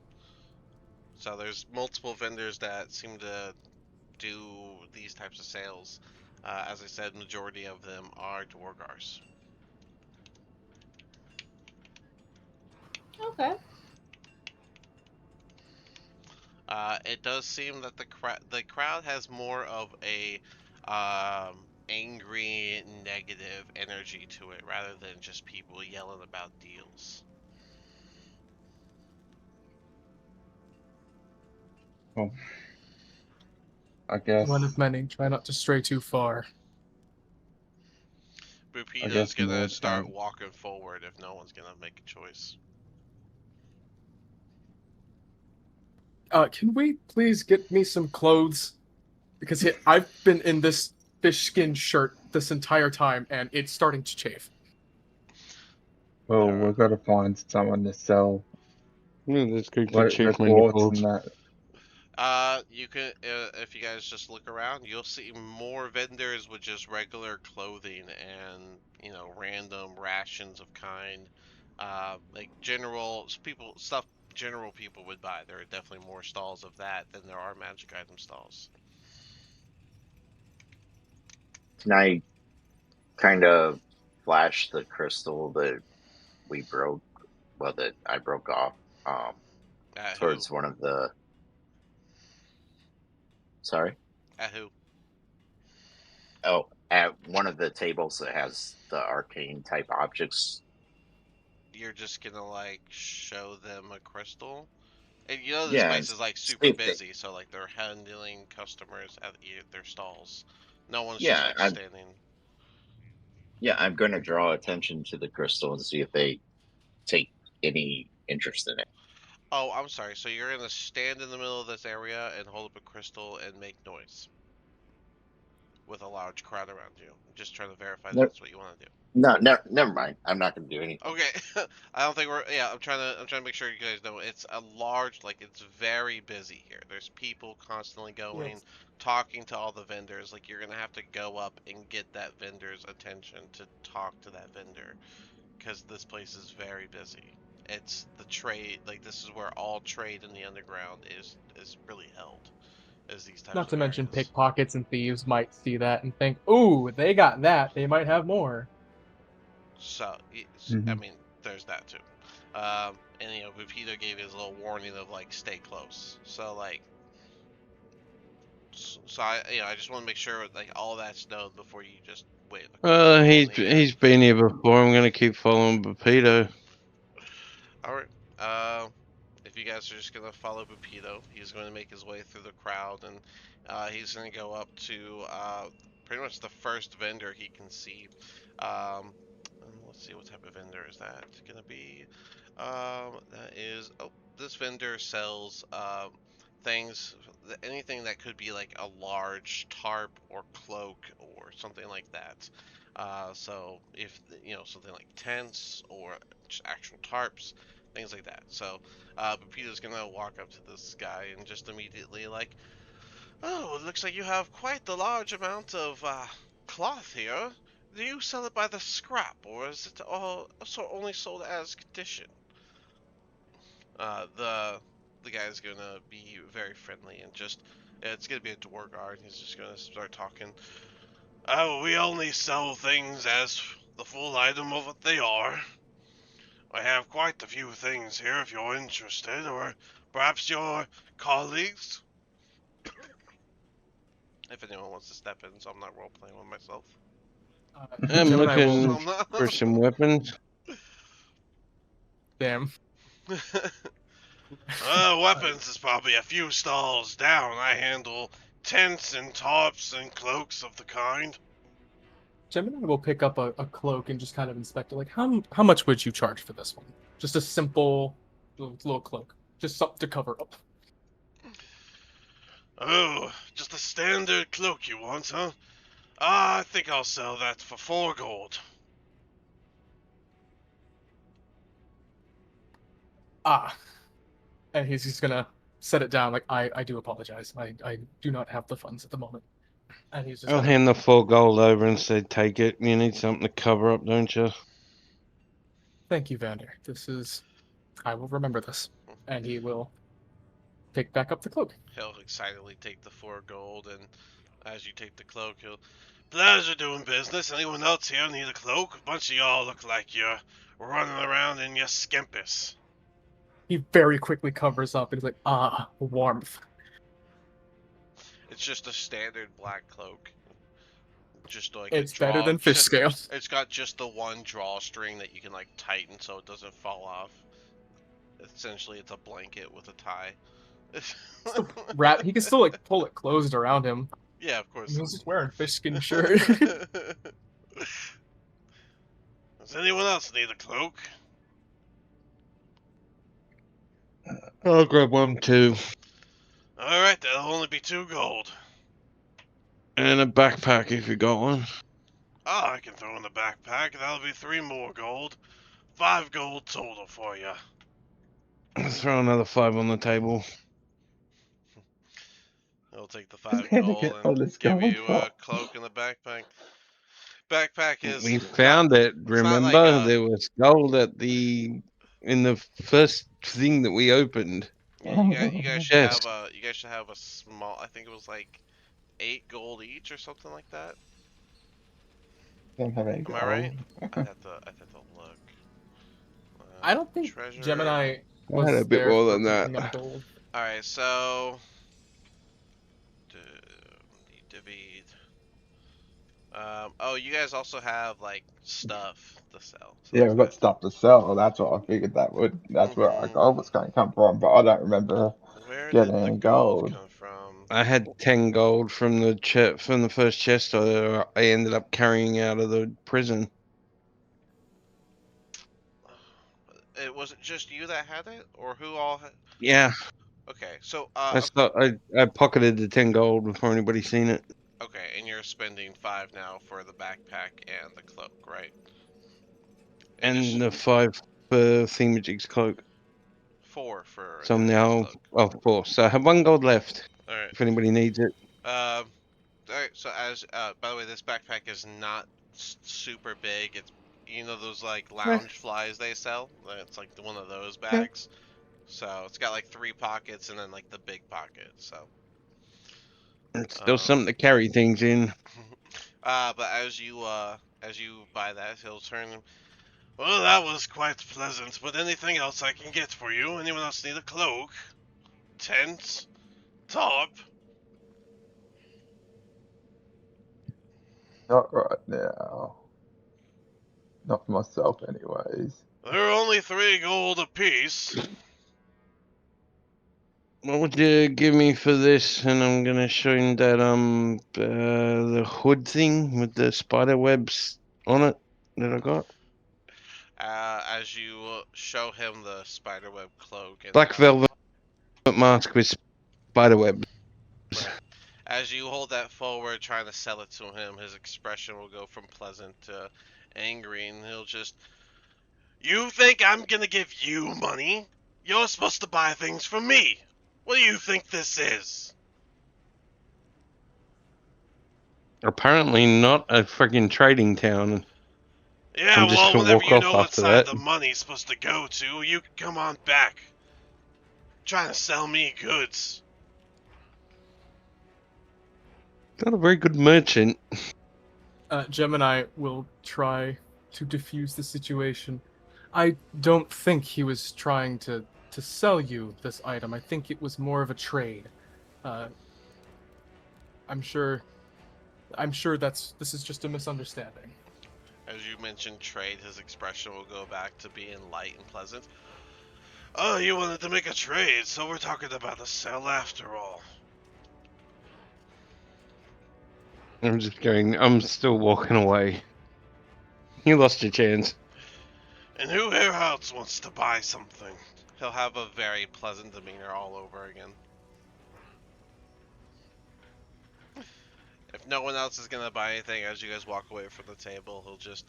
So there's multiple vendors that seem to do these types of sales. As I said, majority of them are Dwargars. Okay. It does seem that the crowd has more of a angry, negative energy to it, rather than just people yelling about deals. well, I guess. One of many. Try not to stray too far. Bupita's guess gonna more start time. walking forward if no one's gonna make a choice. Can we please get me some clothes? Because I've been in this fish skin shirt this entire time, and it's starting to chafe. Well, we've got to find someone to sell This could the chafe my quartz nipples. and that. You can, if you guys just look around, you'll see more vendors with just regular clothing and, you know, random rations of kind, like general people would buy. There are definitely more stalls of that than there are magic item stalls. Can I kind of flash the crystal that we broke? Well, that I broke off At towards who? one of the. Sorry. At who? Oh, at one of the tables that has the arcane type objects. You're just gonna like show them a crystal? And you know this Yeah, place is like see super if they- busy, so like they're handling customers at their stalls. No one's just Yeah, like I'm standing. going to draw attention to the crystal and see if they take any interest in it. Oh, I'm sorry. So you're gonna stand in the middle of this area and hold up a crystal and make noise with a large crowd around you. I'm just trying to verify that's what you want to do. No, never mind. I'm not going to do anything. Okay, I don't think we're. Yeah, I'm trying to make sure you guys know it's a large. Like it's very busy here. There's people constantly going, Yes. talking to all the vendors. Like you're gonna have to go up and get that vendor's attention to talk to that vendor, because this place is very busy. It's the trade. Like this is where all trade in the underground is really held. Is these types Not to of mention areas. pickpockets and thieves might see that and think, "Ooh, they got that. They might have more." So, I Mhm. mean, there's that too. And you know, Pepito gave his little warning of like, stay close. So like, so I, you know, I just want to make sure like all that's known before you just wait. He's been here before. I'm gonna keep following Pepito. All right. If you guys are just gonna follow Pepito, he's going to make his way through the crowd, and he's going to go up to pretty much the first vendor he can see. And let's see, what type of vendor is that gonna be? That is, oh, this vendor sells things, anything that could be like a large tarp or cloak or something like that. So if you know, something like tents or just actual tarps, things like that. So, but Peter's gonna walk up to this guy and just immediately like, "Oh, it looks like you have quite the large amount of cloth here. Do you sell it by the scrap, or is it all only sold as condition?" The guy's gonna be very friendly and just, it's gonna be a door guard. He's just gonna start talking. "Oh, we only sell things as the full item of what they are. I have quite a few things here if you're interested, or perhaps your colleagues, if anyone wants to step in, so I'm not role playing with myself." I'm Gemini will. looking I'm not. for some weapons. Damn. Weapons is probably a few stalls down. I handle tents and tarps and cloaks of the kind. Gemini will pick up a cloak and just kind of inspect it. Like, how much would you charge for this one? Just a simple little cloak, just something to cover up. Oh, just a standard cloak you want, huh? I think I'll sell that for 4 gold. Ah, and he's just gonna set it down. Like, I do apologize. I do not have the funds at the moment. And he's just I'll gonna, hand the 4 gold over and say, "Take it. You need something to cover up, don't you?" thank you, Vander. I will remember this. And he will pick back up the cloak. He'll excitedly take the 4 gold, and as you take the cloak, he'll, "Pleasure doing business. Anyone else here need a cloak? A bunch of y'all look like you're running around in your skimpus." He very quickly covers up and he's like, "Ah, warmth." It's just a standard black cloak. Just like It's a draw. better than fish scale. It's got just the one drawstring that you can like tighten so it doesn't fall off. Essentially, it's a blanket with a tie. He can still like pull it closed around him. Yeah, of course. He's just wearing fish skin shirt. Does anyone else need a cloak? I'll grab one too, Alright, that'll only be 2 gold. and a backpack if you got one. Oh, I can throw in the backpack. That'll be 3 more gold. 5 gold total for you. Throw another 5 on the table. He'll take the 5 Gonna gold get all and this give gold you for? a cloak and a backpack. Backpack is We found it. not Remember, like there was gold in the first thing that we opened. yeah, you guys should Yes. have a small. I think it was like 8 gold each or something like that. Don't have any Am gold. I right? I'd have to look. I don't think Treasure. Gemini I was had a bit there more for than that. picking up gold. All right, so David. Oh, you guys also have like stuff to sell. So Yeah, that's we've got good. stuff to sell. That's what I figured that's where our gold was going to come from, but I don't remember Where getting did the any gold gold. come from? I had 10 gold from the first chest I ended up carrying out of the prison. It was it just you that had it, or who all had? Yeah, Okay, so I pocketed the 10 gold before anybody seen it. okay, and you're spending 5 now for the backpack and the cloak, right? And the 5 for Thingamajig's cloak. 4 for So I'm the now, cloak. 4. So I have 1 gold left All right. if anybody needs it. All right. So as by the way, this backpack is not super big. It's, you know, those like lounge flies they sell. It's like one of those bags. So it's got like 3 pockets and then like the big pocket. So It's still something to carry things in. But as you buy that, he'll turn. Well, that was quite pleasant. But anything else I can get for you? Anyone else need a cloak, tent, tarp? Not right now. Not for myself, anyways. They're only 3 gold apiece. What would you give me for this? And I'm gonna show him that the hood thing with the spider webs on it that I got. As you show him the spiderweb cloak and Black velvet mask with spider webs. Right. As you hold that forward, trying to sell it to him, his expression will go from pleasant to angry, and he'll just, "You think I'm gonna give you money? You're supposed to buy things from me. What do you think this is?" Apparently not a freaking trading town. Yeah, I'm just well, gonna whatever walk you off know what after side that. the money's supposed to go to, you can come on back. Trying to sell me goods. Not a very good merchant. Gemini will try to diffuse the situation. I don't think he was trying to sell you this item. I think it was more of a trade. I'm sure this is just a misunderstanding. As you mentioned trade, his expression will go back to being light and pleasant. Oh, you wanted to make a trade, so we're talking about a sell after all. I'm still walking away. You lost your chance. And who here else wants to buy something? He'll have a very pleasant demeanor all over again. If no one else is gonna buy anything as you guys walk away from the table, he'll just,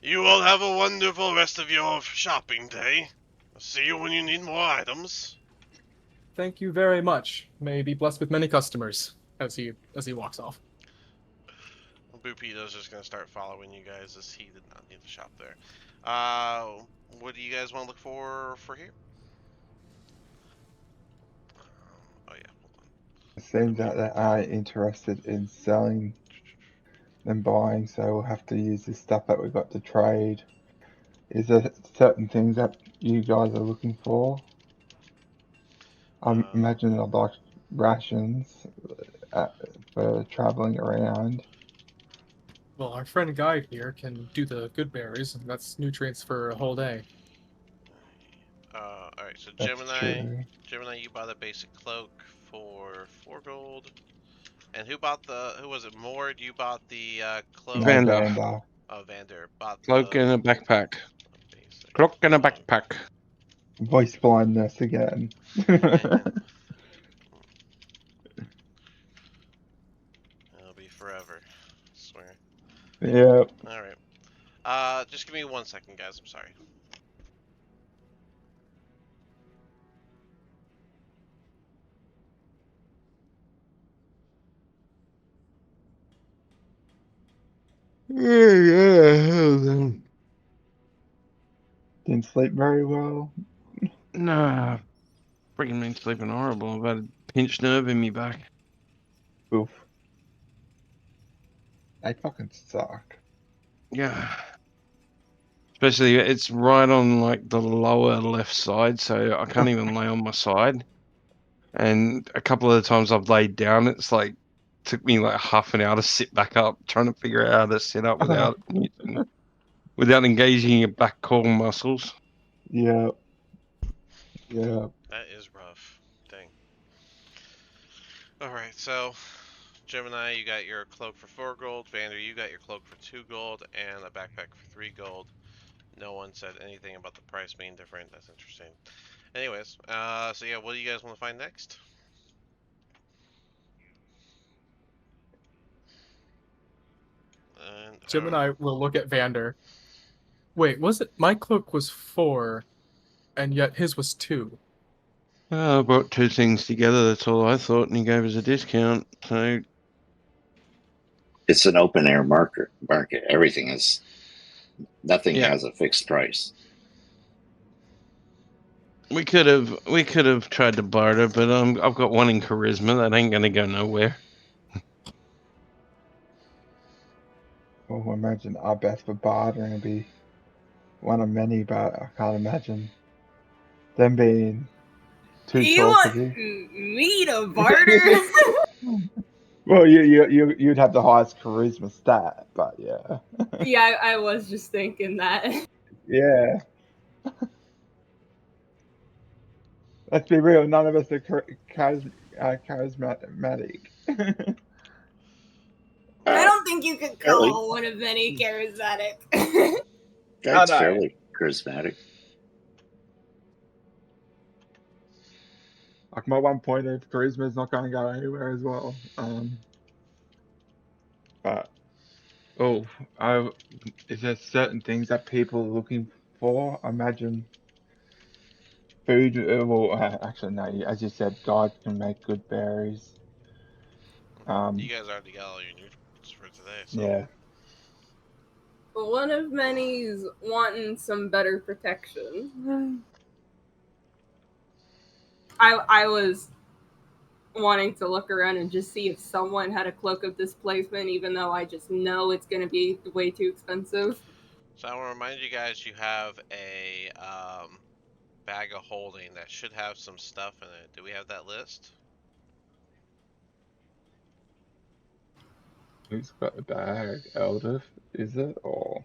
"You all have a wonderful rest of your shopping day. I'll see you when you need more items." Thank you very much. May be blessed with many customers as he walks off. Boopito's just gonna start following you guys as he did not need to shop there. What do you guys want to look for here? Oh yeah, hold on. It seems that they are interested in selling than buying, so we'll have to use the stuff that we got to trade. Is there certain things that you guys are looking for? I imagine I'd like rations for traveling around. Well, our friend Guide here can do the good berries, and that's nutrients for a whole day. Alright, so That's Gemini, true. you bought a basic cloak for 4 gold. And who bought who was it, Mord? You bought the cloak? No, Vander. Vander. Oh, Vander bought Cloak the and a backpack. basic Cloak and a cloak. backpack. Voice blindness again. And it'll be forever, I swear. Yep. Alright. Just give me 1 second, guys, I'm sorry. Yeah. Didn't sleep very well. Nah. Freaking been sleeping horrible. I've had a pinched nerve in me back. Oof. They fucking suck. Yeah. Especially it's right on like the lower left side, so I can't even lay on my side. And a couple of the times I've laid down, it's like took me like half an hour to sit back up, trying to figure out how to sit up without engaging your back core muscles. Yep. Yep. That is rough. Dang. Alright, so Gemini, you got your cloak for 4 gold. Vander, you got your cloak for 2 gold and a backpack for 3 gold. No one said anything about the price being different. That's interesting. Anyways, so yeah, what do you guys want to find next? And, Gemini will look at Vander. Wait, was it my cloak was 4, and yet his was 2? I brought 2 things together, that's all I thought, and he gave us a discount. So It's an open air market. Everything is. Nothing Yeah. has a fixed price. we could have tried to barter, but I've got 1 in charisma that ain't gonna go nowhere. Well, imagine our best for bartering would be one of many, but I can't imagine them being too You want talkative. me to barter? Well, you'd have the highest charisma stat, but yeah, Yeah, I was just thinking that. yeah. Let's be real. None of us are charismatic. I don't think you could Really? call one of many charismatic. That's know. fairly charismatic. Like my one point of charisma is not going to go anywhere as well. But is there certain things that people are looking for? I imagine food. Actually, no. As you said, God can make good berries. You guys already got all your nutrients for today, so. Yeah. One of many's wanting some better protection. I was wanting to look around and just see if someone had a cloak of displacement, even though I just know it's going to be way too expensive. So I want to remind you guys, you have a bag of holding that should have some stuff in it. Do we have that list? Who's got the bag? Eldith, is it? Or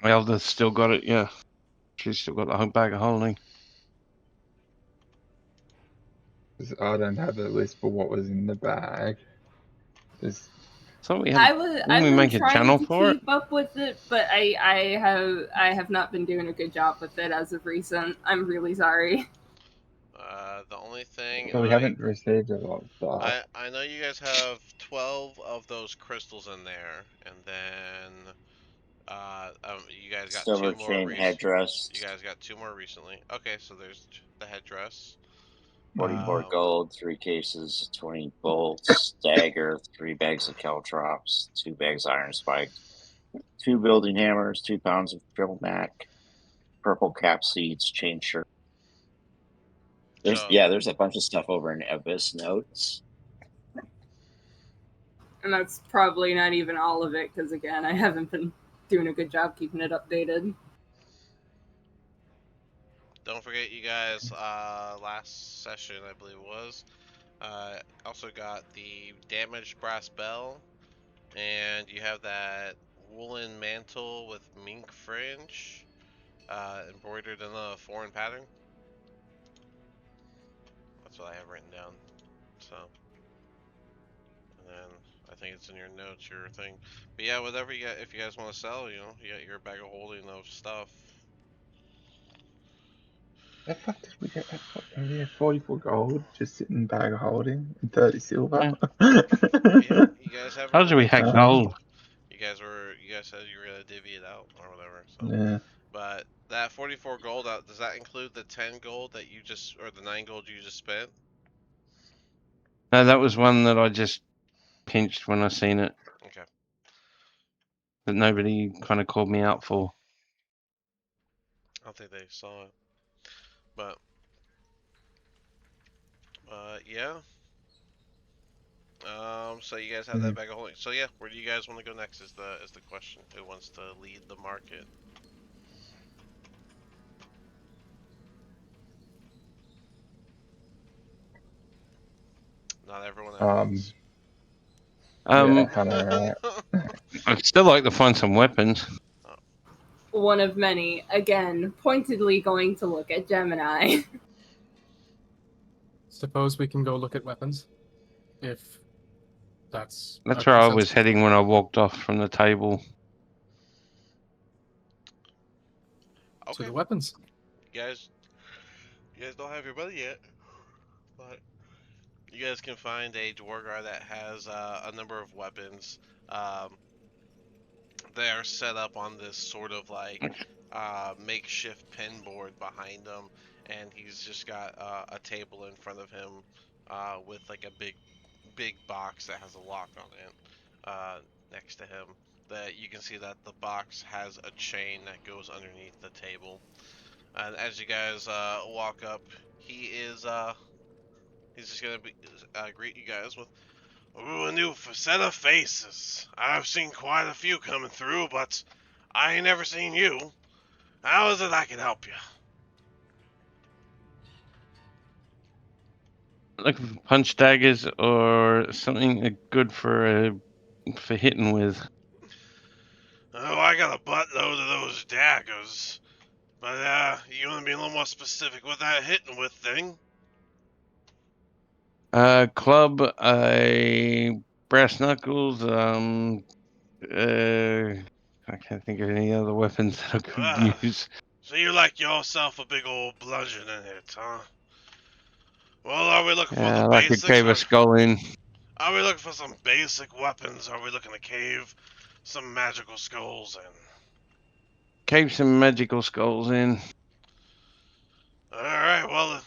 Elder's still got it, yeah. She's still got the whole bag of holding. 'cause I don't have the list for what was in the bag. There's So we had. I've we been make a trying channel to for it? keep up with it, but I have not been doing a good job with it as of recent. I'm really sorry. The only thing we haven't received a lot of stuff. I know you guys have 12 of those crystals in there, and then you guys got Silver two more chain headdress, You guys got two more recently. Okay, so there's the headdress. 44 gold, 3 cases, 20 bolts, dagger, 3 bags of caltrops, 2 bags of iron spike, 2 building hammers, 2 pounds of triple mac, purple cap seeds, chain shirt. There's a bunch of stuff over in Abyss notes. And that's probably not even all of it, because again, I haven't been doing a good job keeping it updated. Don't forget, you guys, last session, I believe it was, also got the damaged brass bell, and you have that woolen mantle with mink fringe, embroidered in a foreign pattern. That's what I have written down. So, and then I think it's in your notes, your thing. But yeah, whatever you got, if you guys want to sell, you got your bag of holding of stuff. The fuck did we get? We had 44 gold just sitting in bag of holding and 30 silver. Yeah. Yeah, you guys have. How do we hack gold? You guys said you were gonna divvy it out or whatever. So. Yeah. But that 44 gold, does that include the 10 gold that you just, or the 9 gold you just spent? No, that was one that I just pinched when I seen it. Okay. That nobody kind of called me out for. I don't think they saw it. But yeah. So you guys have that bag of holding. So yeah, where do you guys want to go next is the question. Who wants to lead the market? Not everyone at once. Yeah, I know, right? I'd still like to find some weapons. One of many, again, pointedly going to look at Gemini. Suppose we can go look at weapons, if that's. That's where I was heading when I walked off from the table. Okay. To the weapons. You guys don't have your money yet, but you guys can find a Dwargar that has a number of weapons. They are set up on this sort of like makeshift pin board behind him, and he's just got a table in front of him with like a big box that has a lock on it next to him. That you can see that the box has a chain that goes underneath the table. And as you guys walk up, he's just gonna greet you guys with, Ooh, a new set of faces. I've seen quite a few coming through, but I ain't never seen you. How is it I can help you? Looking for punch daggers or something good for hitting with. Oh, I got a buttload of those daggers. But, you want to be a little more specific with that hitting with thing? Club, brass knuckles, I can't think of any other weapons that I could Ah, use. so you like yourself a big old bludgeon in it, huh? Well, are we looking for the Like a basics, cave a or skull in. are we looking for some basic weapons? Are we looking to cave some magical skulls in? Cave some magical skulls in. Alright, well,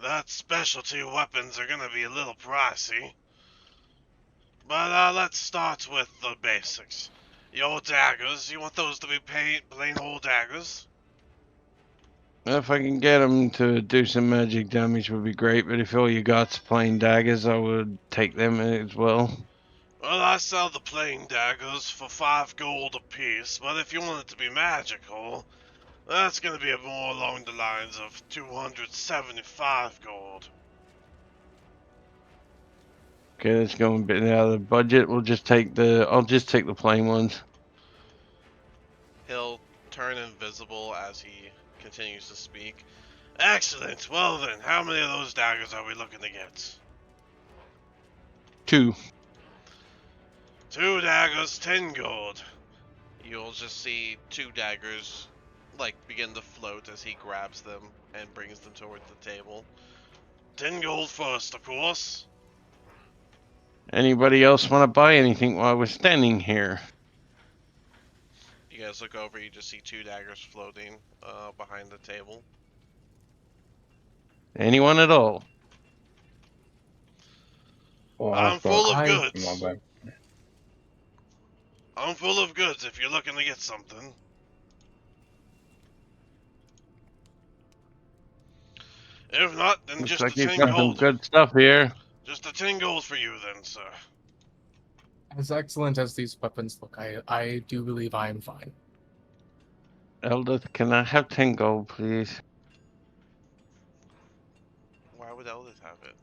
that specialty weapons are gonna be a little pricey. But, let's start with the basics. Your daggers, you want those to be plain old daggers? If I can get them to do some magic damage would be great, but if all you got's plain daggers, I would take them as well. Well, I sell the plain daggers for 5 gold apiece, but if you want it to be magical, that's gonna be more along the lines of 275 gold. Okay, that's going a bit out of the budget. I'll just take the plain ones. He'll turn invisible as he continues to speak. Excellent. Well then, how many of those daggers are we looking to get? 2. 2 daggers, 10 gold. You'll just see 2 daggers, begin to float as he grabs them and brings them towards the table. 10 gold first, of course. Anybody else want to buy anything while we're standing here? You guys look over, you just see 2 daggers floating behind the table. Anyone at all? Well, I'm I've full got- of I- goods. my bad. I'm full of goods if you're looking to get something. If not, then Looks just like the you've 10 got some gold. good stuff here. Just the 10 gold for you then, sir. As excellent as these weapons look, I do believe I am fine. Eldith, can I have 10 gold, please? Why would Eldith have it?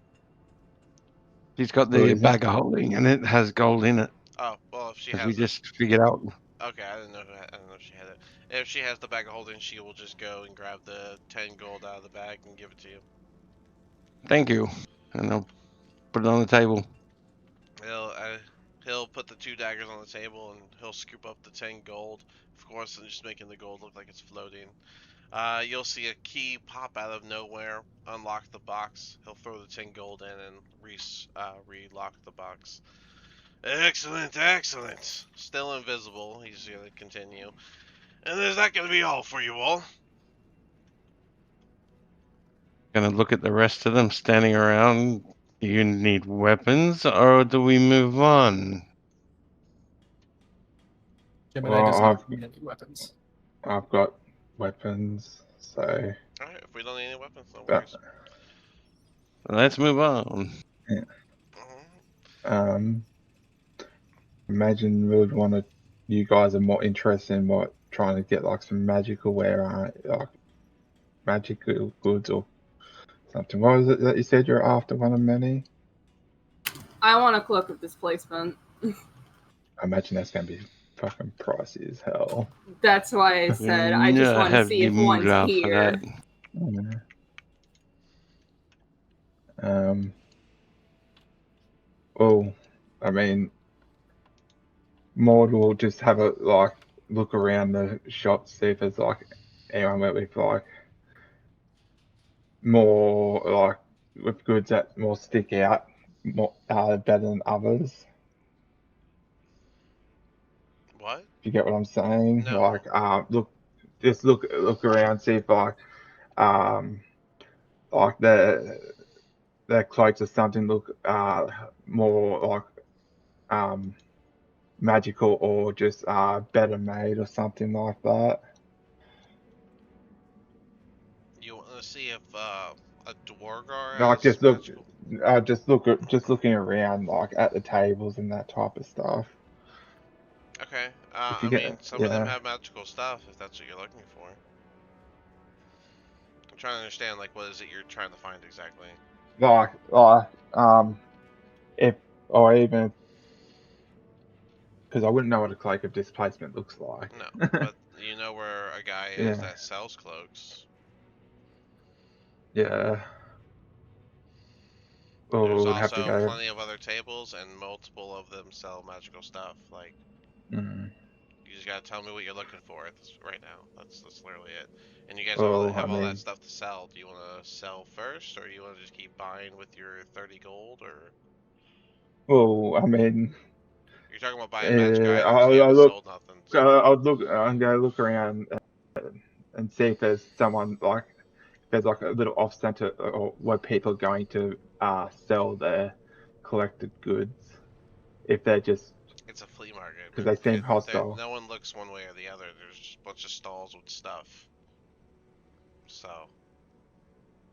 She's got What the is it? bag of holding, and it has gold in it. Oh, well, if she As has we it. just figured out. Okay, I didn't know if she had it. If she has the bag of holding, she will just go and grab the 10 gold out of the bag and give it to you. Thank you. And I'll put it on the table. He'll put the 2 daggers on the table and he'll scoop up the 10 gold, of course, and just making the gold look like it's floating. You'll see a key pop out of nowhere, unlock the box. He'll throw the 10 gold in and relock the box. Excellent, excellent. Still invisible. He's gonna continue. And is that gonna be all for you all? Gonna look at the rest of them standing around. Do you need weapons, or do we move on? Gemini Well, does not need any weapons. I've got weapons, so Alright, if we don't need any weapons, no that, worries. Let's move on. Mhm. imagine we would want to. You guys are more interested in what trying to get like some magical wear, like magical goods or something. What was it that you said you're after? One of many. I want a cloak of displacement. I imagine that's gonna be fucking pricey as hell. That's why I said I just want to have see the if one's moolah for here. that. Well, I mean, Maud will just have a look around the shop, see if there's like anyone with like more with goods that more stick out, more better than others. What? If you get what I'm saying? No. Look around, see if their cloaks or something look more magical or just better made or something like that. You want to see if a Dwargar Like has just look, magical? just looking around, like at the tables and that type of stuff. Okay. If you I get, mean, some of them yeah, have magical stuff, if that's what you're looking for. I'm trying to understand, like, what is it you're trying to find exactly? like if or even because I wouldn't know what a cloak of displacement looks like. No, but you know where a guy is Yeah. that sells cloaks. Yeah. There's Or would have to also go. plenty of other tables, and multiple of them sell magical stuff. Like, Mm. you just gotta tell me what you're looking for right now. That's literally it. And you guys all Oh, I have all that mean, stuff to sell. Do you want to sell first, or you want to just keep buying with your 30 gold, or well, I mean, you're talking about buying magic items? You I haven't look. sold nothing. So. I'll look. I'm gonna look around and see if there's someone like if there's like a little off center or where people are going to sell their collected goods. If they're just It's a flea market. because they seem There, hostile. no one looks one way or the other. There's just a bunch of stalls with stuff. So,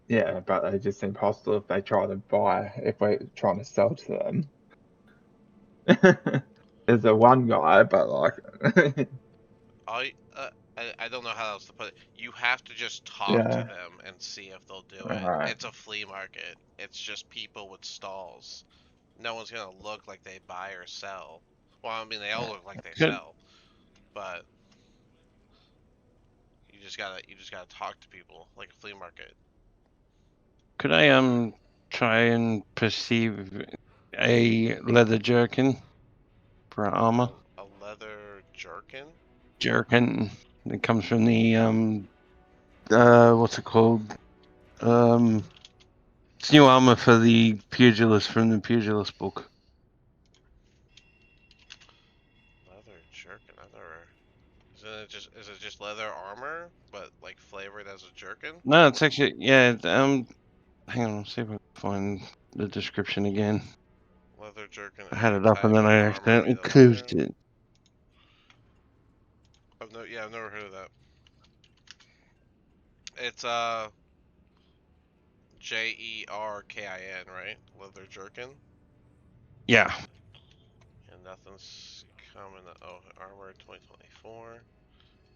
Yeah, but they just seem hostile if they try to buy, if we're trying to sell to them. There's a one guy, but like, I, I don't know how else to put it. You have to just talk to yeah, them and see if they'll do it. alright. It's a flea market. It's just people with stalls. No one's gonna look like they buy or sell. Well, I mean, they all look like they Could sell, but you just gotta talk to people like a flea market. could I try and perceive a leather jerkin for armor? A leather jerkin? Jerkin that comes from the what's it called? It's new armor for the pugilist from the pugilist book. Leather jerkin? I've never. Is it just leather armor, but like flavored as a jerkin? No, it's actually yeah. Hang on, I'll see if I can find the description again. Leather jerkin, I had any it up and type then of I armor accidentally made of leather. closed it. I've never heard of that. It's Jerkin, right? Leather jerkin. Yeah. And nothing's coming. Oh, armor 2024.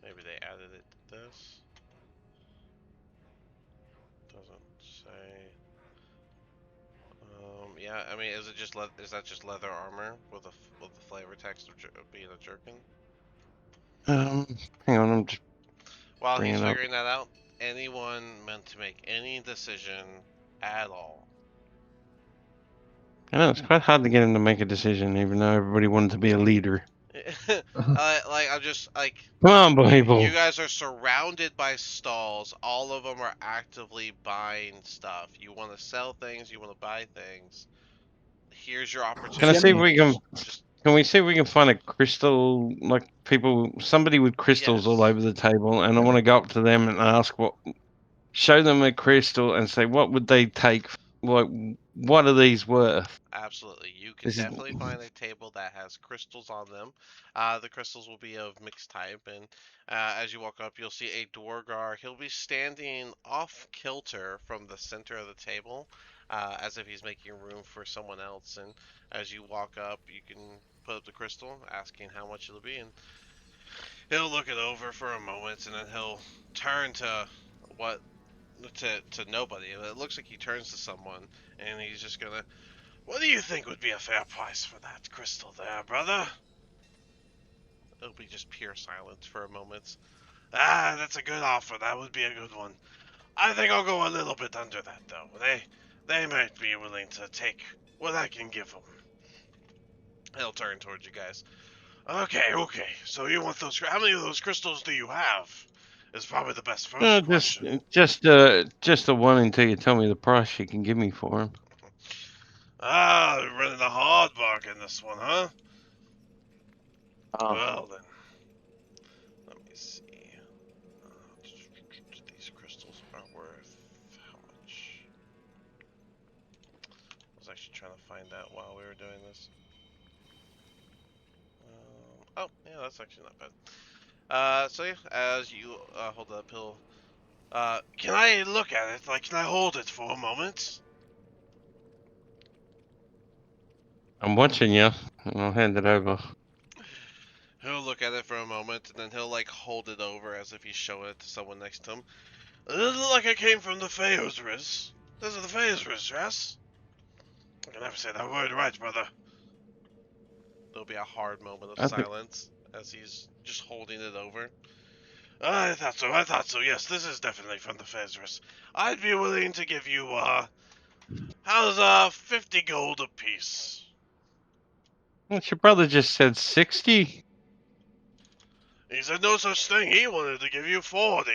Maybe they added it to this. Doesn't say. Yeah. I mean, is that just leather armor with the flavor text of being a jerkin? Hang on, I'm just While bringing he's it up. figuring that out, anyone meant to make any decision at all? I know it's quite hard to get him to make a decision, even though everybody wanted to be a leader. I'm just like, Come on, people. you guys are surrounded by stalls. All of them are actively buying stuff. You want to sell things. You want to buy things. Here's your opportunity. Can I see if Jimmy- we can? Just Can we see if we can find a crystal, like somebody with crystals all Yes. over the table, and I want to go up to them and ask show them a crystal and say what would they take, like what are these worth? absolutely. You can This is definitely find a table that has crystals on them. The crystals will be of mixed type, and as you walk up, you'll see a Dwargar. He'll be standing off kilter from the center of the table, as if he's making room for someone else. And as you walk up, you can put up the crystal, asking how much it'll be, and he'll look it over for a moment, and then he'll turn to what to nobody. It looks like he turns to someone, and he's just gonna. What do you think would be a fair price for that crystal there, brother? It'll be just pure silence for a moment. Ah, that's a good offer. That would be a good one. I think I'll go a little bit under that, though. They might be willing to take what I can give them. He'll turn towards you guys. Okay. So you want those? How many of those crystals do you have? Is probably the best first question. just the one until you tell me the price you can give me for him. Ah, we're running a hard bargain this one, huh? Oh. Well then, let me see. These crystals are worth how much? I was actually trying to find out while we were doing this. Oh, yeah, that's actually not bad. So yeah, as you hold that pill, can I look at it? Like, can I hold it for a moment? I'm watching you, and I'll hand it over. He'll look at it for a moment, and then he'll like hold it over as if he's showing it to someone next to him. It doesn't look like it came from the Feosris. Those are the Feosris, yes? I can never say that word right, brother. There'll be a hard moment of silence as he's just holding it over. I thought so, yes, this is definitely from the Feosris. I'd be willing to give you, how's 50 gold apiece? Well, your brother just said 60. He said no such thing, he wanted to give you 40.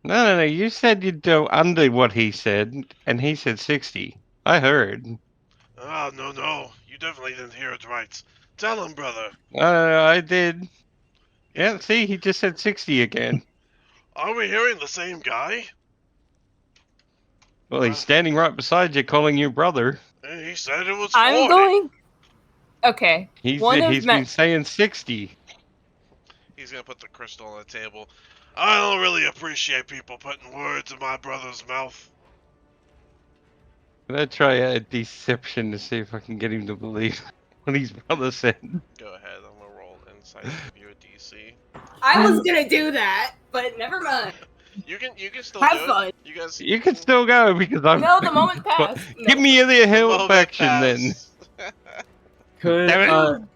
No, you said you'd go under what he said, and he said 60. I heard. Oh, no, you definitely didn't hear it right. Tell him, brother. I did. Yeah, see, he just said 60 again. Are we hearing the same guy? Well, he's standing right beside you, calling you brother. He said it was 40. I'm going. Okay. He's One been saying 60. He's gonna put the crystal on the table. I don't really appreciate people putting words in my brother's mouth. I'm gonna try a deception to see if I can get him to believe what his brother said. Go ahead, I'm gonna roll insight to give you a DC. I was gonna do that, but never mind. You can still Have do fun. it. You guys. You can still go because I'm. No, the moment passed. No. Give me the help Moment action then. pass. Could Damn it.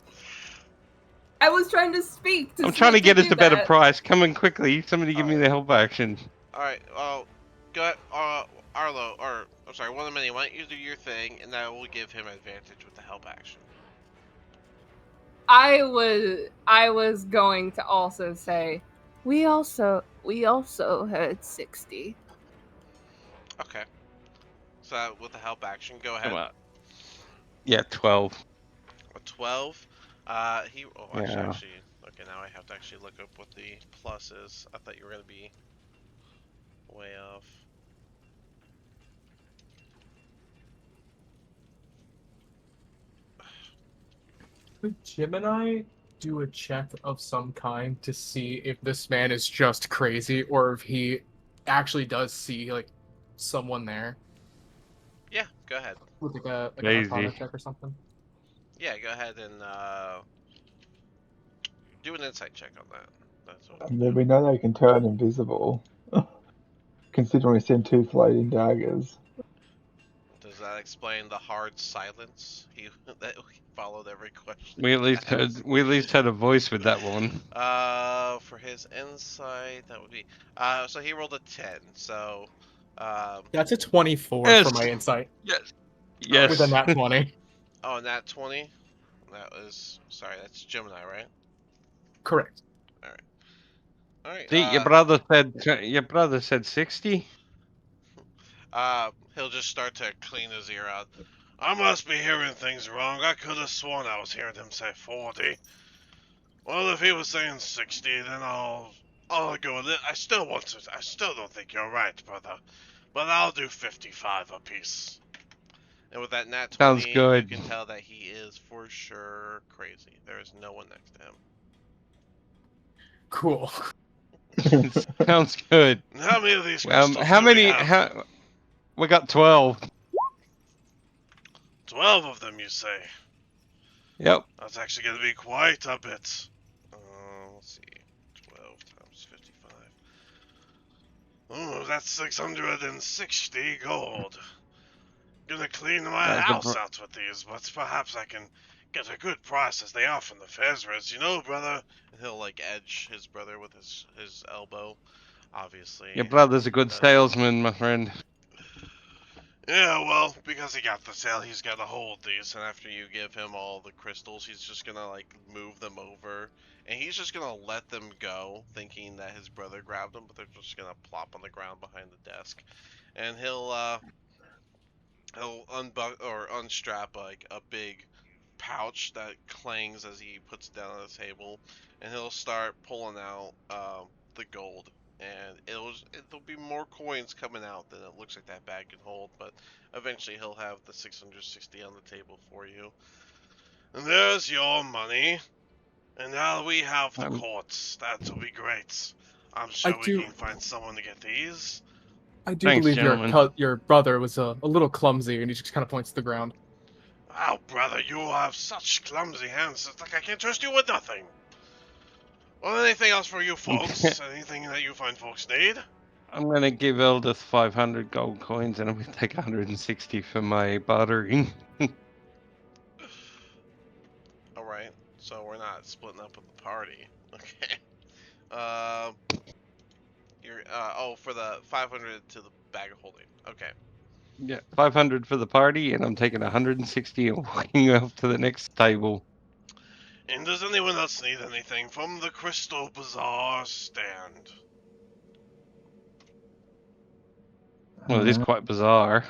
I was trying to speak. I'm trying to get us do a better that. price. Come in quickly. Somebody give me the help action. Alright, well, go ahead, Arlo, or, I'm sorry, one of many, why don't you do your thing, and that will give him advantage with the help action. I was going to also say, we also heard 60. Okay. So, with the help action, go ahead. Come on. Yeah, 12. A 12. Okay, now I have to actually look up what the plus is. I thought you were going to be way off. Could Gemini do a check of some kind to see if this man is just crazy or if he actually does see like someone there? Yeah, go ahead. With like an Lazy. Arcana check or something? Yeah, go ahead and do an insight check on that. That's what And then we know they can turn invisible. Considering we send 2 floating daggers. Does that explain the hard silence that followed every question? We at least had a voice with that one. For his insight, that would be so he rolled a 10. So That's a 24 Yes. for my insight. Yes. With a nat 20. oh, nat 20. That was that's Gemini, right? Correct. All right. See, your brother said 60. He'll just start to clean his ear out. I must be hearing things wrong. I could have sworn I was hearing him say 40. Well, if he was saying 60, then I'll go with it. I still don't think you're right, brother. But I'll do 55 apiece. And with that nat 20, Sounds good. you can tell that he is for sure crazy. There is no one next to him. Cool. Sounds good. How many of these crystals How do we many? have? We got 12. 12 of them, you say? Yep. That's actually going to be quite a bit. Let's see. 12 times 55. Oh, that's 660 gold. Gonna clean my That's a house out with these, but perhaps I can get a good price as they are from the Feosris, you know, brother. And he'll like edge his brother with his elbow, obviously. Your brother's a good salesman, my friend. Yeah, well, because he got the sale, he's got to hold these, and after you give him all the crystals, he's just gonna like move them over, and he's just gonna let them go, thinking that his brother grabbed them, but they're just gonna plop on the ground behind the desk, and he'll unstrap like a big pouch that clangs as he puts it down on the table, and he'll start pulling out the gold. And there'll be more coins coming out than it looks like that bag can hold, but eventually he'll have the 660 on the table for you. And there's your money. And now we have the courts. That'll be great. I'm sure we can find someone to get these. I do Thanks, believe gentlemen. your brother was a little clumsy, and he just kind of points to the ground. Wow, brother, you have such clumsy hands. It's like I can't trust you with nothing. Well, anything else for you folks? Anything that you find folks need? I'm going to give Eldith 500 gold coins, and I'm going to take 160 for my bartering. Alright, so we're not splitting up with the party. Okay. For the 500 to the bag of holding. Okay. Yeah, 500 for the party, and I'm taking 160 and walking off to the next table. And does anyone else need anything from the Crystal Bazaar stand? Well, it is quite bizarre.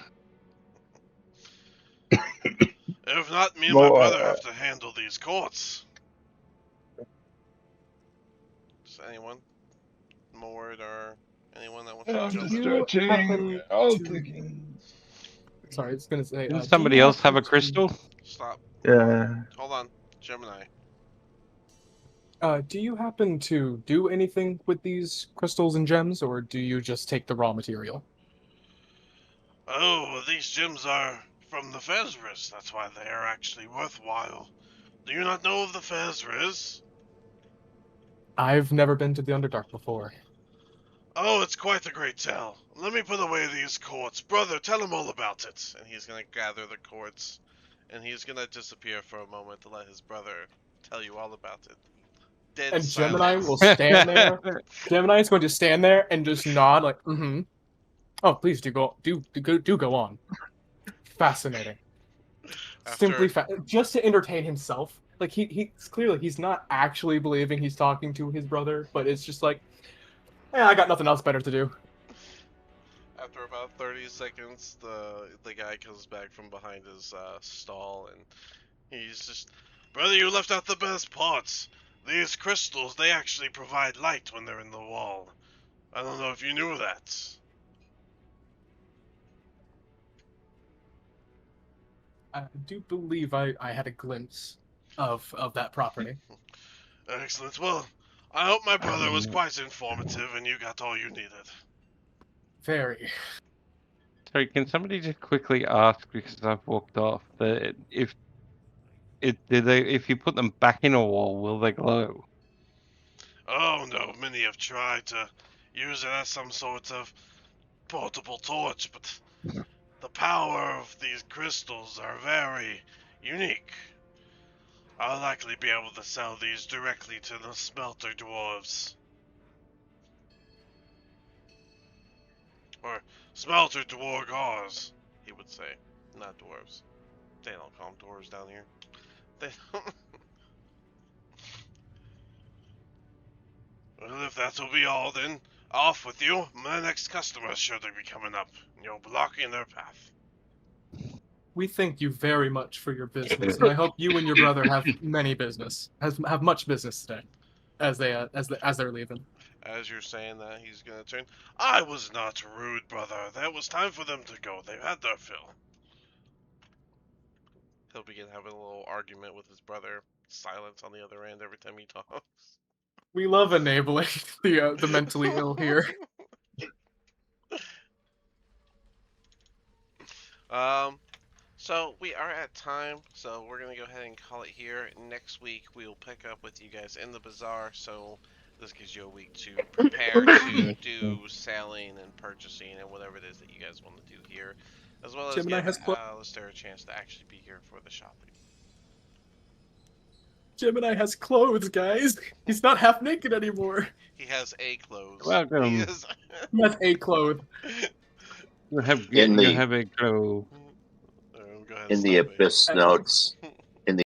If not, me and my brother have to handle these courts. Does anyone? Mord or anyone that wants to jump in? stretching. Sorry, it's gonna say. Does somebody else have a crystal? Stop. Yeah. Hold on. Gemini. Do you happen to do anything with these crystals and gems, or do you just take the raw material? Oh, these gems are from the Fezris. That's why they are actually worthwhile. Do you not know of the Fezris? I've never been to the Underdark before. Oh, it's quite a great tale. Let me put away these cords. Brother, tell him all about it. And he's gonna gather the cords. And he's gonna disappear for a moment to let his brother tell you all about it. Dead And silence. Gemini will stand there. Gemini is going to stand there and just nod, like, mm-hmm. Oh, please do go on. Fascinating. Simply just to entertain himself. Like he's clearly he's not actually believing he's talking to his brother, but it's just like, I got nothing else better to do. After about 30 seconds, the guy comes back from behind his stall, and he's just, brother, you left out the best parts. These crystals, they actually provide light when they're in the wall. I don't know if you knew that. I do believe I had a glimpse of that property. Excellent. Well, I hope my brother was quite informative and you got all you needed. Very. Sorry, can somebody just quickly ask, because I've walked off, that if you put them back in a wall, will they glow? Oh no, many have tried to use it as some sort of portable torch, but the power of these crystals are very unique. I'll likely be able to sell these directly to the smelter dwarves. Or smelter dwargars, he would say. Not dwarves. They don't call them dwarves down here. They don't. Well, if that'll be all, then off with you. My next customer is sure to be coming up. You're blocking their path. We thank you very much for your business, and I hope you and your brother have have much business today, as they're leaving. As you're saying that, he's gonna turn. I was not rude, brother. That was time for them to go. They've had their fill. He'll begin having a little argument with his brother. Silence on the other end every time he talks. We love enabling the mentally ill here. So we are at time, so we're gonna go ahead and call it here. Next week we'll pick up with you guys in the bazaar, so this gives you a week to prepare to do selling and purchasing and whatever it is that you guys want to do here, as well as Gemini give has Alistair a chance to actually be here for the shopping. Gemini has clothes, guys. He's not half naked anymore. He has a clothes. Welcome. He is... He has a cloth. You have In the- a glow. Go ahead In and the stop it. Abyss notes,